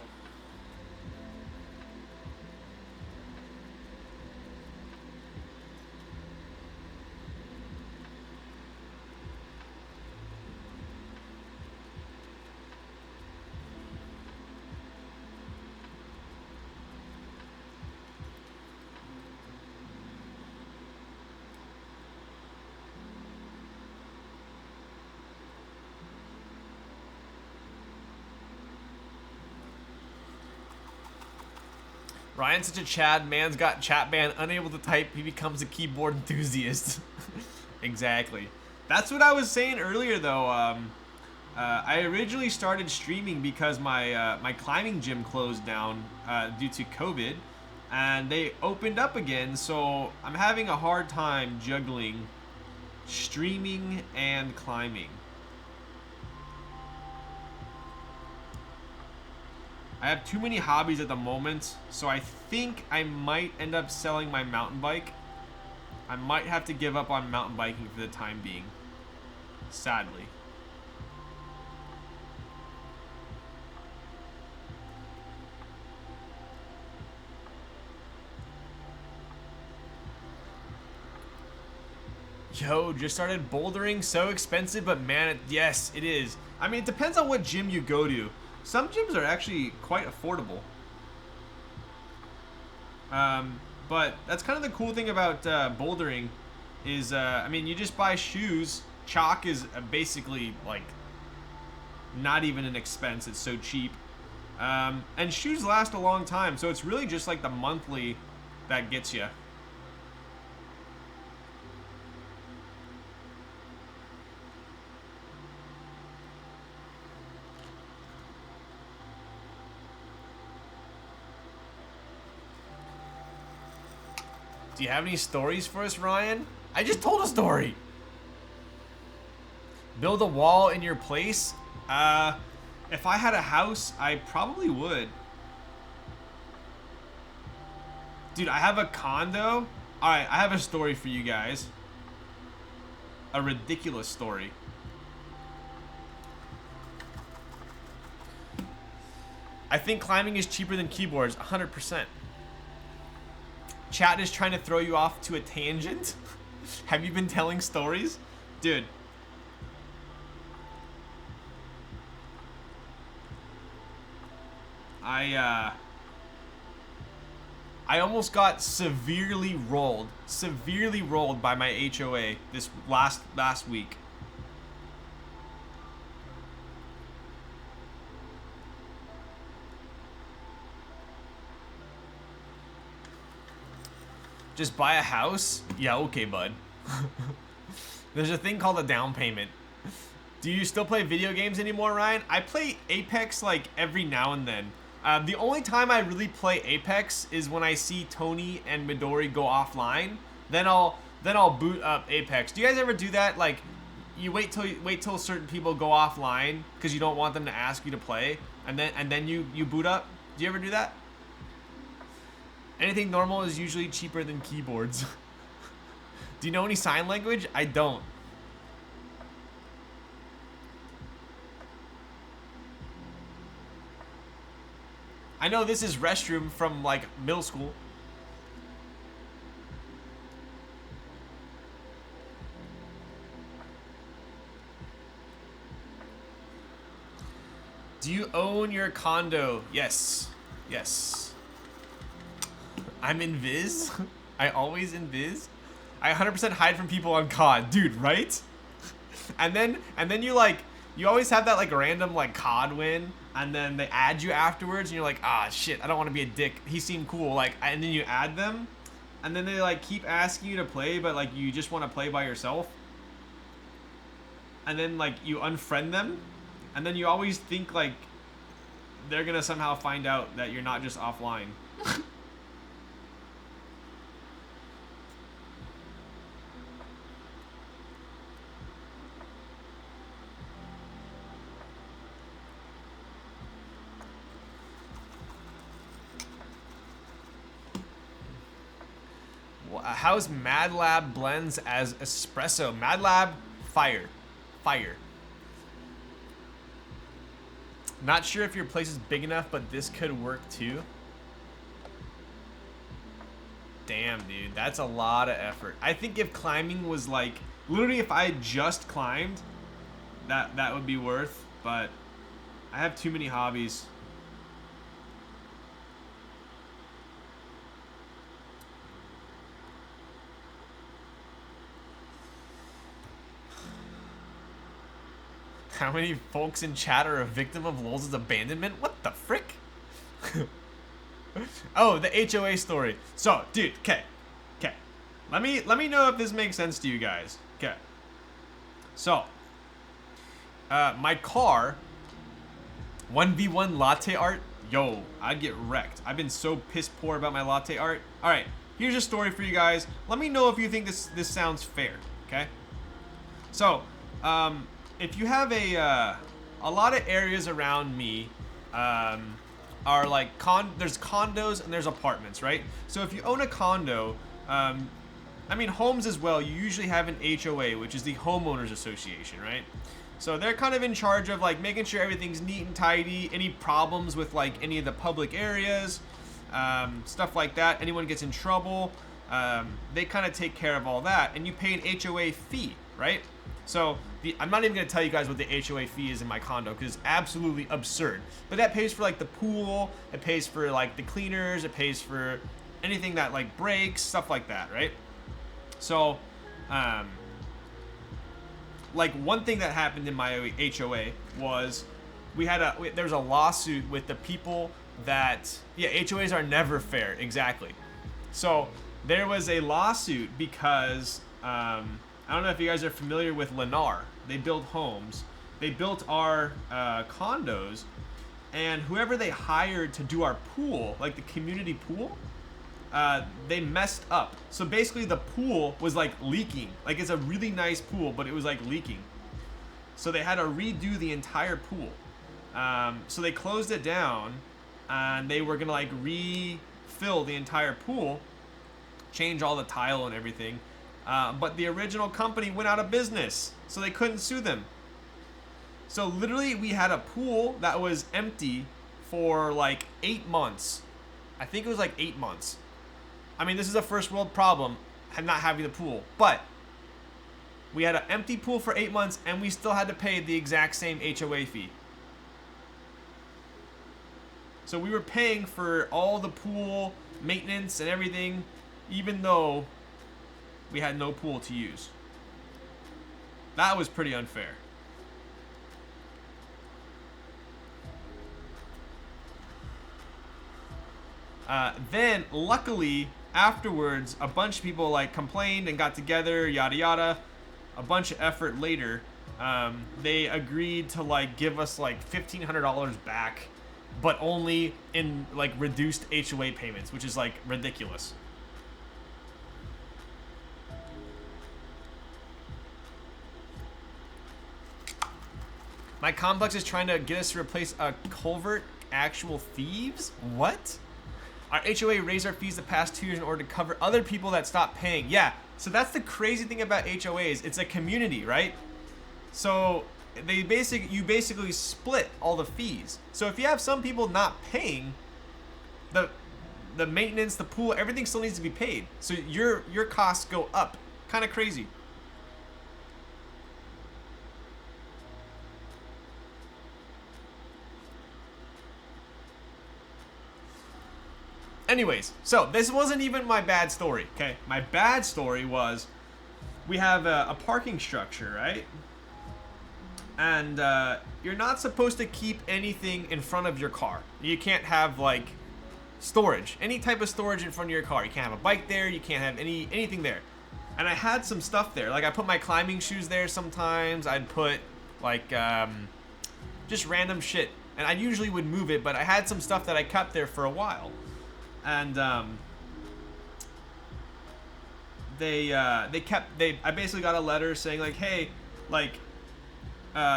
Ryan's such a Chad. Man's got chat ban, unable to type. He becomes a keyboard enthusiast. Exactly. That's what I was saying earlier, though. I originally started streaming because my climbing gym closed down due to COVID, and they opened up again. So I'm having a hard time juggling streaming and climbing. I have too many hobbies at the moment, so I think I might end up selling my mountain bike. I might have to give up on mountain biking for the time being, sadly. Yo, just started bouldering, so expensive, but man, yes, it is. I mean, it depends on what gym you go to. Some gyms are actually quite affordable. But that's kind of the cool thing about bouldering is, I mean, you just buy shoes chalk is basically like not even an expense. It's so cheap. And shoes last a long time, so it's really just like the monthly that gets you. Do you have any stories for us, Ryan? I just told a story. Build a wall in your place? If I had a house, I probably would. Dude, I have a condo. Alright, I have a story for you guys. A ridiculous story. I think climbing is cheaper than keyboards, 100%. Chat is trying to throw you off to a tangent. Have you been telling stories? Dude. I almost got severely rolled by my HOA this last week. Just buy a house? Yeah, okay, bud. There's a thing called a down payment. Do you still play video games anymore, Ryan? I play Apex like every now and then. The only time I really play Apex is when I see Tony and Midori go offline. Then I'll boot up Apex. Do you guys ever do that? Like, you wait till certain people go offline because you don't want them to ask you to play, and then you boot up. Do you ever do that? Anything normal is usually cheaper than keyboards. Do you know any sign language? I don't. I know this is restroom from like middle school. Do you own your condo? Yes. Yes. I'm invis. I always invis. I 100% hide from people on COD. Dude, right? And then you always have that like random like COD win, and then they add you afterwards and you're like, ah, shit, I don't want to be a dick. He seemed cool. Like, and then you add them, and then they like keep asking you to play, but like you just want to play by yourself. And then like you unfriend them, and then you always think like they're gonna somehow find out that you're not just offline. How's Mad Lab blends as espresso? Mad Lab, fire. Fire. Not sure if your place is big enough, but this could work too. Damn, dude, that's a lot of effort. I think if climbing was like, literally if I just climbed, that would be worth, but I have too many hobbies. How many folks in chat are a victim of Lulz's abandonment? What the frick? Oh, the HOA story. So, dude, okay. Let me know if this makes sense to you guys. Okay. So, my car, 1v1 latte art, yo, I'd get wrecked. I've been so piss poor about my latte art. All right, here's a story for you guys. Let me know if you think this sounds fair, okay? So, if you have a lot of areas around me are like there's condos and there's apartments, right? So if you own a condo, I mean homes as well, you usually have an HOA, which is the homeowners association, right? So they're kind of in charge of like making sure everything's neat and tidy, any problems with like any of the public areas, stuff like that, anyone gets in trouble, they kind of take care of all that, and you pay an HOA fee, right? So I'm not even going to tell you guys what the HOA fee is in my condo because it's absolutely absurd. But that pays for like the pool, it pays for like the cleaners, it pays for anything that like breaks, stuff like that, right? So like one thing that happened in my HOA was there was a lawsuit with the people that, yeah, HOAs are never fair, exactly. So there was a lawsuit because I don't know if you guys are familiar with Lennar. They build homes. They built our condos, and whoever they hired to do our pool, like the community pool, they messed up. So basically the pool was like leaking. Like it's a really nice pool, but it was like leaking. So they had to redo the entire pool. So they closed it down, and they were gonna like refill the entire pool, change all the tile and everything. But the original company went out of business, so they couldn't sue them. So literally we had a pool that was empty for like 8 months. I think it was like 8 months. I mean, this is a first world problem, not having the pool. But we had an empty pool for 8 months, and we still had to pay the exact same HOA fee. So we were paying for all the pool maintenance and everything, even though we had no pool to use. That was pretty unfair. Then, luckily, afterwards, a bunch of people like complained and got together, yada yada. A bunch of effort later, they agreed to like give us like $1,500 back, but only in like reduced HOA payments, which is like ridiculous. My complex is trying to get us to replace a culvert. Actual thieves? What? Our HOA raised our fees the past 2 years in order to cover other people that stopped paying. Yeah, so that's the crazy thing about HOAs. It's a community, right? So you basically split all the fees. So if you have some people not paying, the maintenance, the pool, everything still needs to be paid. So your costs go up. Kind of crazy. Anyways, so this wasn't even my bad story, okay? My bad story was we have a parking structure, right? And you're not supposed to keep anything in front of your car. You can't have like storage, any type of storage in front of your car. You can't have a bike there. You can't have anything there. And I had some stuff there. Like I put my climbing shoes there sometimes. I'd put like just random shit. And I usually would move it, but I had some stuff that I kept there for a while. And I basically got a letter saying like, hey, like,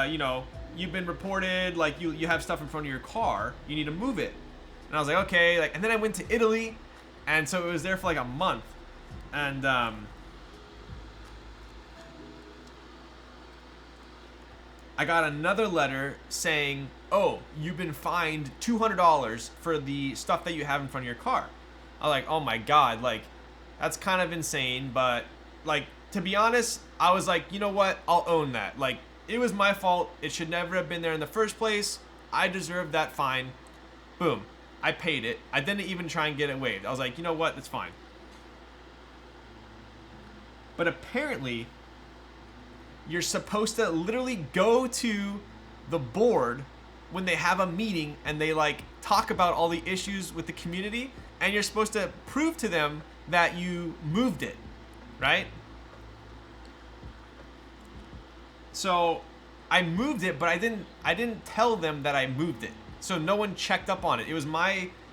you know, you've been reported, like you have stuff in front of your car, you need to move it. And I was like, okay, like, and then I went to Italy, and so it was there for like a month, and I got another letter saying, oh, you've been fined $200 for the stuff that you have in front of your car. I was like, oh my God, like, that's kind of insane. But like, to be honest, I was like, you know what? I'll own that. Like, it was my fault. It should never have been there in the first place. I deserved that fine. Boom. I paid it. I didn't even try and get it waived. I was like, you know what? It's fine. But apparently, you're supposed to literally go to the board when they have a meeting and they like talk about all the issues with the community, and you're supposed to prove to them that you moved it, right? So I moved it, but I didn't tell them that I moved it. So no one checked up on it.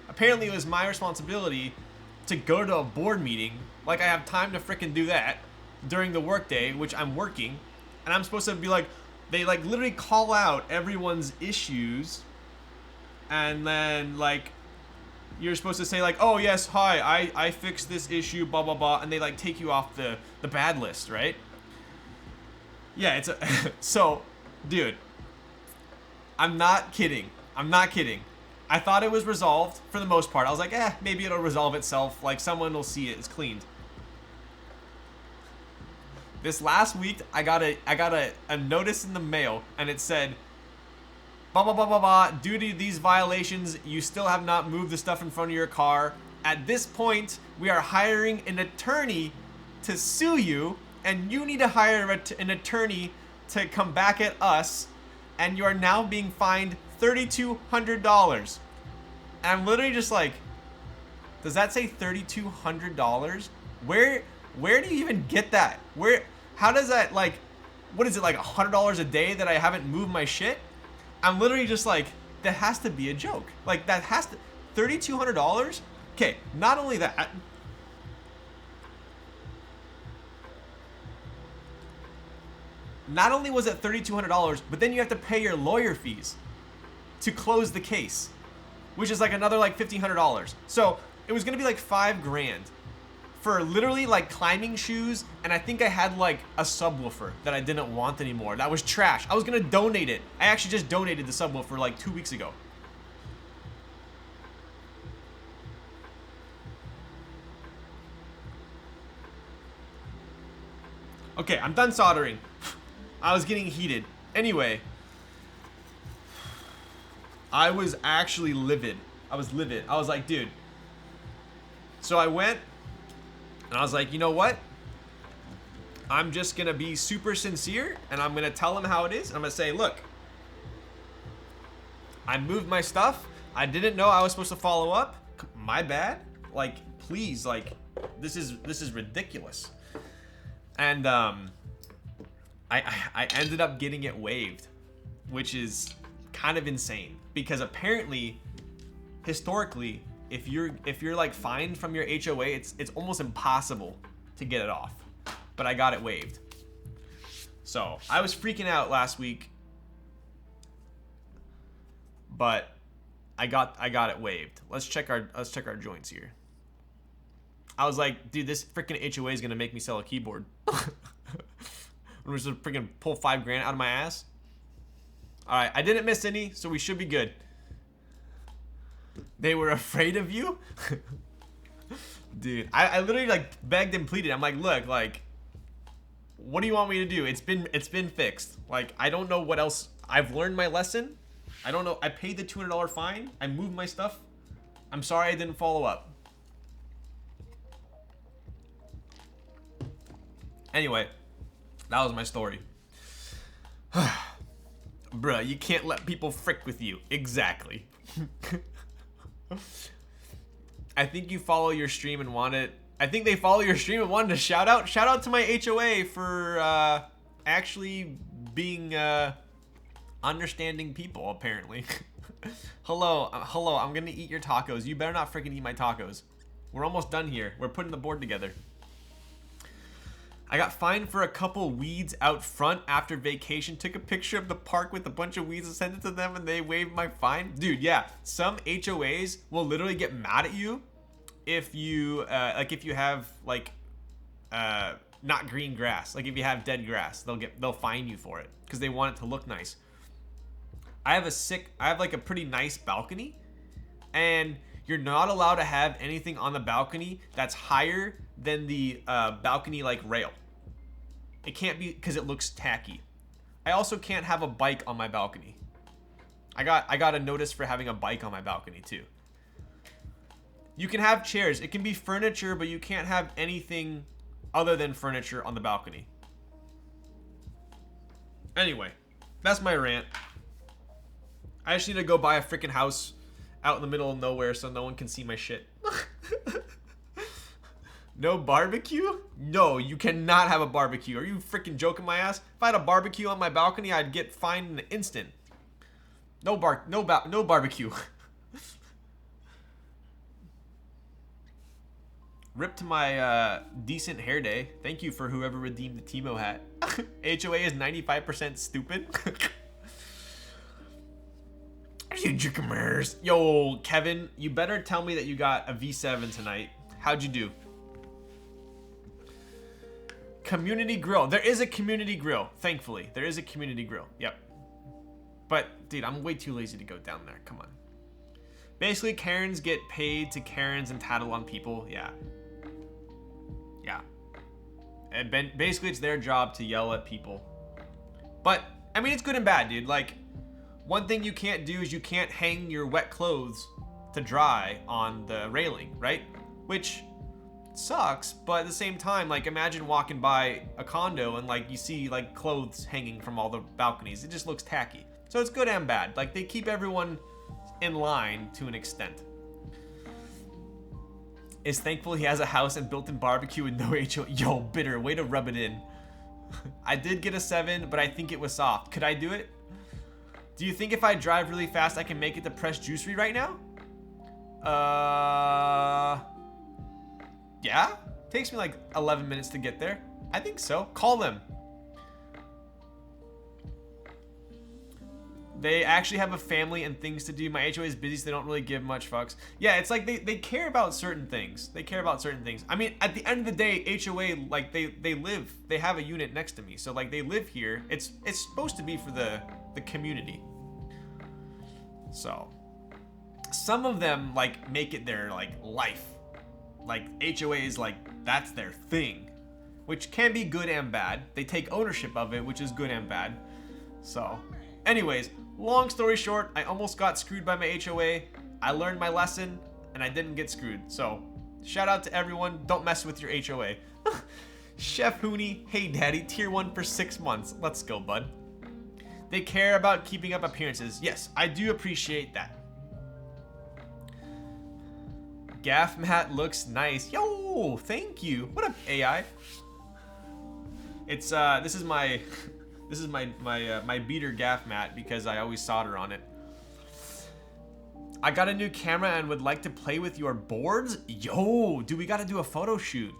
Apparently it was my responsibility to go to a board meeting. Like I have time to frickin' do that during the workday, which I'm working, and I'm supposed to be like, they like literally call out everyone's issues, and then like you're supposed to say like, oh yes, hi, I fixed this issue, blah blah blah, and they like take you off the bad list, right? Yeah, it's a so, dude, I'm not kidding. I thought it was resolved for the most part. I was like, maybe it'll resolve itself. Like someone will see it's cleaned. This last week, I got a notice in the mail, and it said, blah, blah, blah, blah, blah, due to these violations, you still have not moved the stuff in front of your car. At this point, we are hiring an attorney to sue you, and you need to hire an attorney to come back at us, and you are now being fined $3,200. And I'm literally just like, does that say $3,200? Where do you even get that? How does that, like, what is it, like $100 a day that I haven't moved my shit? I'm literally just like, that has to be a joke. Like, that has to, $3,200? Okay, not only that, not only was it $3,200, but then you have to pay your lawyer fees to close the case, which is like another like $1,500. So it was gonna be like $5,000 for literally like climbing shoes, and I think I had like a subwoofer that I didn't want anymore. That was trash. I was gonna donate it. I actually just donated the subwoofer like 2 weeks ago. Okay, I'm done soldering. I was getting heated. Anyway, I was actually livid. I was livid. I was like, dude. So I went and I was like, you know what? I'm just gonna be super sincere and I'm gonna tell him how it is. And I'm gonna say, look, I moved my stuff. I didn't know I was supposed to follow up. My bad. Like, please, like, this is ridiculous. And I ended up getting it waived, which is kind of insane because apparently, historically, if you're like fined from your HOA, it's almost impossible to get it off. But I got it waived. So I was freaking out last week, but I got it waived. Let's check our joints here. I was like, dude, this freaking HOA is gonna make me sell a keyboard. I'm just gonna freaking pull $5,000 out of my ass. All right, I didn't miss any, so we should be good. They were afraid of you? Dude, I literally like begged and pleaded. I'm like, look, like, what do you want me to do? It's been fixed. Like, I don't know what else. I've learned my lesson. I don't know. I paid the $200 fine. I moved my stuff. I'm sorry I didn't follow up. Anyway, that was my story. Bruh, you can't let people frick with you. Exactly. I think you follow your stream and wanted. I think they follow your stream and wanted to shout out. Shout out to my HOA for actually being understanding people, apparently. Hello, I'm gonna eat your tacos. You better not freaking eat my tacos. We're almost done here. We're putting the board together. I got fined for a couple weeds out front after vacation. Took a picture of the park with a bunch of weeds and sent it to them and they waived my fine. Dude, yeah. Some HOAs will literally get mad at you if you, if you have, like, not green grass. Like, if you have dead grass, they'll fine you for it because they want it to look nice. I have, like, a pretty nice balcony, and you're not allowed to have anything on the balcony that's higher than the balcony, like, rail. It can't be because it looks tacky. I also can't have a bike on my balcony. I got a notice for having a bike on my balcony too. You can have chairs. It can be furniture, but you can't have anything other than furniture on the balcony. Anyway, that's my rant. I just need to go buy a freaking house out in the middle of nowhere so no one can see my shit. No barbecue? No, you cannot have a barbecue. Are you freaking joking my ass? If I had a barbecue on my balcony, I'd get fined in an instant. No barbecue. Rip to my decent hair day. Thank you for whoever redeemed the Timo hat. HOA is 95% stupid. You jukemers. Yo, Kevin, you better tell me that you got a V7 tonight. How'd you do? Community grill. There is a community grill. Thankfully, there is a community grill. Yep. But, dude, I'm way too lazy to go down there. Come on. Basically, Karens get paid to Karens and tattle on people. Yeah. Yeah. And basically, it's their job to yell at people. But, I mean, it's good and bad, dude. Like, one thing you can't do is you can't hang your wet clothes to dry on the railing, right? Which, sucks, but at the same time, like, imagine walking by a condo and, like, you see, like, clothes hanging from all the balconies. It just looks tacky. So it's good and bad. Like, they keep everyone in line to an extent. Is thankful he has a house and built-in barbecue with no HO. Yo, bitter, way to rub it in. I did get a 7, but I think it was soft. Could I do it? Do you think if I drive really fast, I can make it to Press Juicery right now? Yeah? Takes me like 11 minutes to get there. I think so. Call them. They actually have a family and things to do. My HOA is busy, so they don't really give much fucks. Yeah, it's like they care about certain things. They care about certain things. I mean, at the end of the day, HOA, like, they have a unit next to me. So, like, they live here. It's supposed to be for the community. So, some of them, like, make it their, like, life. Like, HOA is, like, that's their thing. Which can be good and bad. They take ownership of it, which is good and bad. So, anyways, long story short, I almost got screwed by my HOA. I learned my lesson, and I didn't get screwed. So, shout out to everyone. Don't mess with your HOA. Chef Hooney, hey daddy, tier 1 for 6 months. Let's go, bud. They care about keeping up appearances. Yes, I do appreciate that. Gaff mat looks nice. Yo, thank you. What up, AI? It's this is my my beater gaff mat because I always solder on it. I got a new camera and would like to play with your boards. Yo, dude, we got to do a photo shoot.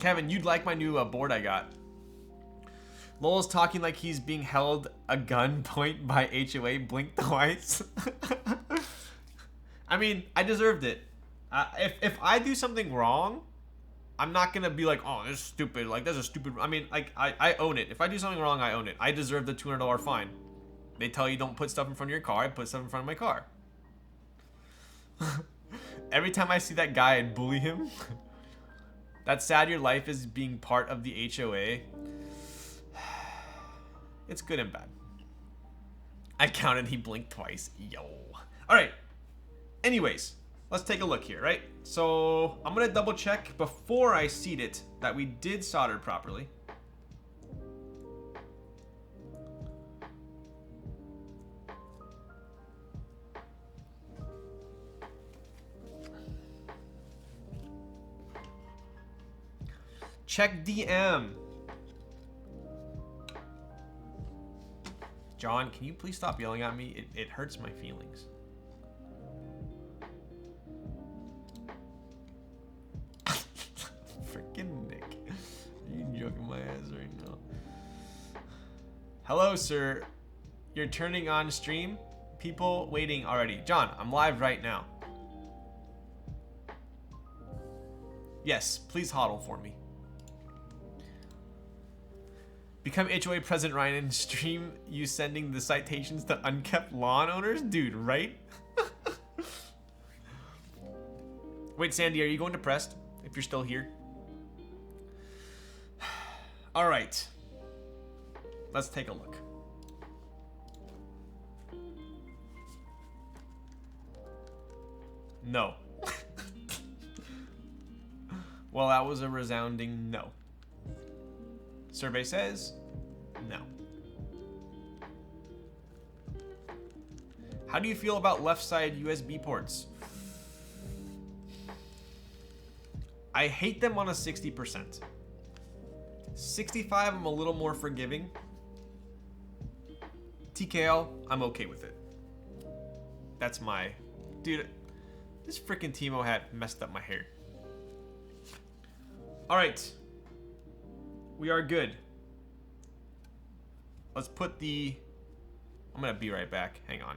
Kevin, you'd like my new board I got. Lowell's talking like he's being held a gunpoint by HOA. Blink twice. I mean, I deserved it. If I do something wrong, I'm not gonna be like, oh, this is stupid. Like, that's a stupid. I mean, like, I own it. If I do something wrong, I own it. I deserve the $200 fine. They tell you don't put stuff in front of your car. I put stuff in front of my car. Every time I see that guy, I'd bully him. That's sad. Your life is being part of the HOA. It's good and bad. I counted. He blinked twice. Yo. All right. Anyways, let's take a look here, right? So I'm gonna double check before I seat it that we did solder properly. Check DM. John, can you please stop yelling at me? It hurts my feelings. Freaking Nick. You joking my ass right now. Hello, sir. You're turning on stream? People waiting already. John, I'm live right now. Yes, please hodl for me. Become HOA President Ryan and stream you sending the citations to unkept lawn owners? Dude, right? Wait, Sandy, are you going to Prest? If you're still here. All right. Let's take a look. No. Well, that was a resounding no. Survey says no. How do you feel about left side USB ports? I hate them on a 60%. 65, I'm a little more forgiving. TKL, I'm okay with it. That's my... Dude, this freaking Timo hat messed up my hair. Alright. We are good. Let's put the... I'm gonna be right back. Hang on.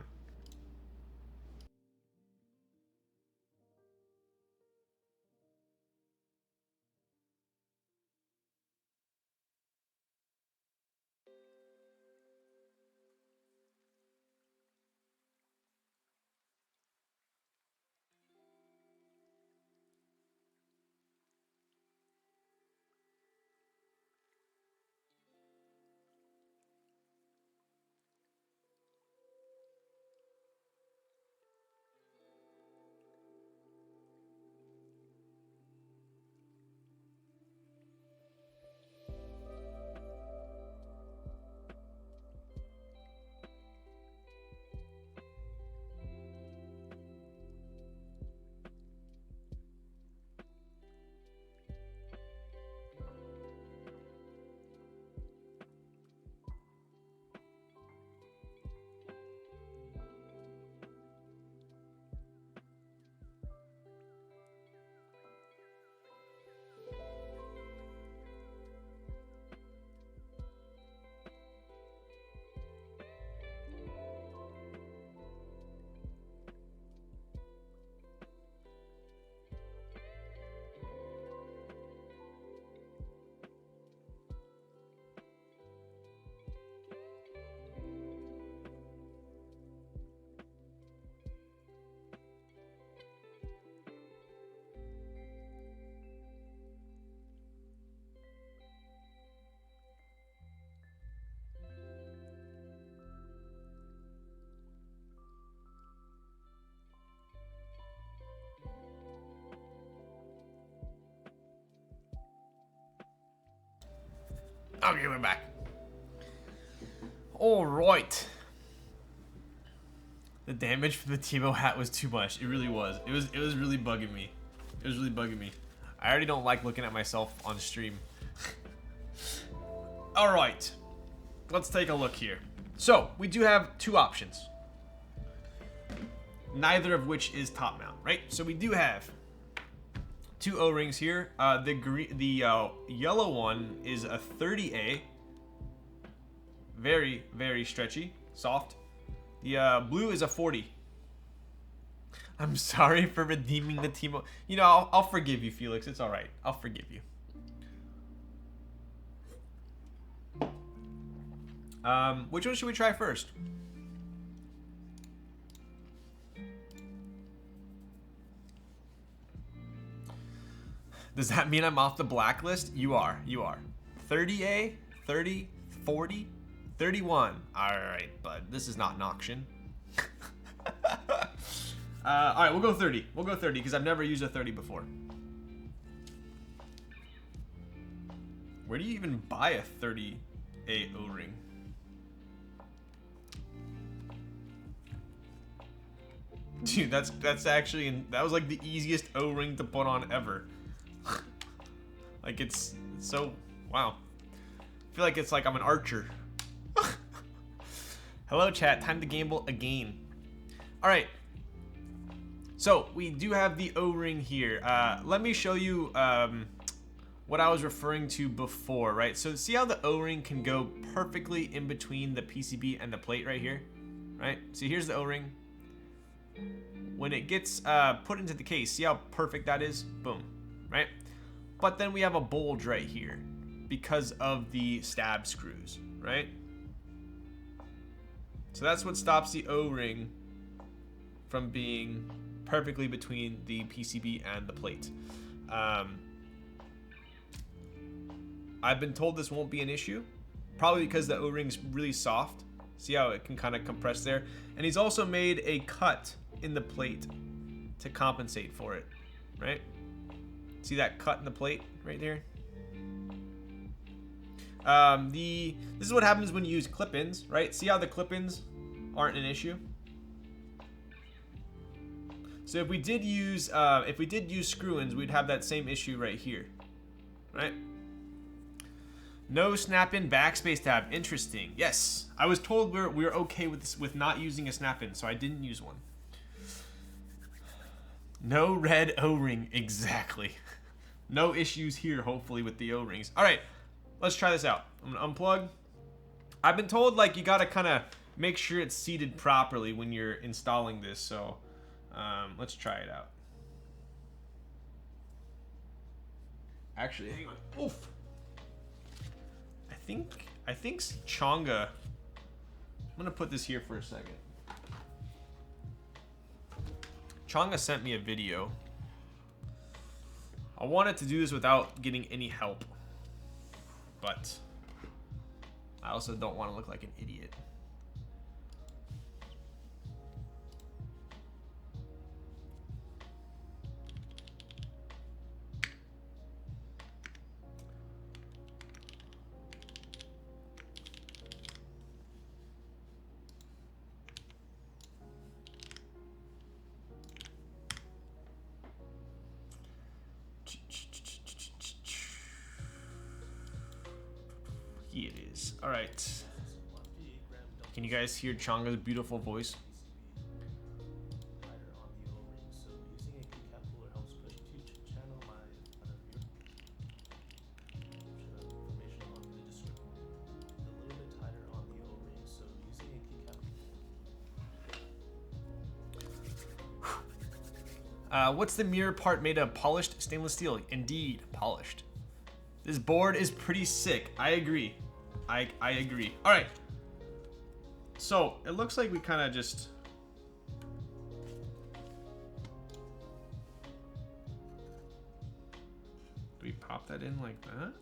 Okay, we're back. All right. The damage from the Timo hat was too much. It really was. It was really bugging me. It was really bugging me. I already don't like looking at myself on stream. All right. Let's take a look here. So, we do have two options. Neither of which is top mount, right? So we do have two O-rings here. The yellow one is a 30A. Very, very stretchy, soft. The blue is a 40. I'm sorry for redeeming the Timo. You know, I'll forgive you, Felix. It's all right. I'll forgive you. Which one should we try first? Does that mean I'm off the blacklist? You are. You are. 30A, 30, 40, 31. All right, bud. This is not an auction. All right, we'll go 30. We'll go 30 because I've never used a 30 before. Where do you even buy a 30A O-ring? Dude, that's actually that was like the easiest O-ring to put on ever. Like it's so wow. I feel like it's like I'm an archer. Hello chat, time to gamble again. All right. So we do have the O-ring here. Let me show you what I was referring to before, right? So see how the O-ring can go perfectly in between the PCB and the plate right here, right? See, here's the O-ring. When it gets put into the case, see how perfect that is? Boom, right? But then we have a bulge right here because of the stab screws, right? So that's what stops the O-ring from being perfectly between the PCB and the plate. I've been told this won't be an issue, probably because the O-ring's really soft. See how it can kind of compress there? And he's also made a cut in the plate to compensate for it, right? See that cut in the plate right there? This is what happens when you use clip-ins, right? See how the clip-ins aren't an issue? So if we did use screw-ins, we'd have that same issue right here, right? No snap-in backspace tab. Interesting. Yes, I was told we're okay with this, with not using a snap-in, so I didn't use one. No red O-ring. Exactly. No issues here, hopefully, with the O-rings. All right, let's try this out. I'm gonna unplug. I've been told like you gotta kind of make sure it's seated properly when you're installing this, so let's try it out. Actually, hang on. Oof. I think Chonga. I'm gonna put this here for a second. Chonga sent me a video. I wanted to do this without getting any help, but I also don't want to look like an idiot. Here it is. All right. Can you guys hear Chonga's beautiful voice? What's the mirror part made of? Polished stainless steel. Indeed, polished. This board is pretty sick. I agree. I agree. All right. So it looks like we kind of just. Do we pop that in like that?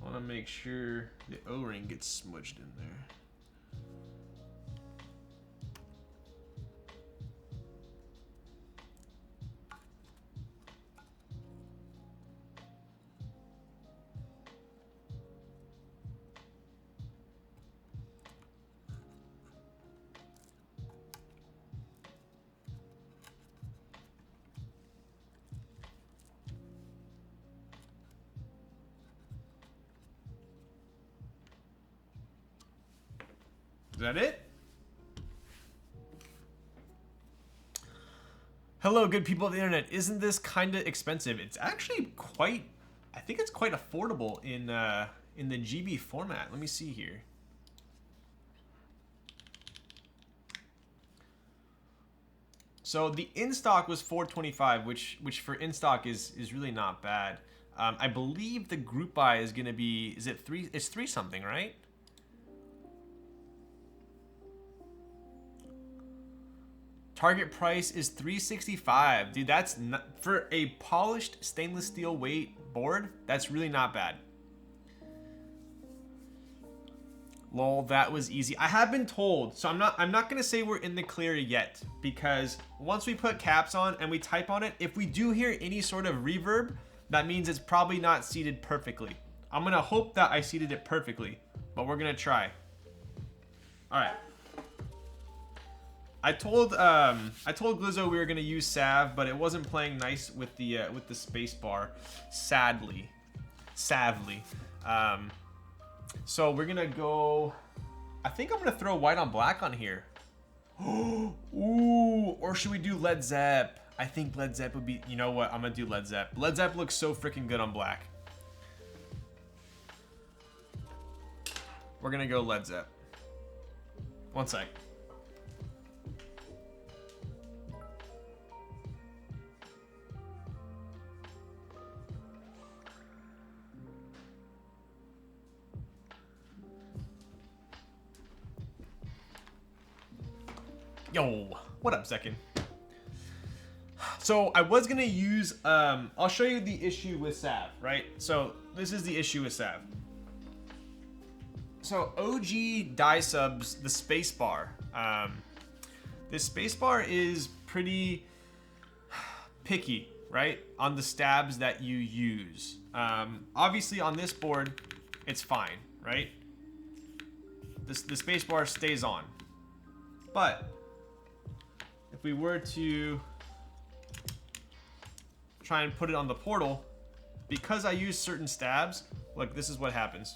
I want to make sure the O-ring gets smudged in there. Is that it? Hello, good people of the internet. Isn't this kind of expensive? It's actually quite, I think it's quite affordable in the GB format. Let me see here. So the in stock was $425, which for in stock is really not bad. I believe the group buy is gonna be, is it three? It's three something, right? Target price is $365. Dude, that's not, for a polished stainless steel weight board, that's really not bad. Lol, that was easy. I have been told, so I'm not gonna say we're in the clear yet, because once we put caps on and we type on it, if we do hear any sort of reverb, that means it's probably not seated perfectly. I'm gonna hope that I seated it perfectly, but we're gonna try. All right. I told Glizzo we were gonna use Sav, but it wasn't playing nice with the space bar, sadly. So we're gonna go. I think I'm gonna throw white on black on here. Ooh, or should we do Led Zepp? I think Led Zepp would be. You know what? I'm gonna do Led Zepp. Led Zepp looks so freaking good on black. We're gonna go Led Zepp. One sec. Yo, what up, second? So I was gonna use, I'll show you the issue with Sav, right? So this is the issue with Sav. So OG Dyesubs, the spacebar. This spacebar is pretty picky, right? On the stabs that you use. Obviously on this board, it's fine, right? The spacebar stays on. But if we were to try and put it on the portal, because I use certain stabs, look, this is what happens.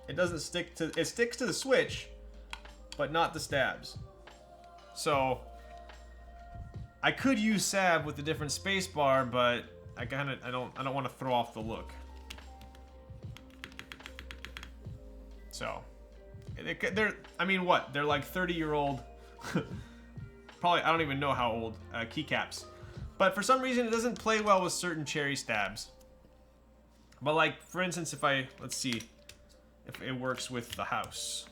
It doesn't stick to, it sticks to the switch, but not the stabs. So I could use Sav with a different spacebar, but I don't want to throw off the look. So, they're, I mean, what? They're like 30-year-old, probably, I don't even know how old, keycaps. But for some reason, it doesn't play well with certain cherry stabs. But like, for instance, if I, let's see if it works with the house.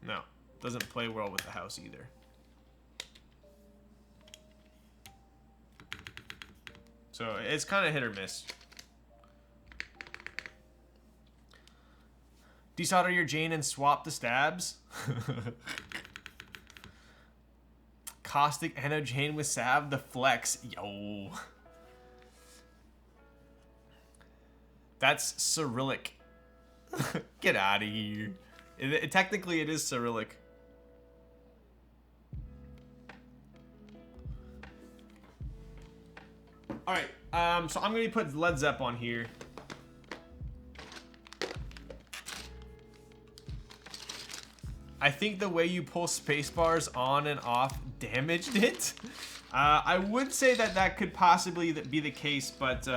No, doesn't play well with the house either. So it's kind of hit or miss. Desolder your Jane and swap the stabs. Caustic Anno Jane with Sav, the flex. Yo. That's Cyrillic. Get out of here. Technically, it is Cyrillic. Alright, so I'm going to put Led Zepp on here. I think the way you pull spacebars on and off damaged it. I would say that that could possibly be the case, but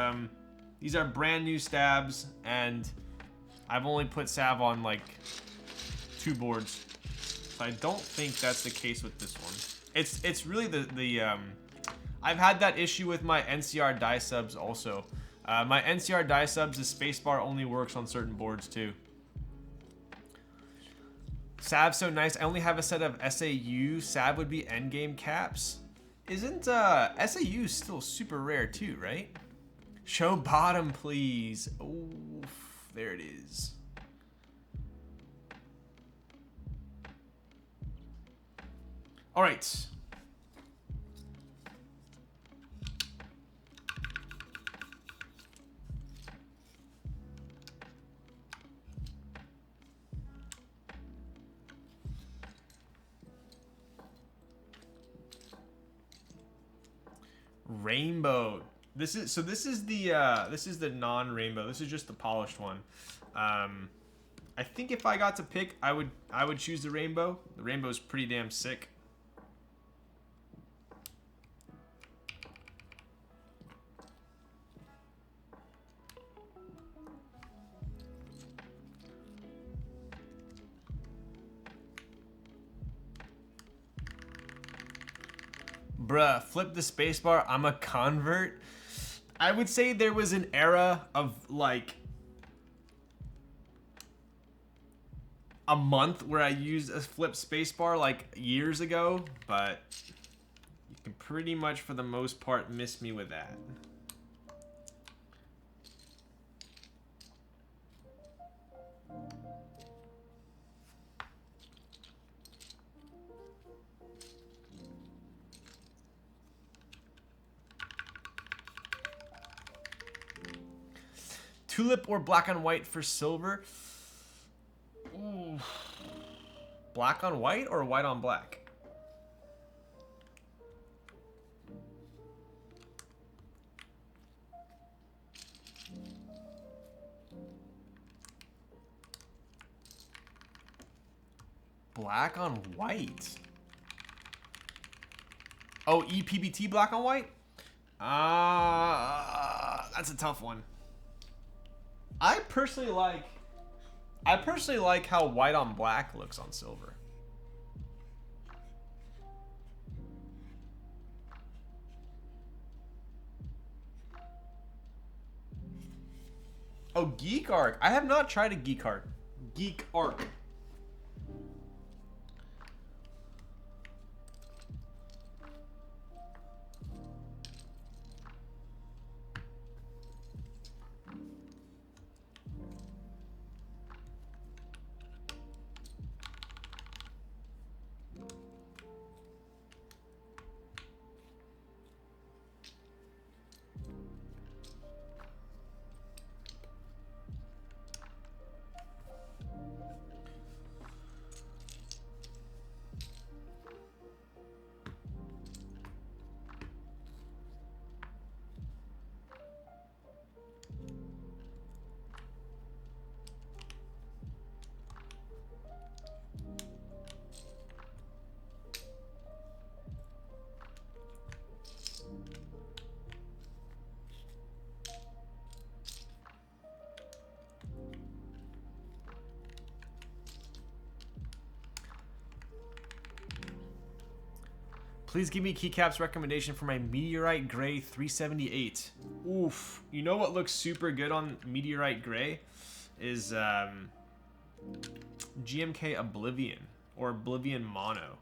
these are brand new stabs, and I've only put Sav on like 2 boards. So I don't think that's the case with this one. It's really the I've had that issue with my NCR Dyesubs also. My NCR Dyesubs, the spacebar only works on certain boards too. Sav's so nice. I only have a set of SAU. Sav would be endgame caps. Isn't SAU still super rare too, right? Show bottom, please. Oh, there it is. All right. Rainbow. This is the non-rainbow. This is just the polished one. I think if I got to pick, I would choose the rainbow. The rainbow is pretty damn sick. Bruh, flip the spacebar. I'm a convert. I would say there was an era of like a month where I used a flip spacebar like years ago, but you can pretty much for the most part miss me with that. Tulip or black on white for silver? Ooh. Black on white or white on black? Black on white. Oh, EPBT black on white? That's a tough one. I personally like how white on black looks on silver. Oh, Geek Arc. I have not tried a Geek Arc. Geek Arc. Please give me Keycaps recommendation for my Meteorite Gray 378. Oof. You know what looks super good on Meteorite Gray is GMK Oblivion or Oblivion Mono.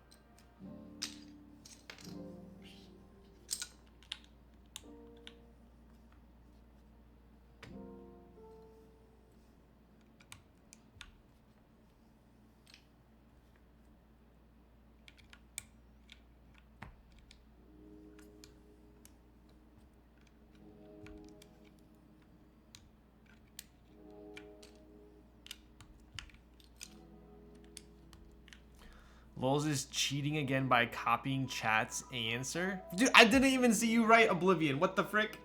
Lols is cheating again by copying chat's answer. Dude, I didn't even see you write Oblivion. What the frick?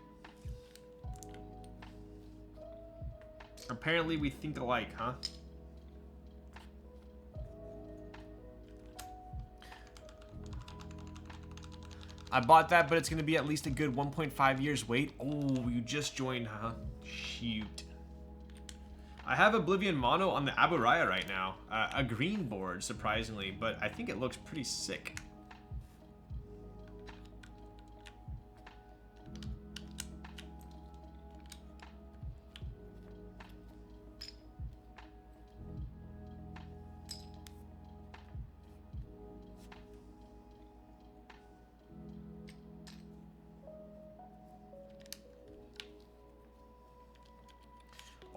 Apparently we think alike, huh? I bought that, but it's going to be at least a good 1.5 years wait. Oh, you just joined, huh? Shoot. I have Oblivion Mono on the Aburaya right now. A green board, surprisingly, but I think it looks pretty sick.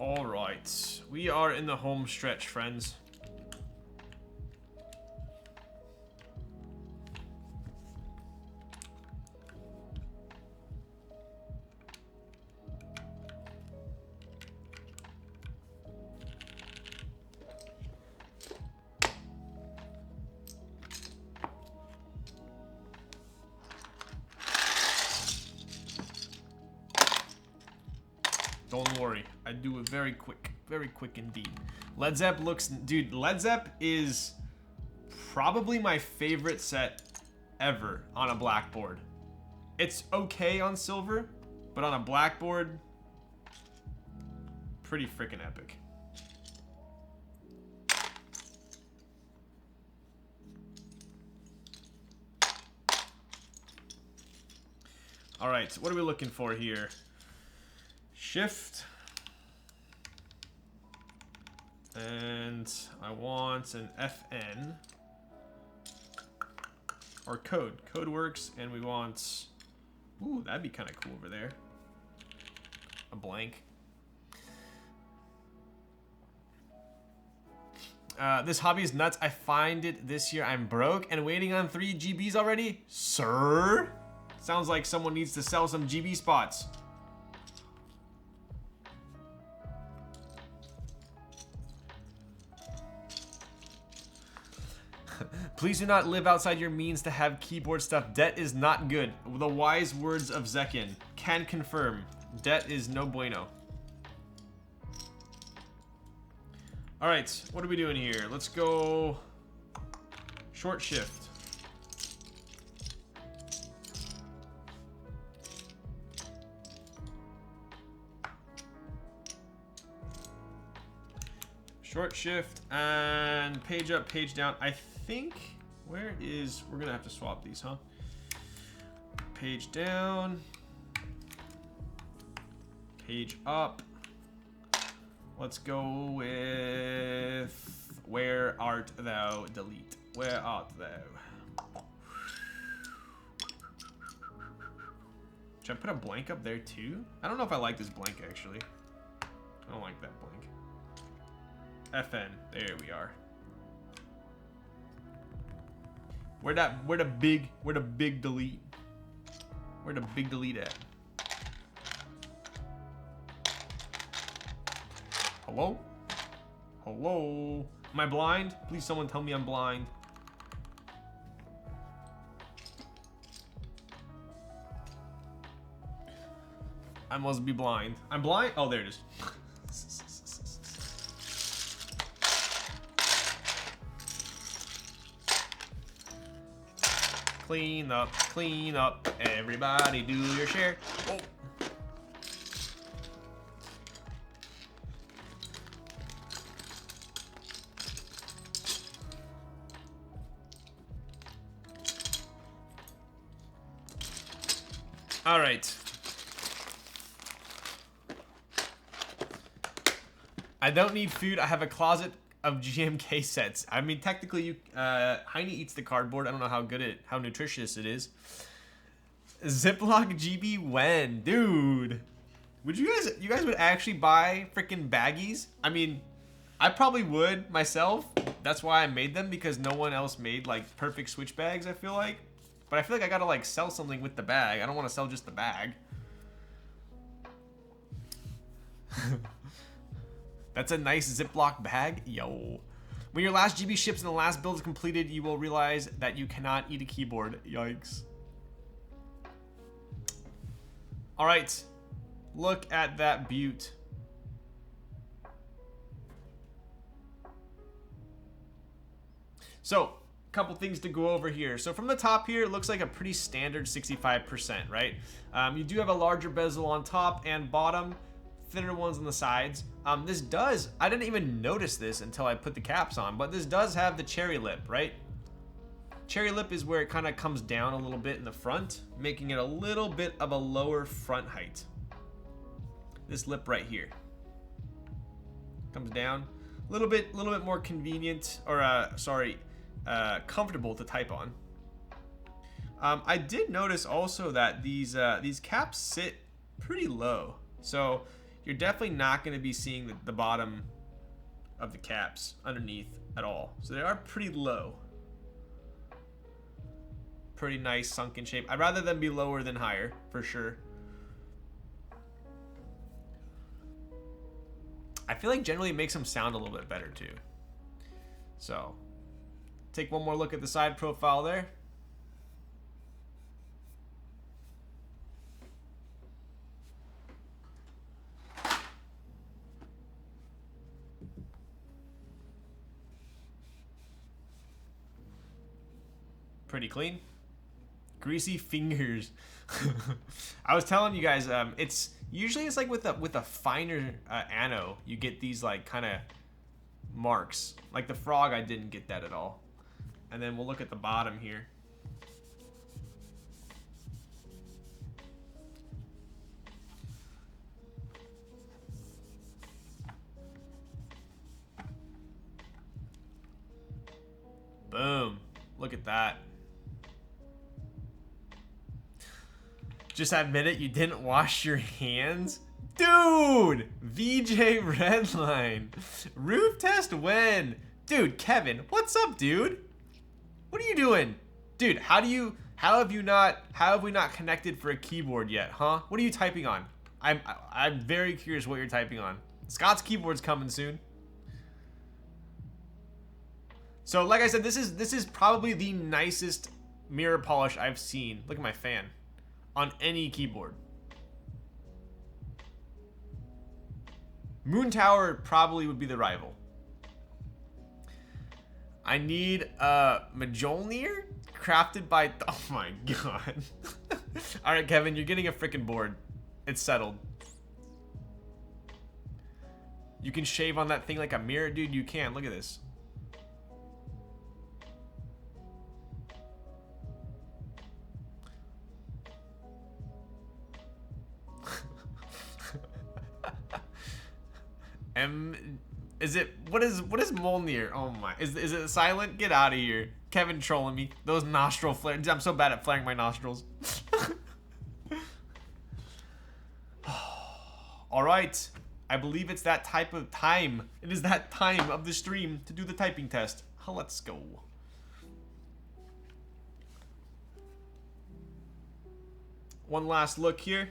All right, we are in the home stretch, friends. Don't worry, I do it very quick indeed. Led Zepp looks, dude, Led Zepp is probably my favorite set ever on a blackboard. It's okay on silver, but on a blackboard, pretty freaking epic. All right, what are we looking for here? Shift. And I want an FN. Or code. Code works, and we want... Ooh, that'd be kind of cool over there. A blank. This hobby is nuts. I find it this year. I'm broke and waiting on 3 GBs already? Sir? Sounds like someone needs to sell some GB spots. Please do not live outside your means to have keyboard stuff. Debt is not good. The wise words of Zekin. Can confirm. Debt is no bueno. Alright, what are we doing here? Let's go short shift. Short shift and page up, page down. I think, where is, we're gonna have to swap these, huh? Page down, page up. Let's go with where art thou, delete. Where art thou? Should I put a blank up there too? I don't know if I like this blank actually. I don't like that blank. FN, there we are. Where the big delete? Where the big delete at? Hello? Hello? Am I blind? Please someone tell me I'm blind. I must be blind. I'm blind? Oh, there it is. Clean up, everybody do your share. Oh. All right. I don't need food. I have a closet of GMK sets. I mean, technically, you Heine eats the cardboard. I don't know how nutritious it is. Ziploc GB when, dude? Would you guys would actually buy freaking baggies? I mean, I probably would myself. That's why I made them, because no one else made like perfect switch bags, I feel like. But I feel like I gotta like sell something with the bag. I don't want to sell just the bag. That's a nice Ziploc bag. Yo. When your last GB ships and the last build is completed, you will realize that you cannot eat a keyboard. Yikes. All right. Look at that beaut. So, a couple things to go over here. So from the top here, it looks like a pretty standard 65%, right? You do have a larger bezel on top and bottom, thinner ones on the sides. This does, I didn't even notice this until I put the caps on, but this does have the cherry lip, right? Cherry lip is where it kind of comes down a little bit in the front, making it a little bit of a lower front height. This lip right here comes down a little bit more convenient, or comfortable to type on. I did notice also that these caps sit pretty low, so you're definitely not going to be seeing the bottom of the caps underneath at all. So they are pretty low. Pretty nice sunken shape. I'd rather them be lower than higher, for sure. I feel like generally it makes them sound a little bit better too. So, take one more look at the side profile there. Pretty clean. Greasy fingers. I was telling you guys, it's like with a finer ano, you get these like kind of marks. Like the frog, I didn't get that at all. And then we'll look at the bottom here. Boom. Look at that. Just admit it, you didn't wash your hands? Dude! VJ Redline. Roof test when? Dude, Kevin, what's up, dude? What are you doing? Dude, how have we not connected for a keyboard yet, huh? What are you typing on? I'm very curious what you're typing on. Scott's keyboard's coming soon. So like I said, this is probably the nicest mirror polish I've seen. Look at my fan. On any keyboard. Moon Tower probably would be the rival. I need a Mjolnir crafted by... Oh my god. Alright, Kevin, you're getting a freaking board. It's settled. You can shave on that thing like a mirror? Dude, you can. Look at this. What is Mjolnir? Oh my, is it silent? Get out of here. Kevin trolling me. Those nostril flares. I'm so bad at flaring my nostrils. All right, I believe it's that type of time. It is that time of the stream to do the typing test. Let's go. One last look here.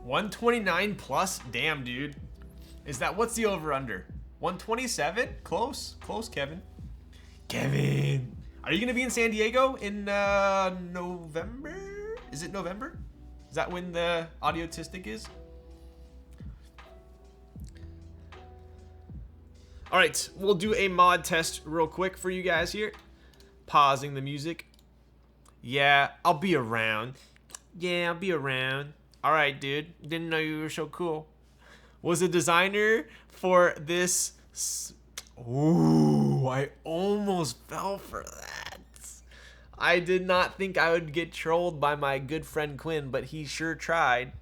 $129 plus? Damn, dude. What's the over-under? 127? Close. Close, Kevin. Kevin! Are you going to be in San Diego in November? Is it November? Is that when the Audiotistic is? Alright, we'll do a mod test real quick for you guys here. Pausing the music. Yeah, I'll be around. Yeah, I'll be around. Alright, dude. Didn't know you were so cool. Was a designer for this... Ooh, I almost fell for that. I did not think I would get trolled by my good friend Quinn, but he sure tried.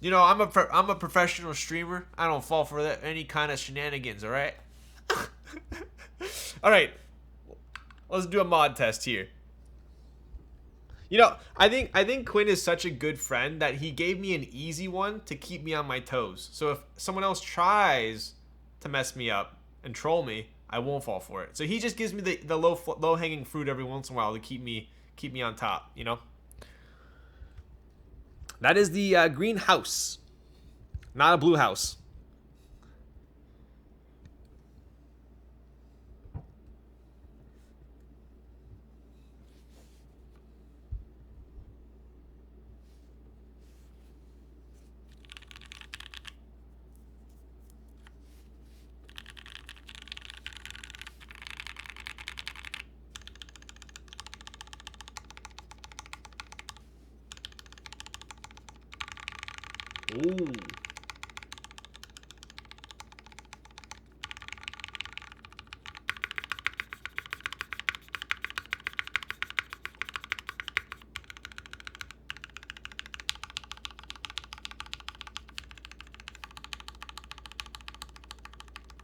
You know, I'm a professional streamer. I don't fall for any kind of shenanigans, alright? Alright. Let's do a mod test here. You know, I think Quinn is such a good friend that he gave me an easy one to keep me on my toes. So if someone else tries to mess me up and troll me, I won't fall for it. So he just gives me the low hanging fruit every once in a while to keep me on top, you know? That is the green house, not a blue house. Ooh.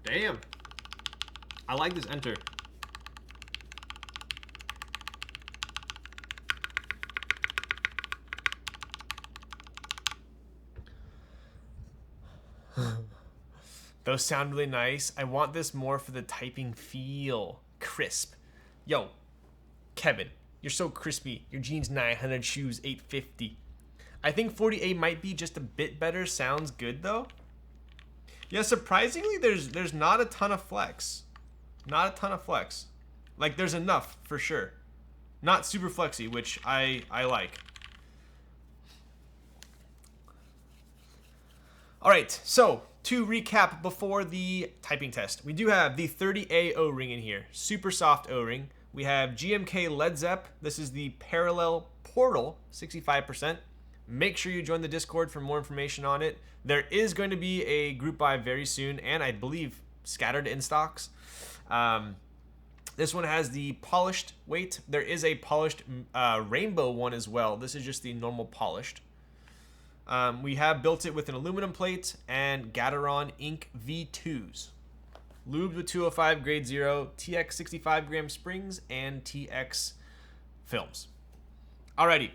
Damn. I like this enter. Those sound really nice. I want this more for the typing feel. Crisp. Yo, Kevin, you're so crispy. Your jeans 900, shoes 850. I think 48 might be just a bit better. Sounds good though. Yeah, surprisingly, there's not a ton of flex. Not a ton of flex. Like there's enough for sure. Not super flexy, which I like. All right, so to recap before the typing test, we do have the 30A O-ring in here, super soft O-ring. We have GMK Led Zepp. This is the parallel portal, 65%. Make sure you join the Discord for more information on it. There is going to be a group buy very soon, and I believe scattered in stocks. This one has the polished weight. There is a polished rainbow one as well. This is just the normal polished. We have built it with an aluminum plate and Gateron ink V2s. Lubed with 205 grade 0, TX 65 gram springs, and TX films. Alrighty,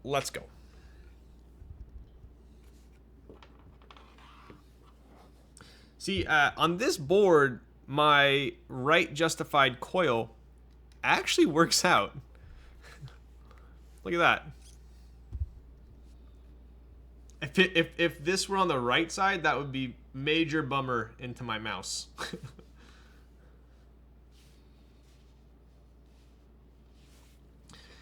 let's go. See, on this board, my right justified coil actually works out. Look at that. If this were on the right side, that would be major bummer into my mouse.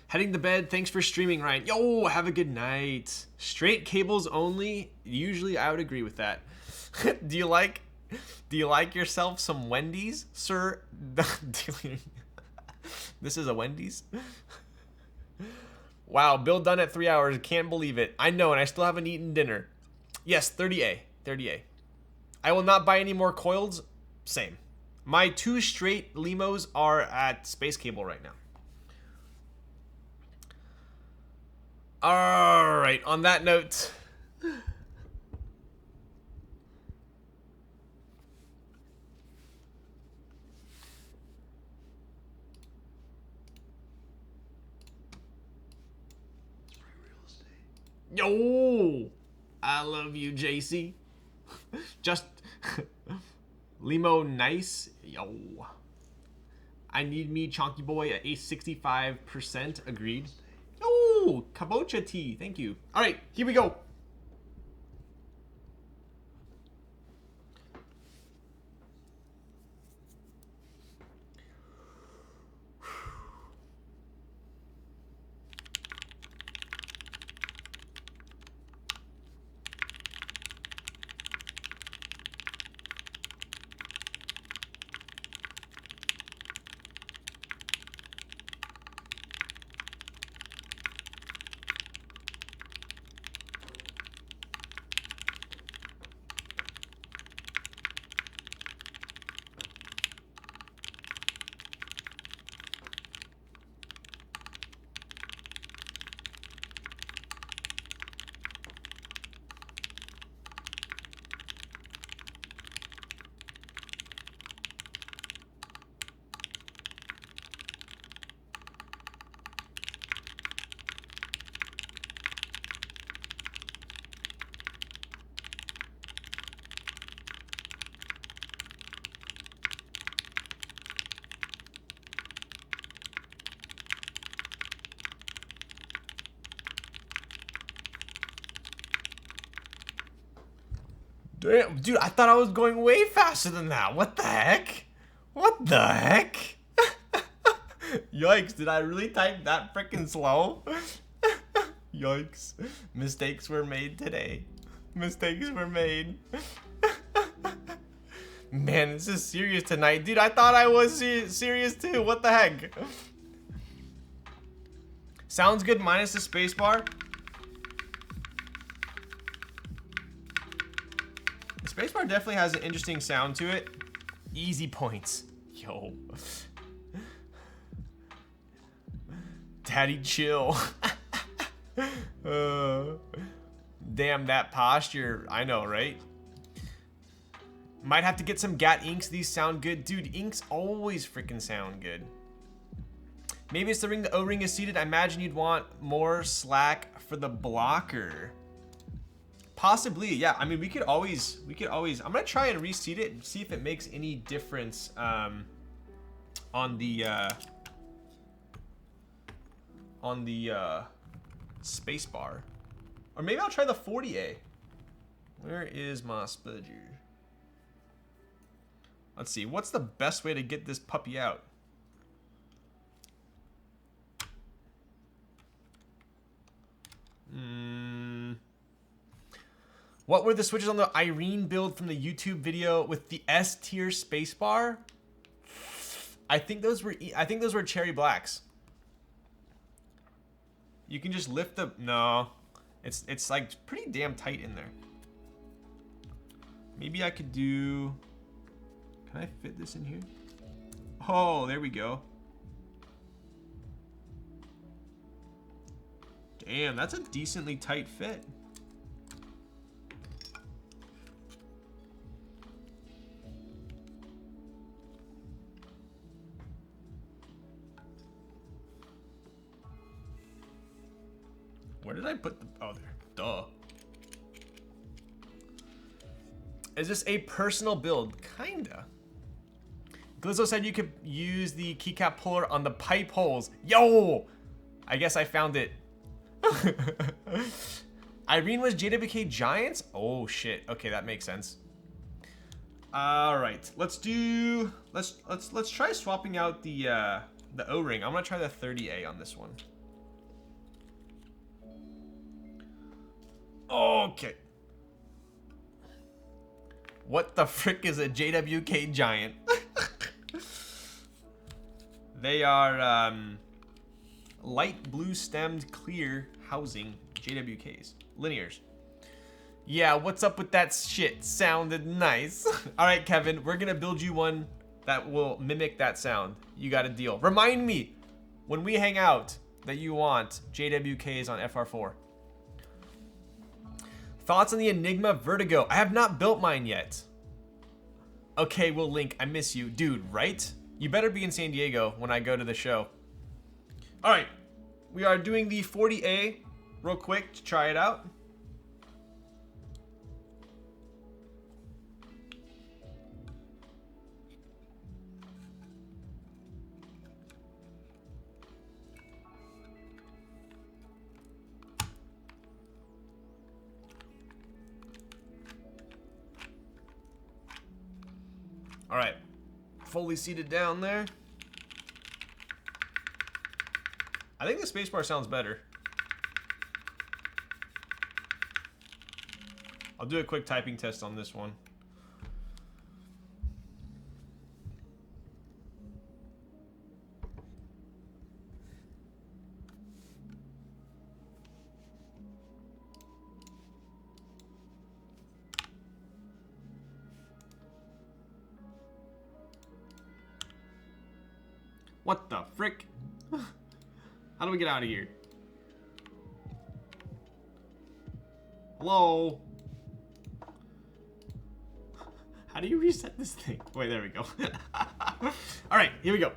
Heading to bed. Thanks for streaming, Ryan. Yo, have a good night. Straight cables only. Usually I would agree with that. Do you like yourself some Wendy's, sir? This is a Wendy's? Wow, build done at 3 hours. Can't believe it. I know, and I still haven't eaten dinner. Yes, 30A. 30A. I will not buy any more coils. Same. My 2 straight limos are at space cable right now. All right, on that note. Yo, I love you, JC. Just limo nice. Yo, I need me chonky boy at a 65%. Agreed. Yo, kabocha tea. Thank you. All right, here we go. Damn, dude, I thought I was going way faster than that. What the heck? What the heck? Yikes, did I really type that freaking slow? Yikes. Mistakes were made today. Mistakes were made. Man, this is serious tonight. Dude, I thought I was serious too. What the heck? Sounds good minus the spacebar. Spacebar definitely has an interesting sound to it. Easy points. Yo. Daddy chill. Damn, that posture. I know, right? Might have to get some GAT inks. These sound good. Dude, inks always freaking sound good. Maybe it's the ring. The O-ring is seated. I imagine you'd want more slack for the blocker. Possibly, yeah. I mean, we could always, I'm gonna try and reseat it and see if it makes any difference on the space bar. Or maybe I'll try the 40A. Where is my spudger? Let's see, what's the best way to get this puppy out? What were the switches on the Irene build from the YouTube video with the S tier spacebar? I think those were cherry blacks. You can just lift the it's like pretty damn tight in there. Maybe I could do. Can I fit this in here? Oh, there we go. Damn, that's a decently tight fit. Where did I put the... Oh, there. Duh. Is this a personal build? Kinda. Glizzo said you could use the keycap puller on the pipe holes. Yo! I guess I found it. Irene was JWK Giants? Oh shit. Okay, that makes sense. Alright. Let's try swapping out the O-ring. I'm gonna try the 30A on this one. Okay. What the frick is a JWK Giant? They are light blue stemmed clear housing JWKs. Linears. Yeah, what's up with that shit? Sounded nice. Alright, Kevin, we're gonna build you one that will mimic that sound. You got a deal. Remind me when we hang out that you want JWKs on FR4. Thoughts on the Enigma Vertigo? I have not built mine yet. Okay, we'll link. I miss you. Dude, right? You better be in San Diego when I go to the show. Alright. We are doing the 40A real quick to try it out. All right, fully seated down there. I think the spacebar sounds better. I'll do a quick typing test on this one. What the frick? How do we get out of here? Hello? How do you reset this thing? Wait, there we go. All right, here we go.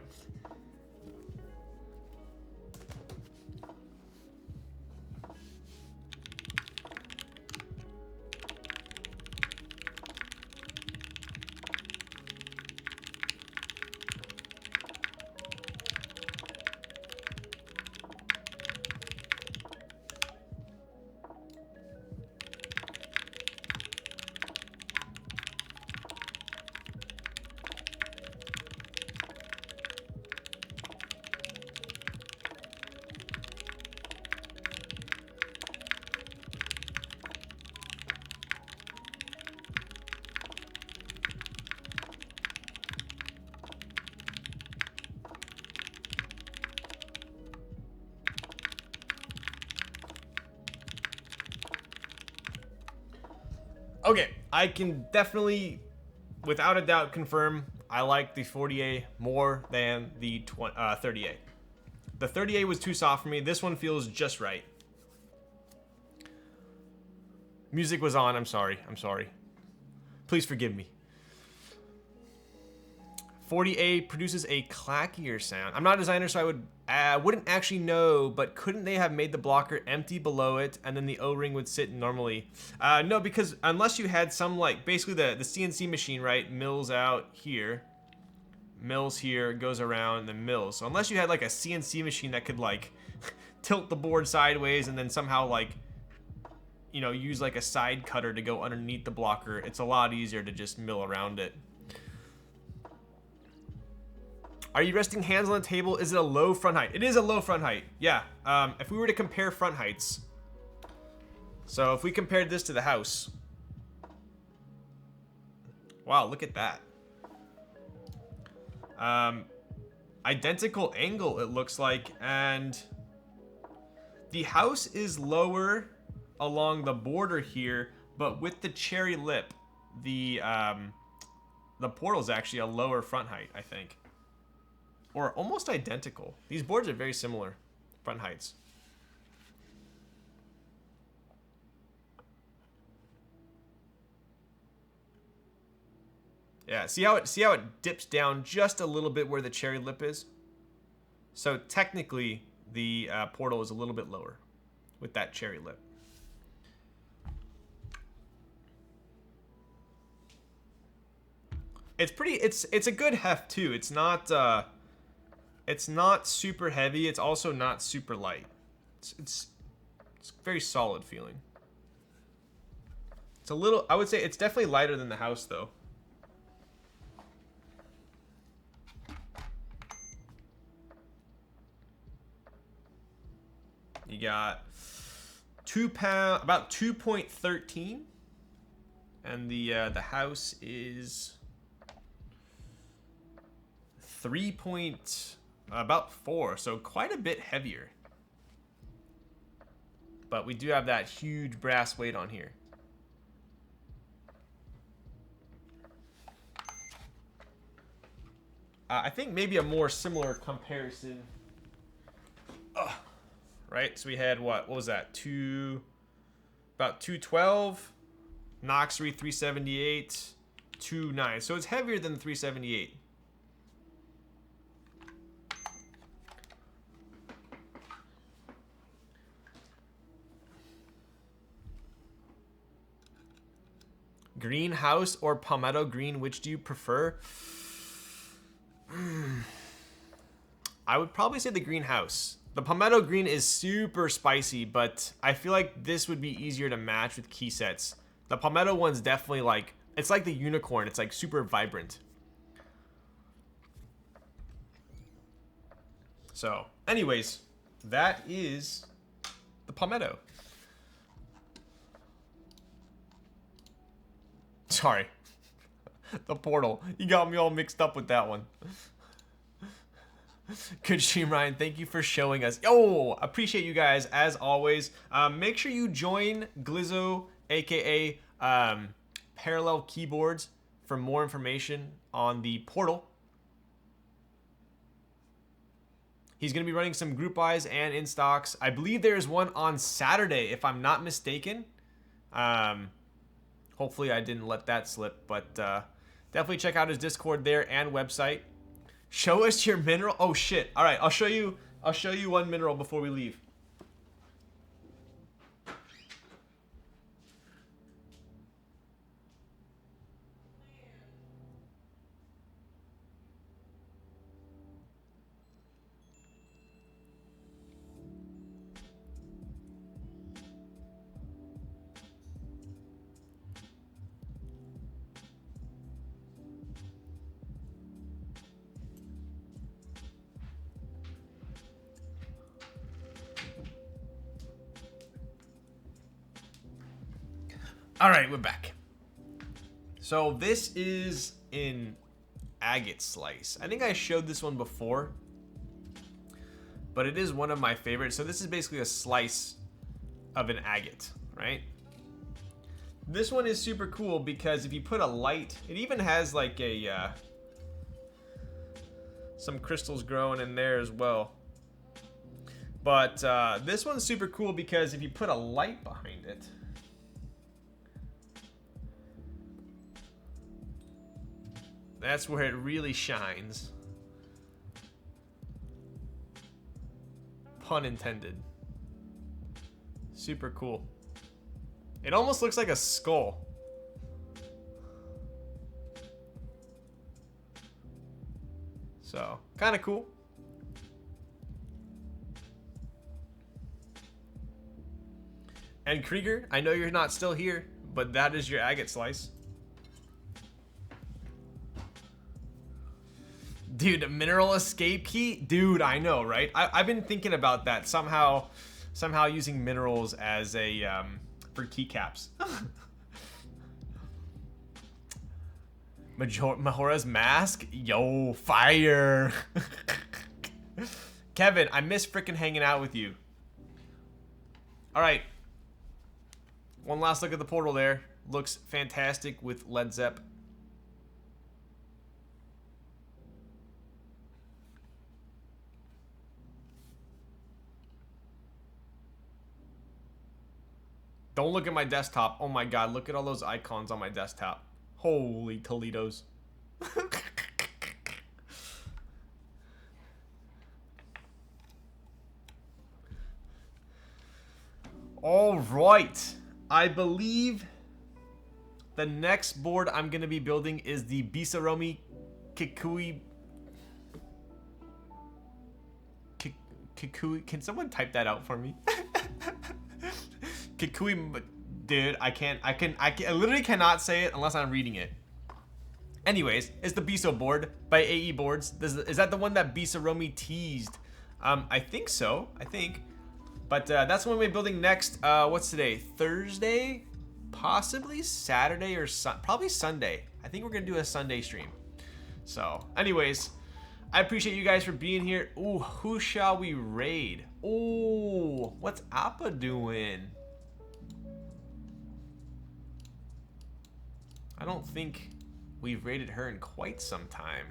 Okay, I can definitely, without a doubt, confirm I like the 40A more than the 30A. The 30A was too soft for me. This one feels just right. Music was on. I'm sorry. I'm sorry. Please forgive me. 40A produces a clackier sound. I'm not a designer, so I wouldn't actually know, but couldn't they have made the blocker empty below it and then the O-ring would sit normally? No, because unless you had some, like, basically the CNC machine, right, mills out here, mills here, goes around, and then mills. So unless you had, like, a CNC machine that could, like, tilt the board sideways and then somehow, like, you know, use, like, a side cutter to go underneath the blocker, it's a lot easier to just mill around it. Are you resting hands on the table? Is it a low front height? It is a low front height. Yeah. If we were to compare front heights, So if we compared this to the house, wow, look at that. Identical angle, it looks like, and the house is lower along the border here, but with the cherry lip, the portal is actually a lower front height, I think, or almost identical. These boards are very similar front heights. Yeah, see how it dips down just a little bit where the cherry lip is? So technically, the portal is a little bit lower with that cherry lip. It's pretty. It's a good heft too. It's not super heavy. It's also not super light. It's very solid feeling. It's a little. I would say it's definitely lighter than the house though. You got 2 pound, about 2.13, and the house is about 4, so quite a bit heavier. But we do have that huge brass weight on here. I think maybe a more similar comparison. Right, so we had what was that? About 212, Noxery 378, 29. So it's heavier than the 378. Greenhouse or palmetto green, which do you prefer? I would probably say the greenhouse. The palmetto green is super spicy, but I feel like this would be easier to match with key sets. The palmetto one's definitely like, it's like the unicorn. It's like super vibrant. So, anyways, that is the palmetto. Sorry. The portal. You got me all mixed up with that one. Good stream, Ryan. Thank you for showing us. Oh, appreciate you guys as always. Make sure you join Glizzo, aka Parallel Keyboards, for more information on the portal. He's going to be running some group buys and in stocks. I believe there's one on Saturday, if I'm not mistaken. Hopefully I didn't let that slip, but definitely check out his Discord there and website. Show us your mineral. Oh shit. All right, I'll show you one mineral before we leave. All right, we're back. So this is an agate slice. I think I showed this one before, but it is one of my favorites. So this is basically a slice of an agate, right? This one is super cool because if you put a light, it even has like a some crystals growing in there as well. But this one's super cool because if you put a light behind it, that's where it really shines. Pun intended. Super cool. It almost looks like a skull. So, kind of cool. And Krieger, I know you're not still here, but that is your agate slice. Dude, mineral escape key? Dude, I know, right? I've been thinking about that. Somehow using minerals as a for keycaps. Majora's Mask? Yo, fire. Kevin, I miss freaking hanging out with you. Alright. One last look at the portal there. Looks fantastic with Led Zepp. Don't look at my desktop. Oh my god, look at all those icons on my desktop. Holy Toledos. All right. I believe the next board I'm going to be building is the Bisaromi Kikui. Kikui. Can someone type that out for me? Kikui, dude, I literally cannot say it unless I'm reading it. Anyways, it's the Biso board by AE Boards. Is that the one that Bisaromi teased? I think so. I think. But that's what we're building next. What's today? Thursday? Possibly Saturday or probably Sunday. I think we're gonna do a Sunday stream. So, anyways, I appreciate you guys for being here. Ooh, who shall we raid? Ooh, what's Appa doing? I don't think we've raided her in quite some time.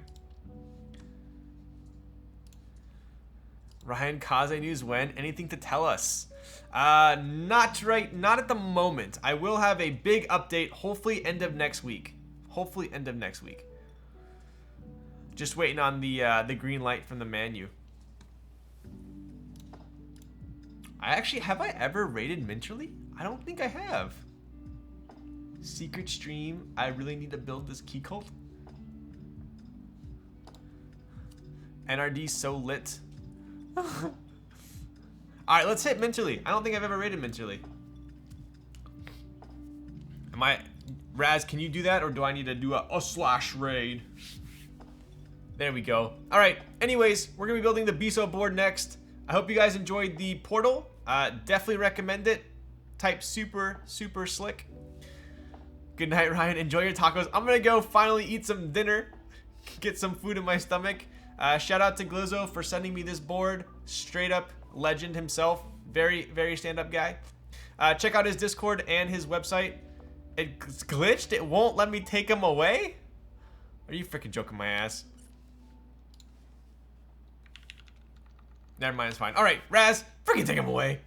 Ryan, Kaze news when? Anything to tell us? Not at the moment. I will have a big update, hopefully end of next week. Hopefully end of next week. Just waiting on the green light from the menu. Have I ever raided Minterly? I don't think I have. Secret stream. I really need to build this key cult. NRD so lit. Alright, let's hit Minterly. I don't think I've ever raided Minterly. Raz, can you do that, or do I need to do a slash raid? There we go. Alright, anyways, we're gonna be building the Biso board next. I hope you guys enjoyed the portal. Definitely recommend it. Type super slick. Good night, Ryan. Enjoy your tacos. I'm gonna go finally eat some dinner. Get some food in my stomach. Shout out to Glizzo for sending me this board. Straight up legend himself. Very stand-up guy. Check out his Discord and his website. It's glitched. It won't let me take him away? Are you freaking joking my ass? Never mind, it's fine. Alright, Raz, freaking take him away.